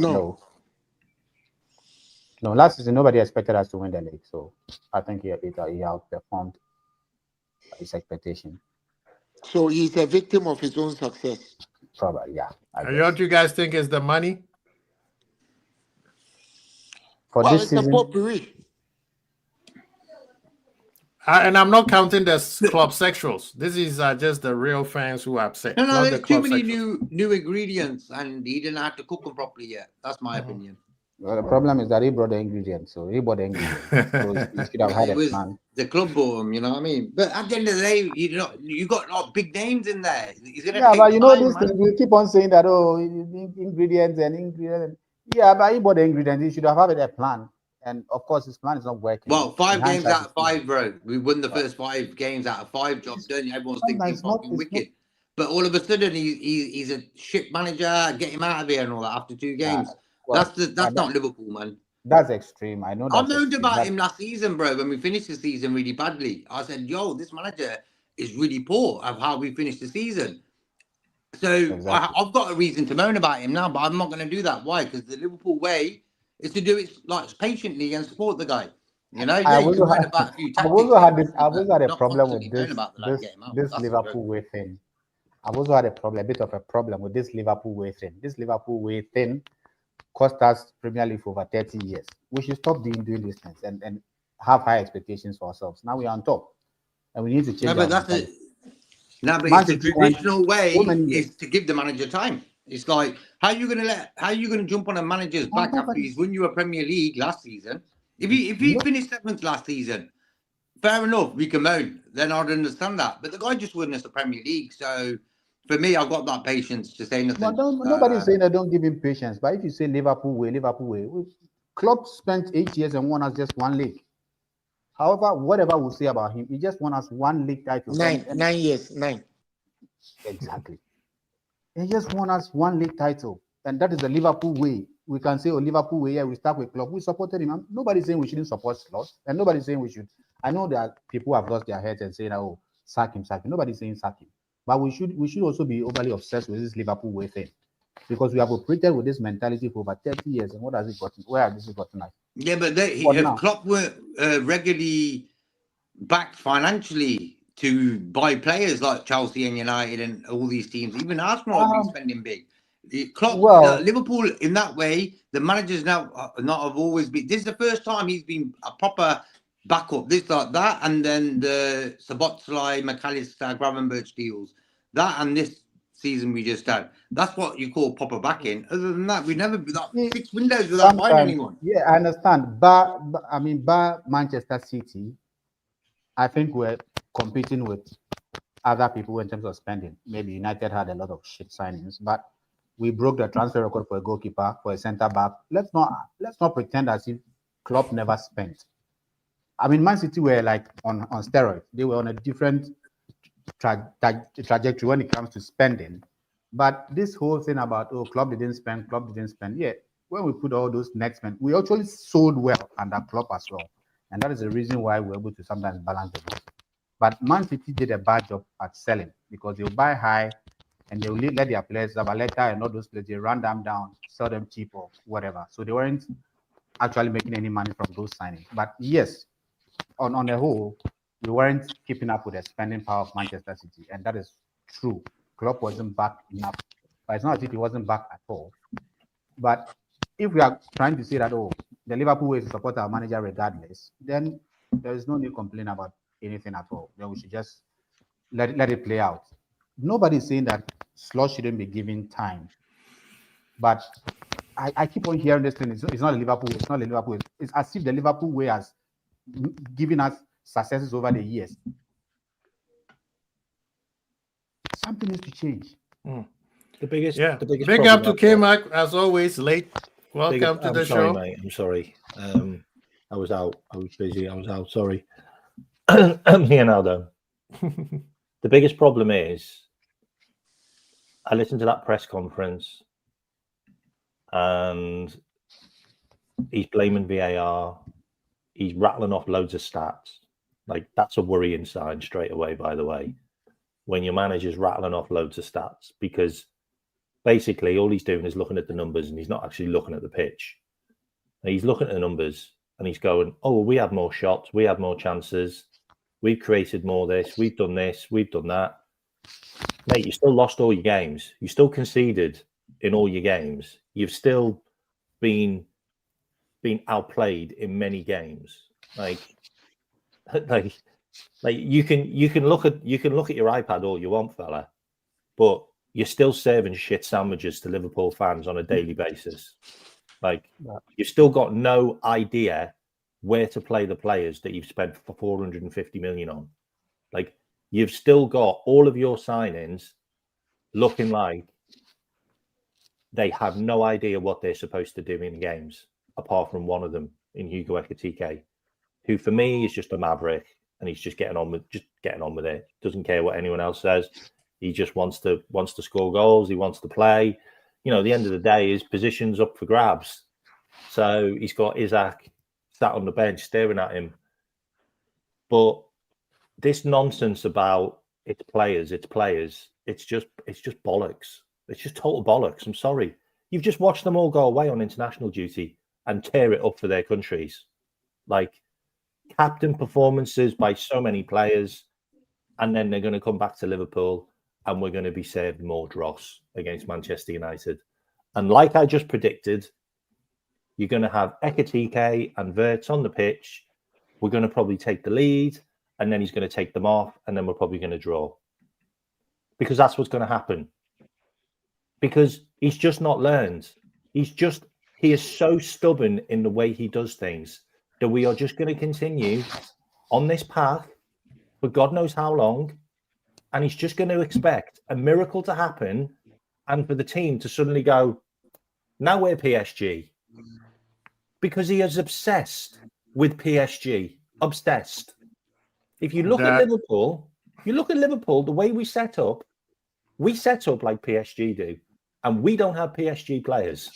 Last season, nobody expected us to win the league, so I think he outperformed his expectation. So he's a victim of his own success. Probably, yeah. Don't you guys think it's the money? For this it's season, a potpourri. And I'm not counting the club sexuals. This is just the real fans who are upset. No, there's too many new ingredients, and he didn't have to cook them properly yet. That's my opinion. Well, the problem is that he brought the ingredients, so he bought the ingredients. So he should have had a plan. The club bought them, you know what I mean? But at the end of the day, you got big names in there. But this thing, we keep on saying that ingredients. Yeah, but he bought the ingredients. He should have had a plan. And of course, his plan is not working. Well, 5 games out of 5, bro. We won the first 5 games out of 5. Jobs done. Everyone's thinking fucking wicked. But all of a sudden, he's a shit manager. Get him out of here and all that after 2 games. That's not Liverpool, man. That's extreme. I know. I moaned about him last season, bro. When we finished the season really badly, I said, "Yo, this manager is really poor of how we finished the season." So I've got a reason to moan about him now, but I'm not going to do that. Why? Because the Liverpool way is to do it like patiently and support the guy. You know, I've also had a problem with this Liverpool way thing. I've also had a bit of a problem with this Liverpool way thing. This Liverpool way thing cost us Premier League for over 30 years. We should stop doing these things and have high expectations for ourselves. Now we are on top, and we need to change. No, but that's it. No, but the traditional way is to give the manager time. It's like how are you gonna jump on a manager's back after he's won you a Premier League last season? If he finished 7th last season, fair enough, we can moan. Then I'd understand that. But the guy just won us the Premier League, so. For me, I've got that patience to say nothing. Nobody's saying that don't give him patience. But if you say Liverpool way, Klopp spent 8 years and won us just 1 league. However, whatever we say about him, he just won us 1 league title. 9 years. Exactly. He just won us 1 league title. And that is the Liverpool way. We can say, Liverpool way, we start with Klopp. We supported him. Nobody's saying we shouldn't support Klopp. And nobody's saying we should. I know that people have lost their heads and saying, sack him. Nobody's saying sack him. But we should also be overly obsessed with this Liverpool way thing, because we have operated with this mentality for over 30 years. And what has it gotten? Where has it gotten us? Yeah, but if Klopp were regularly backed financially to buy players like Chelsea and United and all these teams, even Arsenal have been spending big. Liverpool in that way, the managers now not have always been. This is the first time he's been a proper backup, this like that, and then the Szoboszlai, McAllister, Gravenberch deals. That and this season we just had. That's what you call proper backing. Other than that, we never be that 6 windows without buying anyone. Yeah, I understand. But Manchester City, I think we're competing with other people in terms of spending. Maybe United had a lot of shit signings, but we broke the transfer record for a goalkeeper, for a centre back. Let's not pretend as if Klopp never spent. I mean, Man City were like on steroids. They were on a different trajectory when it comes to spending. But this whole thing about Klopp didn't spend, yeah, when we put all those next men, we actually sold well under Klopp as well. And that is the reason why we're able to sometimes balance the books. But Man City did a bad job at selling because they'll buy high and they'll let their players, Zabaleta and all those players, they run them down, sell them cheap or whatever. So they weren't actually making any money from those signings. But yes, on the whole, we weren't keeping up with the spending power of Manchester City. And that is true. Klopp wasn't back enough. But it's not as if he wasn't back at all. But if we are trying to say that, oh, the Liverpool way to support our manager regardless, then there is no need to complain about anything at all. Then we should just let it play out. Nobody is saying that Slot shouldn't be given time. But I keep on hearing this thing. It's not the Liverpool. It's not the Liverpool. It's as if the Liverpool way has given us successes over the years. Something needs to change. The biggest Big up to K-Mac, as always, late. Welcome to the show. Mate. I'm sorry. I was out. I was busy. I was out. Sorry. I'm here now, though. The biggest problem is I listened to that press conference and he's blaming VAR. He's rattling off loads of stats. Like, that's a worrying sign straight away, by the way, when your manager's rattling off loads of stats, because basically all he's doing is looking at the numbers and he's not actually looking at the pitch. And he's looking at the numbers and he's going, oh, we have more shots, we have more chances, we've created more this, we've done that. Mate, you still lost all your games. You still conceded in all your games. You've still been outplayed in many games. Like you can look at your iPad all you want, fella, but you're still serving shit sandwiches to Liverpool fans on a daily basis. Like, you've still got no idea where to play the players that you've spent for 450 million on. Like, you've still got all of your signings looking like they have no idea what they're supposed to do in games, apart from one of them in Hugo Ekitike, who for me is just a maverick, and he's just getting on with it. Doesn't care what anyone else says. He just wants to score goals. He wants to play. You know, at the end of the day, his position's up for grabs. So he's got Isaac sat on the bench staring at him. But this nonsense about it's players, it's just bollocks. It's just total bollocks. I'm sorry. You've just watched them all go away on international duty and tear it up for their countries. Like, captain performances by so many players, and then they're going to come back to Liverpool and we're going to be served more dross against Manchester United. And like I just predicted, you're going to have Ekitike and Wirtz on the pitch. We're going to probably take the lead, and then he's going to take them off, and then we're probably going to draw. Because that's what's going to happen. Because he's just not learned. He is so stubborn in the way he does things that we are just going to continue on this path for God knows how long. And he's just going to expect a miracle to happen and for the team to suddenly go, now we're PSG. Because he is obsessed with PSG. Obsessed. If you look at Liverpool, the way we set up like PSG do. And we don't have PSG players.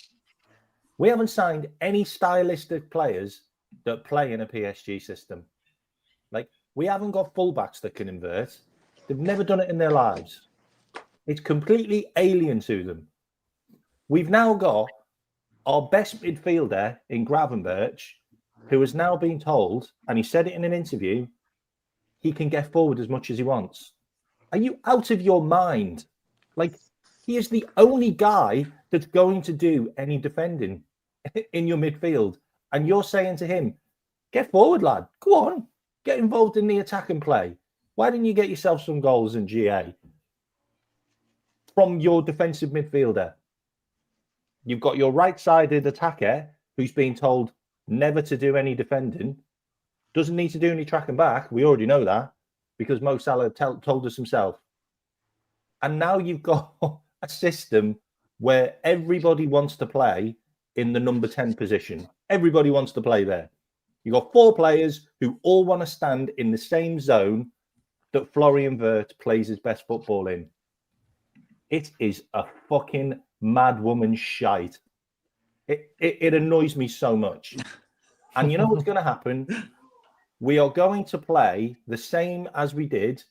We haven't signed any stylistic players that play in a PSG system. Like, we haven't got fullbacks that can invert. They've never done it in their lives. It's completely alien to them. We've now got our best midfielder in Gravenberch, who has now been told, and he said it in an interview, he can get forward as much as he wants. Are you out of your mind? Like, he is the only guy that's going to do any defending in your midfield. And you're saying to him, get forward, lad. Go on. Get involved in the attack and play. Why didn't you get yourself some goals in GA from your defensive midfielder? You've got your right-sided attacker who's been told never to do any defending. Doesn't need to do any tracking back. We already know that because Mo Salah told us himself. And now you've got a system where everybody wants to play in the number 10 position. Everybody wants to play there. You've got 4 players who all want to stand in the same zone that Florian Wirtz plays his best football in. It is a fucking mad woman shite. It annoys me so much. And you know what's going to happen? We are going to play the same as we did.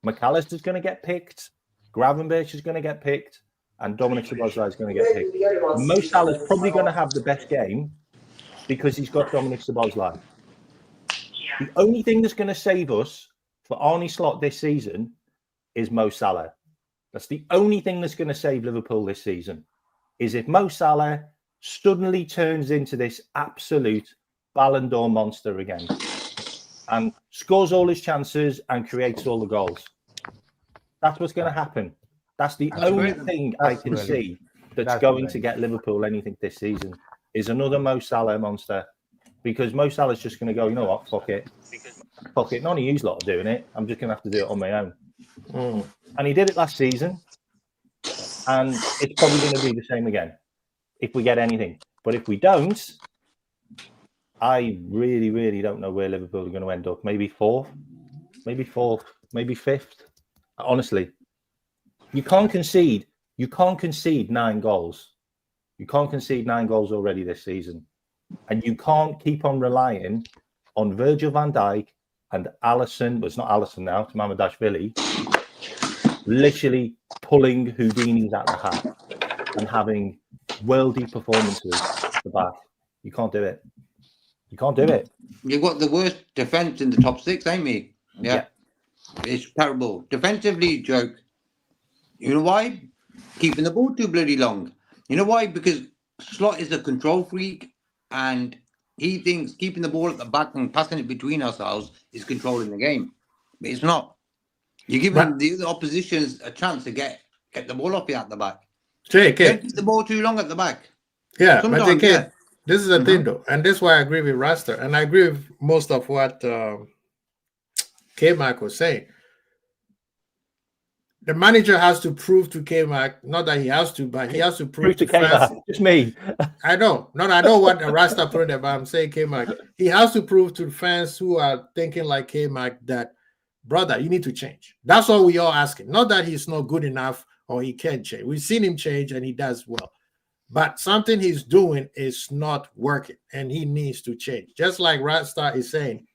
McAllister's going to get picked. Gravenberch is going to get picked. And Dominic Szoboszlai is going to get picked. Mo Salah's probably going to have the best game because he's got Dominic Szoboszlai. The only thing that's going to save us for Arne Slot this season is Mo Salah. That's the only thing that's going to save Liverpool this season, is if Mo Salah suddenly turns into this absolute Ballon d'Or monster again and scores all his chances and creates all the goals. That's what's going to happen. That's the only thing I can see that's going to get Liverpool anything this season, is another Mo Salah monster. Because Mo Salah's just going to go, you know what, fuck it. Fuck it. None of you lot are doing it. I'm just going to have to do it on my own. And he did it last season. And it's probably going to be the same again if we get anything. But if we don't, I really, really don't know where Liverpool are going to end up. Maybe fourth, maybe fifth. Honestly, you can't concede. You can't concede 9 goals. You can't concede 9 goals already this season. And you can't keep on relying on Virgil van Dijk and Alisson, but it's not Alisson now, it's Mamardashvili, literally pulling Houdinis out the hat and having worldy performances at the back. You can't do it. You can't do it. You've got the worst defence in the top 6, ain't you? Yeah. It's terrible. Defensively, joke. You know why? Keeping the ball too bloody long. You know why? Because Slot is a control freak and he thinks keeping the ball at the back and passing it between ourselves is controlling the game. But it's not. You're giving the other oppositions a chance to get the ball off you at the back. Jake, don't keep the ball too long at the back. Yeah, sometimes, but they can't. This is the thing, though, and this is why I agree with Rasta, and I agree with most of what K-Mac was saying. The manager has to prove to K-Mac, not that he has to, but he has to prove to K-Mac. Just me. I know. No, I know what Rasta put there, but I'm saying K-Mac. He has to prove to the fans who are thinking like K-Mac that, brother, you need to change. That's all we all asking. Not that he's not good enough or he can't change. We've seen him change and he does well. But something he's doing is not working and he needs to change. Just like Rasta is saying,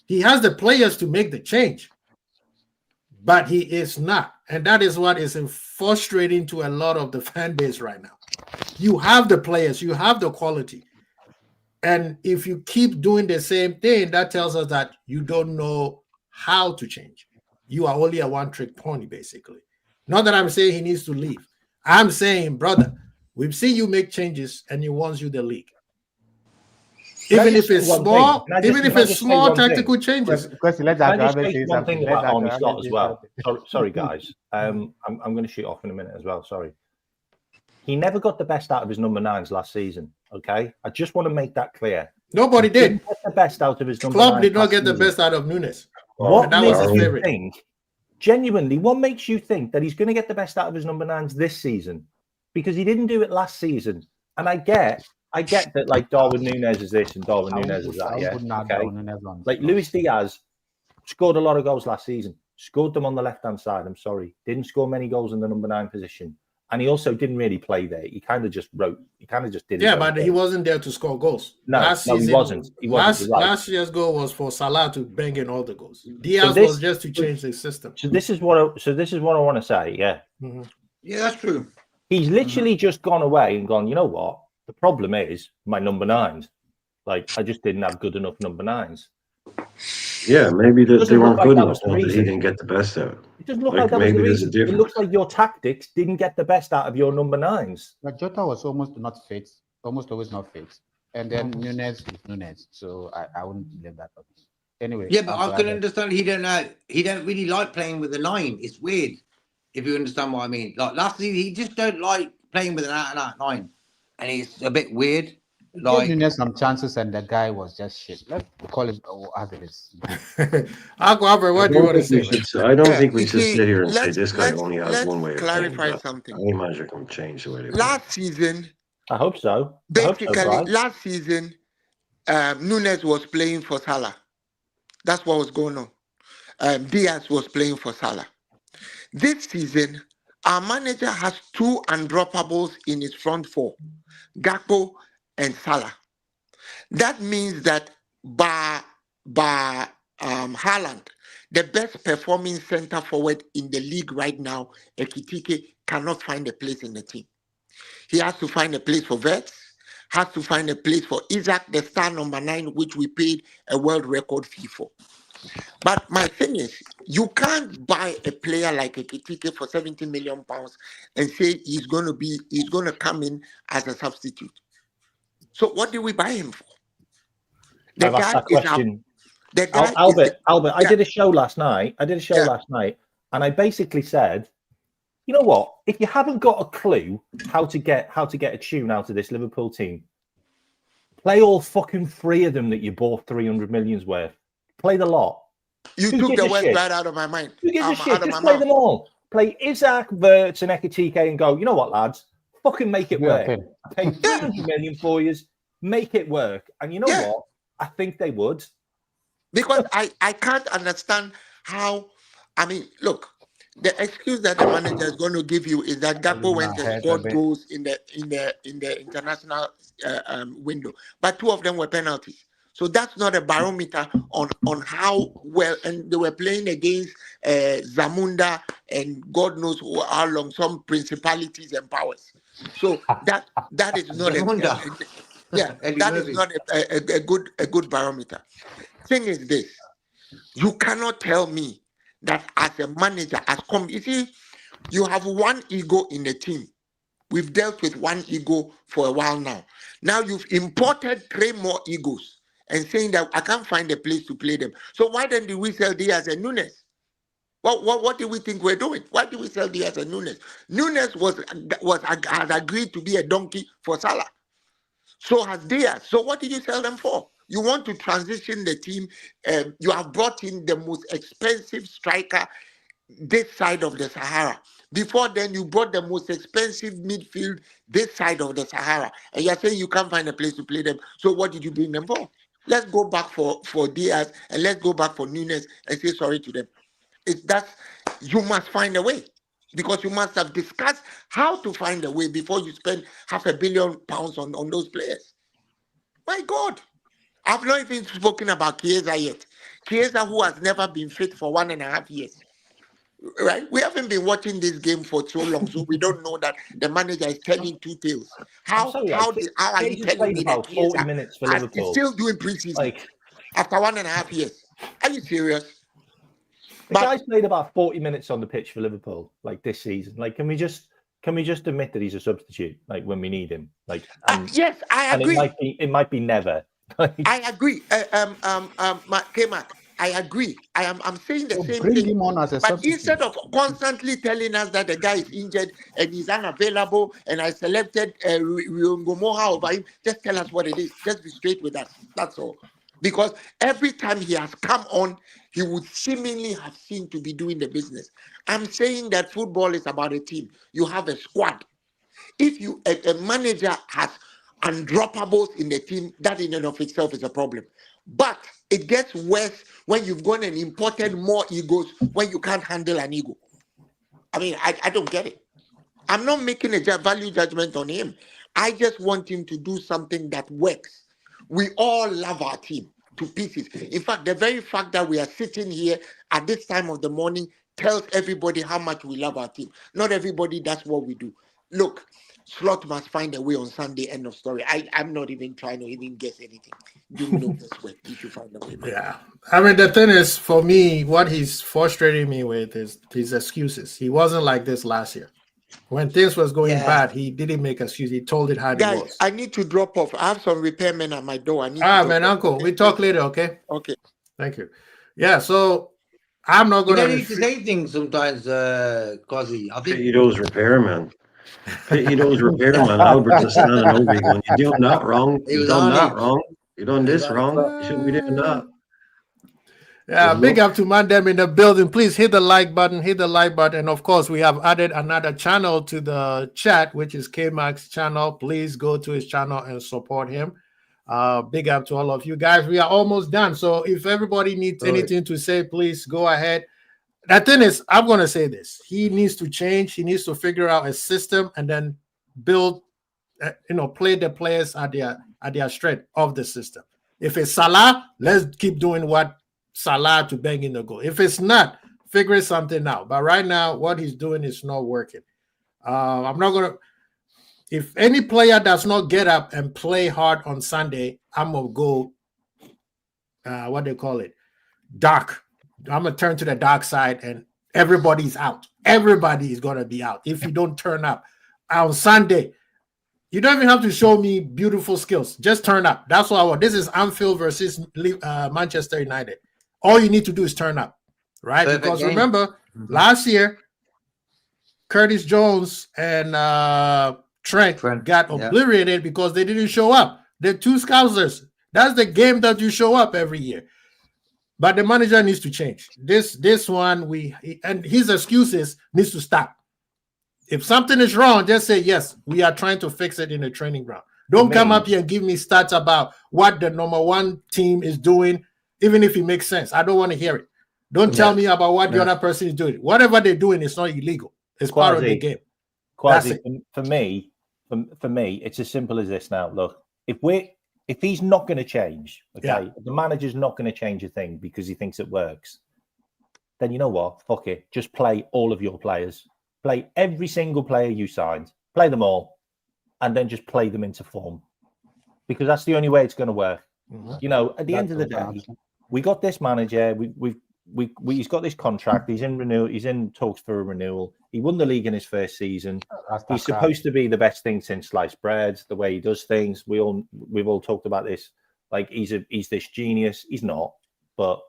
he has the players to make the change, but he is not. And that is what is frustrating to a lot of the fan base right now. You have the players, you have the quality. And if you keep doing the same thing, that tells us that you don't know how to change. You are only a one-trick pony, basically. Not that I'm saying he needs to leave. I'm saying, brother, we've seen you make changes and he wants you the league. Even if it's small, tactical changes. Because let that one thing about Arne Slot as well. Sorry, guys. I'm going to shoot off in a minute as well. Sorry. He never got the best out of his number 9s last season. Okay, I just want to make that clear. Nobody did. Didn't get the best out of his number 9s. Klopp did not get the best out of Nunes. What makes you think? Genuinely, what makes you think that he's going to get the best out of his number 9s this season? Because he didn't do it last season. And I get that, like, Darwin Núñez is this and Darwin Núñez is that, yeah. Okay. Like, Luis Diaz scored a lot of goals last season. Scored them on the left-hand side, I'm sorry. Didn't score many goals in the number 9 position. And he also didn't really play there. He kind of just did it. Yeah, but he wasn't there to score goals. No, he wasn't. Last year's goal was for Salah to bang in all the goals. Diaz was just to change the system. So this is what I want to say, yeah. Mm-hmm. Yeah, that's true. He's literally just gone away and gone, you know what? The problem is my number 9s. Like, I just didn't have good enough number 9s. Yeah, maybe they weren't good enough. He didn't get the best out. It doesn't look like that was the reason. It looks like your tactics didn't get the best out of your number 9s. But Jota was almost not fit, almost always not fit. And then Núñez. So I wouldn't blame that. Anyway. Yeah, but I can understand he don't really like playing with a 9. It's weird, if you understand what I mean. Like last season, he just don't like playing with an out-and-out 9. And it's a bit weird. Like Núñez some chances and the guy was just shit. Let's call it as it is. Albert, what do you want to say? I don't think we should sit here and say this guy only has one way of clarify playing. Something. Any manager can change the way they last season. I hope so. Basically, last season, Núñez was playing for Salah. That's what was going on. Diaz was playing for Salah. This season, our manager has 2 undroppables in his front 4, Gakpo and Salah. That means that by Haaland, the best performing center forward in the league right now, Ekitike, cannot find a place in the team. He has to find a place for VYBEZ, has to find a place for Isaac, the star number 9, which we paid a world record fee for. But my thing is, you can't buy a player like Ekitike for 70 million pounds and say he's going to come in as a substitute. So what do we buy him for? The I've asked that question. Albert, I did a show last night. And I basically said, you know what? If you haven't got a clue how to get a tune out of this Liverpool team, play all fucking 3 of them that you bought 300 million's worth. Play the lot. You took the words right out of my mind. Who gives a shit? Just play them all. Play Isaac, VYBEZ, and Ekitike and go, you know what, lads? Fucking make it work. Pay 300 million for you. Make it work. And you know what? I think they would. Because I can't understand how, I mean, look, the excuse that the manager is going to give you is that Gakpo went and scored goals in the international window, but 2 of them were penalties. So that's not a barometer on how well, and they were playing against Zamunda and God knows how long, some principalities and powers. So that is not a good barometer. Thing is this: you cannot tell me that as a manager, you see, you have one ego in the team. We've dealt with one ego for a while now. Now you've imported 3 more egos and saying that I can't find a place to play them. So why then did we sell Diaz and Nunes? What do we think we're doing? Why do we sell Diaz and Nunes? Nunes has agreed to be a donkey for Salah. So has Diaz. So what did you sell them for? You want to transition the team. You have brought in the most expensive striker this side of the Sahara. Before then, you brought the most expensive midfield this side of the Sahara. And you're saying you can't find a place to play them. So what did you bring them for? Let's go back for Diaz and let's go back for Nunes and say sorry to them. You must find a way, because you must have discussed how to find a way before you spend £500 million on those players. My God. I've not even spoken about Chiesa yet. Chiesa, who has never been fit for 1.5 years. Right? We haven't been watching this game for so long, so we don't know that the manager is telling 2 tales. How are you telling me that 40 minutes for Liverpool? He's still doing preseason after 1.5 years? Are you serious? The guy's played about 40 minutes on the pitch for Liverpool, this season. Can we just admit that he's a substitute, when we need him? Yes, I agree. And it might be never. I agree. K-Mac, I agree. I'm saying the same bring thing. Him on as a but substitute. Instead of constantly telling us that the guy is injured and he's unavailable and I selected Riongomoha over him, just tell us what it is. Just be straight with us. That's all. Because every time he has come on, he would seemingly have seemed to be doing the business. I'm saying that football is about a team. You have a squad. If a manager has undroppables in the team, that in and of itself is a problem. But it gets worse when you've gone and imported more egos when you can't handle an ego. I mean, I don't get it. I'm not making a value judgment on him. I just want him to do something that works. We all love our team to pieces. In fact, the very fact that we are sitting here at this time of the morning tells everybody how much we love our team. Not everybody does what we do. Look, Slot must find a way on Sunday, end of story. I'm not even trying to even guess anything. You know this way. You should find a way. Yeah. I mean, the thing is, for me, what he's frustrating me with is his excuses. He wasn't like this last year. When things was going bad, he didn't make excuses. He told it how it was. I need to drop off. I have some repairmen at my door. Uncle, we talk later, okay? Okay. Thank you. Yeah, so I'm not going to... You need to say things sometimes, Quasi. I think... Pity those repairmen. Albert is standing over you going, you're doing that wrong. You've done that wrong. You've done this wrong. You shouldn't be doing that. Yeah, big up to Mandem in the building. Please hit the like button, And of course, we have added another channel to the chat, which is K-Mac's channel. Please go to his channel and support him. Big up to all of you guys. We are almost done. So if everybody needs anything to say, please go ahead. The thing is, I'm going to say this. He needs to change. He needs to figure out a system and then build, play the players at their strength of the system. If it's Salah, let's keep doing what Salah to bang in the goal. If it's not, figure something out. But right now, what he's doing is not working. I'm not going to. If any player does not get up and play hard on Sunday, I'm going to go, what they call it, dark. I'm going to turn to the dark side and everybody's out. Everybody is going to be out if you don't turn up. On Sunday, you don't even have to show me beautiful skills. Just turn up. That's what I want. This is Anfield versus Manchester United. All you need to do is turn up, right? Perfect because game. remember, last year, Curtis Jones and Trent got obliterated because they didn't show up. They're two Scousers. That's the game that you show up every year. But the manager needs to change. This one, and his excuses needs to stop. If something is wrong, just say, yes, we are trying to fix it in the training ground. Don't come up here and give me stats about what the number one team is doing, even if it makes sense. I don't want to hear it. Don't tell me about what the other person is doing. Whatever they're doing is not illegal. It's part of the game. Quasi, for me, it's as simple as this now. Look, if he's not going to change, okay, if the manager's not going to change a thing because he thinks it works, then you know what? Fuck it. Just play all of your players. Play every single player you signed. Play them all. And then just play them into form. Because that's the only way it's going to work. Mm-hmm. At the end of the day, we got this manager. He's got this contract. He's in renewal. He's in talks for a renewal. He won the league in his first season. He's supposed to be the best thing since sliced bread. The way he does things, we've all talked about this. Like he's this genius. He's not, but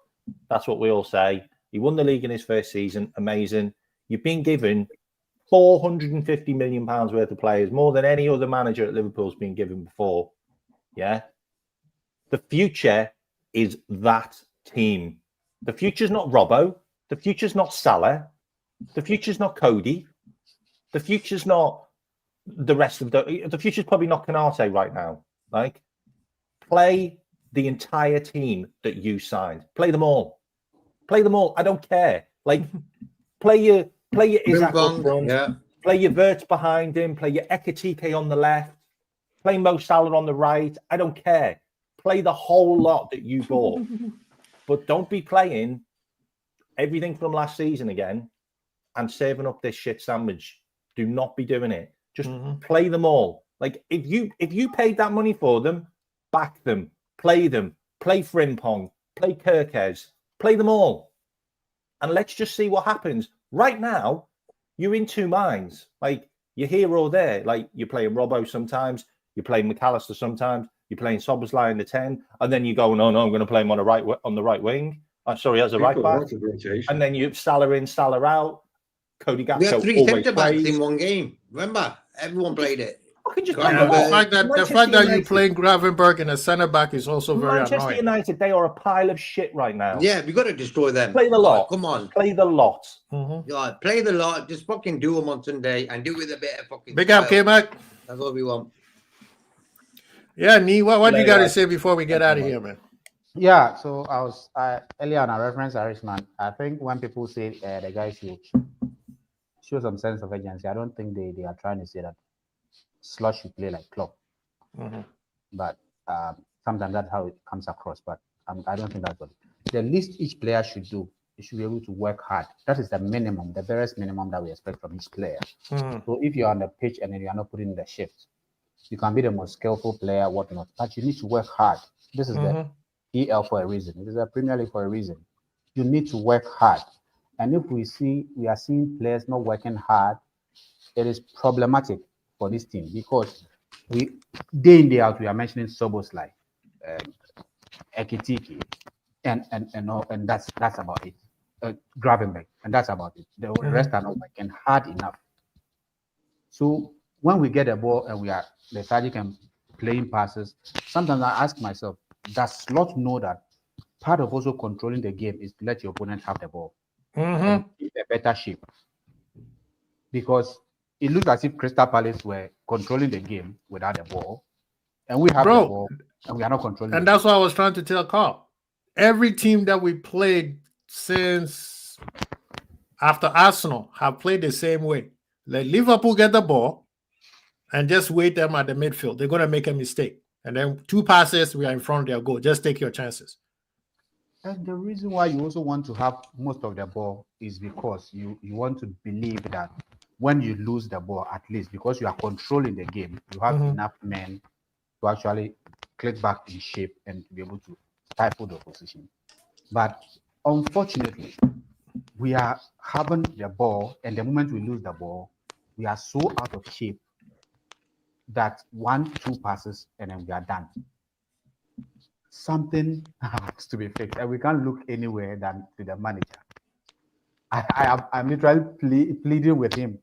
that's what we all say. He won the league in his first season. Amazing. You've been given £450 million worth of players, more than any other manager at Liverpool's been given before. Yeah, the future is that team. The future's not Robbo. The future's not Salah. The future's not Cody. The future's not the rest of the future's probably not Canate right now. Like, play the entire team that you signed. Play them all. Play them all. I don't care. Like, play your Isaac up front. Play your Verts behind him. Play your Ekatike on the left. Play Mo Salah on the right. I don't care. Play the whole lot that you bought. But don't be playing everything from last season again and serving up this shit sandwich. Do not be doing it. Just play them all. Like, if you paid that money for them, back them. Play Frimpong, play Kirkez, play them all. And let's just see what happens. Right now, you're in two minds. Like, you're here or there. Like, you're playing Robbo sometimes, you're playing McAllister sometimes, you're playing Szoboszlai in the 10, and then you go, no, I'm going to play him on the right wing. Sorry, as a right back. And then you Salah in, Salah out. Cody Gakpo. We had 3 centre backs in one game. Remember, everyone played it. The fact that you're playing Gravenberg in a centre back is also very Manchester annoying. United, they are a pile of shit right now. Yeah, we got to destroy them. Play the lot. Come on. Play the lot. Yeah, play the lot. Just fucking do them on Sunday and do it with a bit of fucking. Big up, K-Mac. That's what we want. Yeah, Nee, what do you got to say before we get out of here, man? Yeah, so earlier on, I referenced Irishman. I think when people say the guy should show some sense of urgency, I don't think they are trying to say that Slot should play like Klopp. But sometimes that's how it comes across. But I don't think that's what the least each player should do. He should be able to work hard. That is the minimum, the barest minimum that we expect from each player. So if you're on the pitch and then you are not putting in the shift, you can be the most skillful player, whatnot, but you need to work hard. This is the EL for a reason. It is a Premier League for a reason. You need to work hard. And if we are seeing players not working hard, it is problematic for this team because day in, day out, we are mentioning Szoboszlai, Ekitike, and that's about it. Gravenberg, and that's about it. The rest are not working hard enough. So when we get the ball and we are lethargic and playing passes, sometimes I ask myself, does Slot know that part of also controlling the game is to let your opponent have the ball in a better shape? Because it looks as if Crystal Palace were controlling the game without the ball, and we have the ball and we are not controlling. And that's what I was trying to tell Carl. Every team that we played since after Arsenal have played the same way. Let Liverpool get the ball and just wait them at the midfield. They're going to make a mistake. And then 2 passes, we are in front of their goal. Just take your chances. And the reason why you also want to have most of the ball is because you want to believe that when you lose the ball, at least because you are controlling the game, you have enough men to actually click back in shape and to be able to stifle the opposition. But unfortunately, we are having the ball, and the moment we lose the ball, we are so out of shape that 1-2 passes and then we are done. Something has to be fixed, and we can't look anywhere than to the manager. I'm literally pleading with him.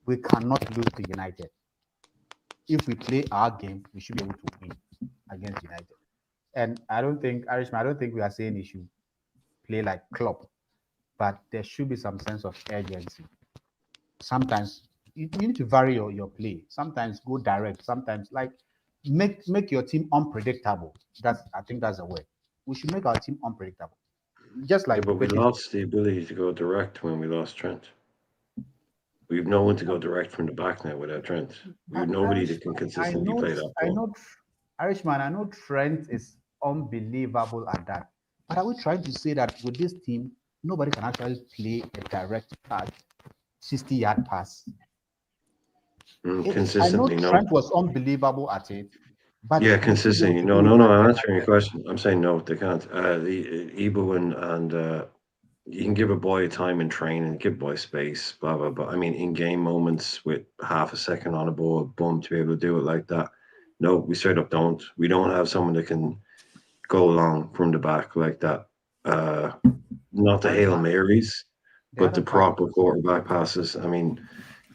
We cannot lose to United. If we play our game, we should be able to win against United. And I don't think we are saying he should play like Klopp, but there should be some sense of urgency. Sometimes you need to vary your play. Sometimes go direct. Sometimes like make your team unpredictable. I think that's the word. We should make our team unpredictable. Just like but we lost the ability to go direct when we lost Trent. We have no one to go direct from the back now without Trent. We have nobody that can consistently play that ball. Irishman, I know Trent is unbelievable at that. But are we trying to say that with this team, nobody can actually play a direct pass, 60-yard pass? Consistently, I know Trent was unbelievable at it. But yeah, consistently. No. I'm answering your question. I'm saying no, they can't. Ibu and you can give a boy time in training, give a boy space, blah blah blah. I mean, in game moments with half a second on a ball, boom, to be able to do it like that. No, we straight up don't. We don't have someone that can go along from the back like that. Not the Hail Marys, but the proper quarterback passes. I mean,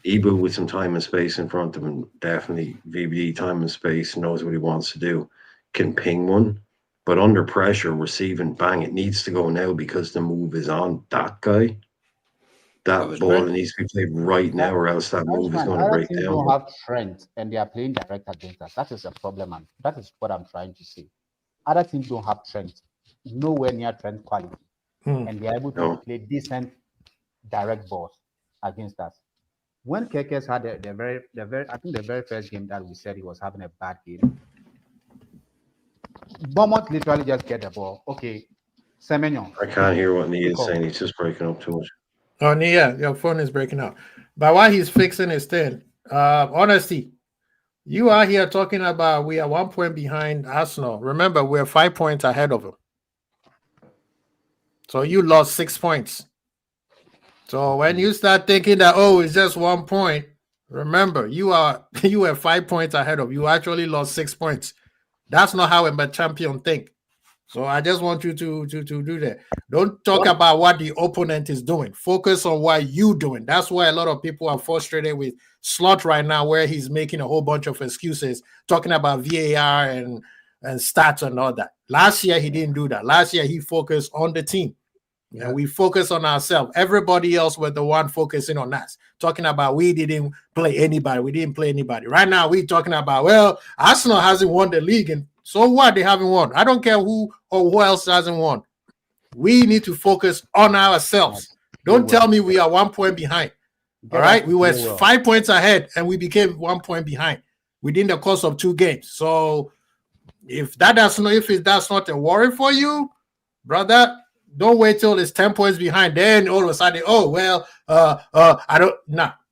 Ibu with some time and space in front of him, definitely VBD time and space, knows what he wants to do, can ping one, but under pressure, receiving, bang, it needs to go now because the move is on that guy. That ball needs to be played right now, or else that move is going to break down. Don't have Trent and they are playing direct against us. That is a problem, and that is what I'm trying to say. Other teams don't have Trent, nowhere near Trent quality, and they are able to play decent direct balls against us. When Kekes had the very first game that we said he was having a bad game, Beaumont literally just get the ball. Okay, Semenyo. I can't hear what Nia is saying. He's just breaking up too much. Oh, Nia, your phone is breaking up. But while he's fixing his thing, honesty, you are here talking about we are 1 point behind Arsenal. Remember, we're 5 points ahead of them. So you lost 6 points. So when you start thinking that, oh, it's just 1 point, remember, you were 5 points ahead of. You actually lost 6 points. That's not how a champion think. So I just want you to do that. Don't talk about what the opponent is doing. Focus on what you're doing. That's why a lot of people are frustrated with Slot right now, where he's making a whole bunch of excuses, talking about VAR and stats and all that. Last year, he didn't do that. Last year, he focused on the team. Yeah. And we focus on ourselves. Everybody else was the one focusing on us, talking about we didn't play anybody. We didn't play anybody. Right now, we're talking about, well, Arsenal hasn't won the league, and so what? They haven't won. I don't care who or who else hasn't won. We need to focus on ourselves. Don't tell me we are 1 point behind. All right? We were 5 points ahead, and we became 1 point behind within the course of 2 games. So if that's not a worry for you, brother, don't wait till it's 10 points behind. Then all of a sudden,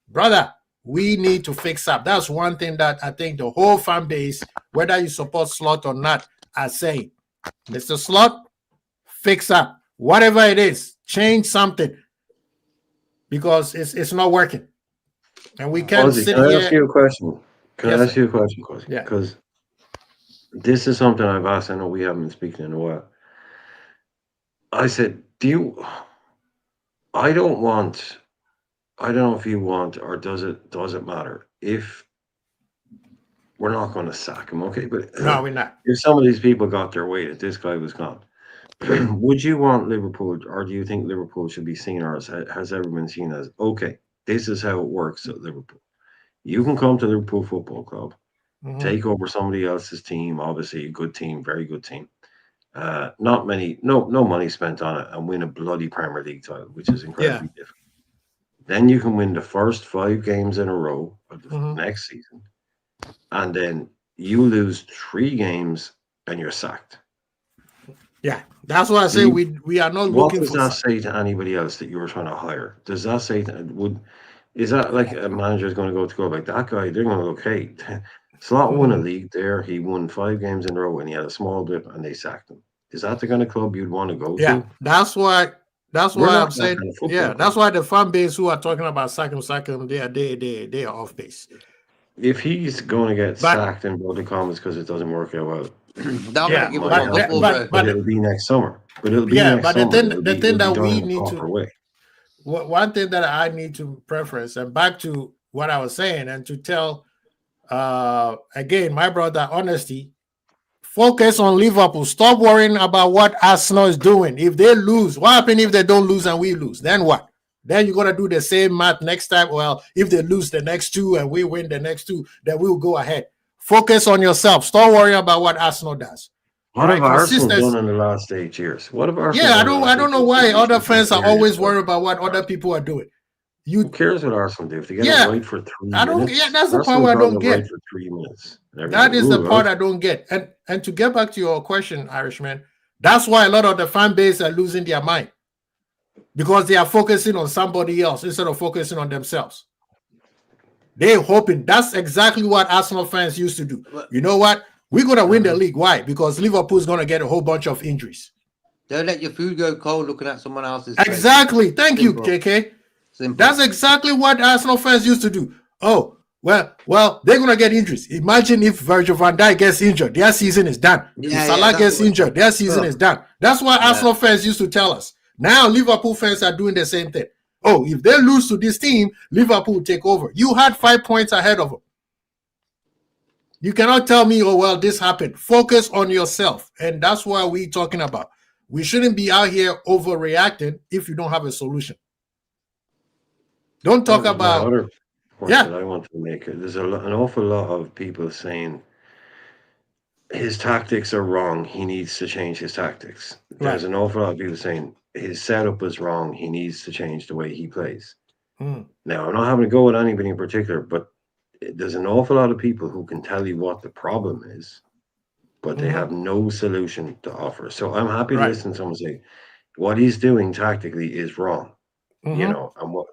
brother, we need to fix up. That's one thing that I think the whole fan base, whether you support Slot or not, are saying. Mr. Slot, fix up. Whatever it is, change something. Because it's not working. And we can't sit here. Can I ask you a question? Can I ask you a question, Quasi? Yeah. Because this is something I've asked. I know we haven't been speaking in a while. I said, I don't know if you want, or does it matter if we're not going to sack him, okay? But no, we're not. If some of these people got their way that this guy was gone, would you want Liverpool, or do you think Liverpool should be seen, or has ever been seen as, okay, this is how it works at Liverpool? You can come to Liverpool Football Club, take over somebody else's team, obviously a good team, very good team, not many, no money spent on it, and win a bloody Premier League title, which is incredibly difficult. Then you can win the first 5 games in a row of the next season, and then you lose 3 games and you're sacked. Yeah, that's why I say we are not looking for. What does that say to anybody else that you were trying to hire? Does that say is that like a manager is going to go like that guy? They're going to go, okay, Slot won a league there. He won 5 games in a row and he had a small dip and they sacked him. Is that the kind of club you'd want to go to? Yeah, that's why I'm saying. That's why the fan base who are talking about sack him, they are off base. If he's going to get sacked in both the comments because it doesn't work out well, but it'll be next summer. But it'll be next summer. The thing that we need to, one thing that I need to preference, and back to what I was saying, and to tell again, my brother, honesty. Focus on Liverpool. Stop worrying about what Arsenal is doing. If they lose, what happens if they don't lose and we lose? Then what? Then you're going to do the same math next time. Well, if they lose the next 2 and we win the next 2, then we'll go ahead. Focus on yourself. Stop worrying about what Arsenal does. What have Arsenal done in the last 8 years? What have Arsenal done? I don't know why other fans are always worried about what other people are doing. Who cares what Arsenal do? If they get it right for 3 minutes. Yeah, that's the part where I don't get. Right for 3 minutes. That is the part I don't get. And to get back to your question, Irishman, that's why a lot of the fan base are losing their mind, because they are focusing on somebody else instead of focusing on themselves. They're hoping. That's exactly what Arsenal fans used to do. You know what? We're going to win the league. Why? Because Liverpool's going to get a whole bunch of injuries. Don't let your food go cold looking at someone else's. Exactly. Thank you, JK. Simple. That's exactly what Arsenal fans used to do. Oh, well, they're going to get injuries. Imagine if Virgil van Dijk gets injured, their season is done. If Salah gets injured, their season is done. That's what Arsenal fans used to tell us. Now, Liverpool fans are doing the same thing. Oh, if they lose to this team, Liverpool will take over. You had 5 points ahead of them. You cannot tell me, oh, well, this happened. Focus on yourself. And that's what we're talking about. We shouldn't be out here overreacting if you don't have a solution. Don't talk about. Other point that I want to make. There's an awful lot of people saying his tactics are wrong. He needs to change his tactics. There's an awful lot of people saying his setup was wrong. He needs to change the way he plays. Now, I'm not having to go with anybody in particular, but there's an awful lot of people who can tell you what the problem is, but they have no solution to offer. So I'm happy to listen to someone say what he's doing tactically is wrong. You know, and what.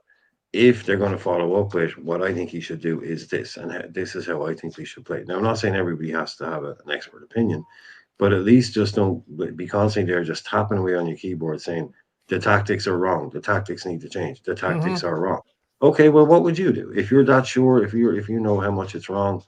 If they're going to follow up with what I think he should do is this, and this is how I think we should play. Now, I'm not saying everybody has to have an expert opinion, but at least just don't be constantly there just tapping away on your keyboard saying the tactics are wrong, the tactics need to change, the tactics are wrong. Okay, well, what would you do? If you're that sure, if you know how much it's wrong,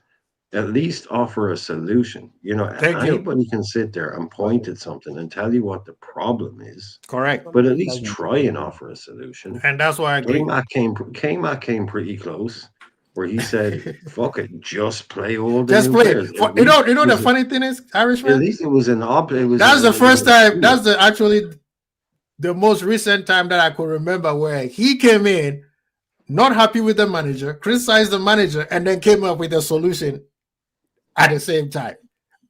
at least offer a solution. You know, anybody can sit there and point at something and tell you what the problem is. Correct. But at least try and offer a solution. And that's why K-Mac came pretty close, where he said, fuck it, just play all the players. You know the funny thing is, Irishman? At least it was an That's the first time, that's actually the most recent time that I could remember where he came in, not happy with the manager, criticized the manager, and then came up with a solution at the same time,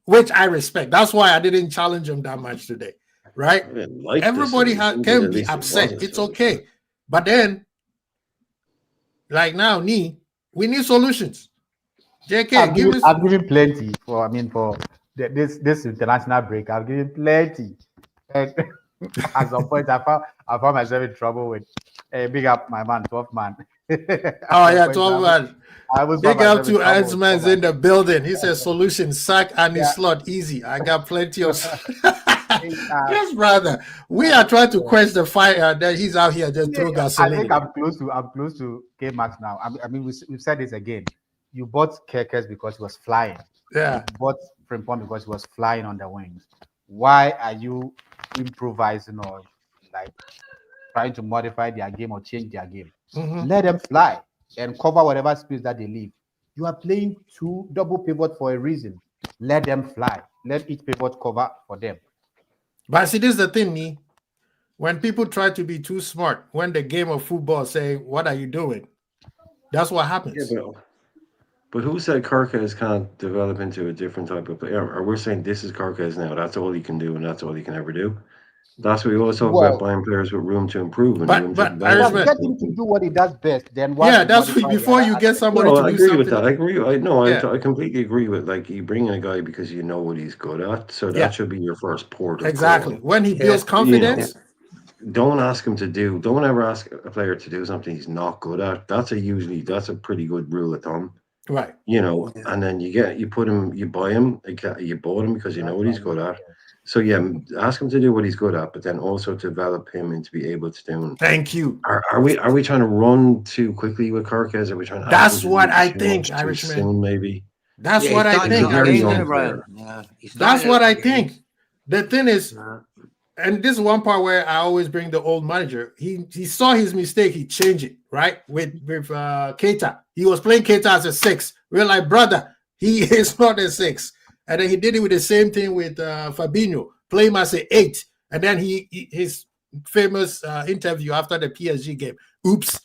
which I respect. That's why I didn't challenge him that much today, right? Everybody can be upset. It's okay. But then, like now, we need solutions. JK, I've given plenty for this international break. I've given plenty. And at some point, I found myself in trouble with big up my man, 12 man. Oh yeah, 12 man. Big up to Edmonds in the building. He says solution, sack and his slot easy. I got plenty of. Yes, brother. We are trying to quench the fire that he's out here just throw gasoline. I think I'm close to K-Max now. I mean, we've said this again. You bought Kerkers because he was flying. Yeah. You bought Frimpong because he was flying on the wings. Why are you improvising or like trying to modify their game or change their game? Let them fly and cover whatever space that they leave. You are playing 2 double pivot for a reason. Let them fly. Let each pivot cover for them. But see, this is the thing, when people try to be too smart, when the game of football say, what are you doing? That's what happens. Yeah, But who said Kirkes can't develop into a different type of player? Or we're saying this is Kirkes now. That's all he can do, and that's all he can ever do. That's what we always talk about, buying players with room to improve and room to develop. Get him to do what he does best. Then what? Yeah, that's before you get somebody to I do agree something. with that. I agree. I completely agree with, like, you bring in a guy because you know what he's good at. So that should be your first port of Exactly. call. When he builds confidence. Don't ask him to do. Don't ever ask a player to do something he's not good at. That's a pretty good rule of thumb. Right. You know, and then you buy him, you bought him because you know what he's good at. So ask him to do what he's good at, but then also develop him into be able to do. Thank you. Are we trying to run too quickly with Kirkes? Are we trying to? That's what I think, Irishman. Soon, maybe. That's what I think. That's what I think. The thing is, and this is one part where I always bring the old manager. He saw his mistake. He changed it, right? With Keita. He was playing Keita as a 6. We're like, brother, he is not a 6. And then he did it with the same thing with Fabinho, play him as an 8. And then his famous interview after the PSG game. Oops.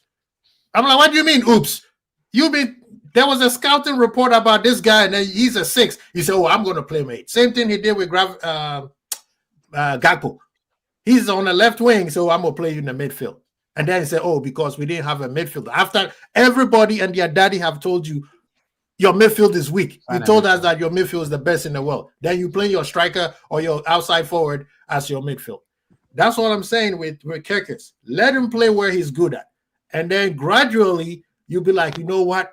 I'm like, what do you mean, oops? There was a scouting report about this guy, and then he's a 6. He said, oh, I'm going to play him 8. Same thing he did with Gakpo. He's on the left wing, so I'm going to play you in the midfield. And then he said, oh, because we didn't have a midfielder. After everybody and their daddy have told you, your midfield is weak. You told us that your midfield is the best in the world. Then you play your striker or your outside forward as your midfield. That's what I'm saying with Kirkes. Let him play where he's good at. And then gradually, you'll be like, you know what?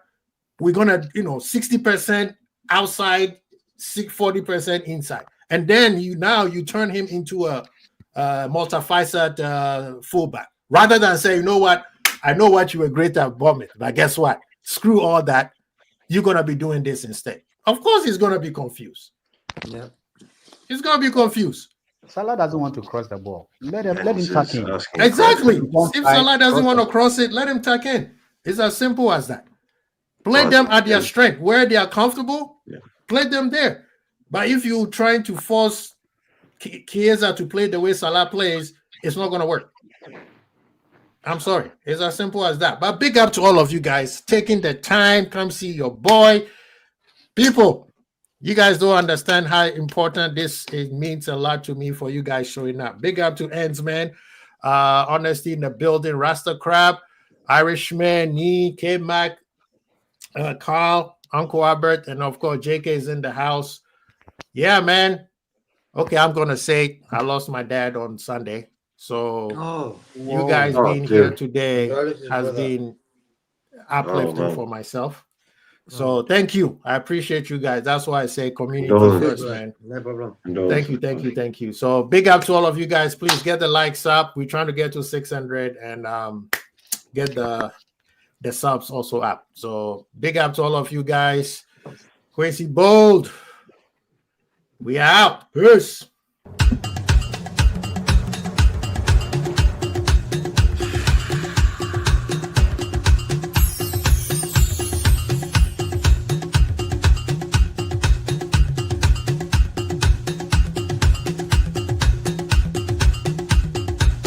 We're going to, 60% outside, 40% inside. And then you turn him into a multifaceted fullback. Rather than say, you know what? I know what you were great at bombing, but guess what? Screw all that. You're going to be doing this instead. Of course, he's going to be confused. Yeah. He's going to be confused. Salah doesn't want to cross the ball. Let him tuck in. Exactly. If Salah doesn't want to cross it, let him tuck in. It's as simple as that. Play them at their strength. Where they are comfortable, play them there. But if you're trying to force Chiesa to play the way Salah plays, it's not going to work. I'm sorry. It's as simple as that. But big up to all of you guys taking the time. Come see your boy. People, you guys don't understand how important it means a lot to me for you guys showing up. Big up to Ends, man. Honesty in the building. Rasta Crab, Irishman, Nee, K-Mac, Carl, Uncle Albert, and of course, JK is in the house. Yeah, man. Okay, I'm going to say I lost my dad on Sunday. So you guys being here today has been uplifting for myself. So thank you. I appreciate you guys. That's why I say community first, man. No problem. Thank you. So big up to all of you guys. Please get the likes up. We're trying to get to 600 and get the subs also up. So big up to all of you guys. Quincy Bold. We out. Peace.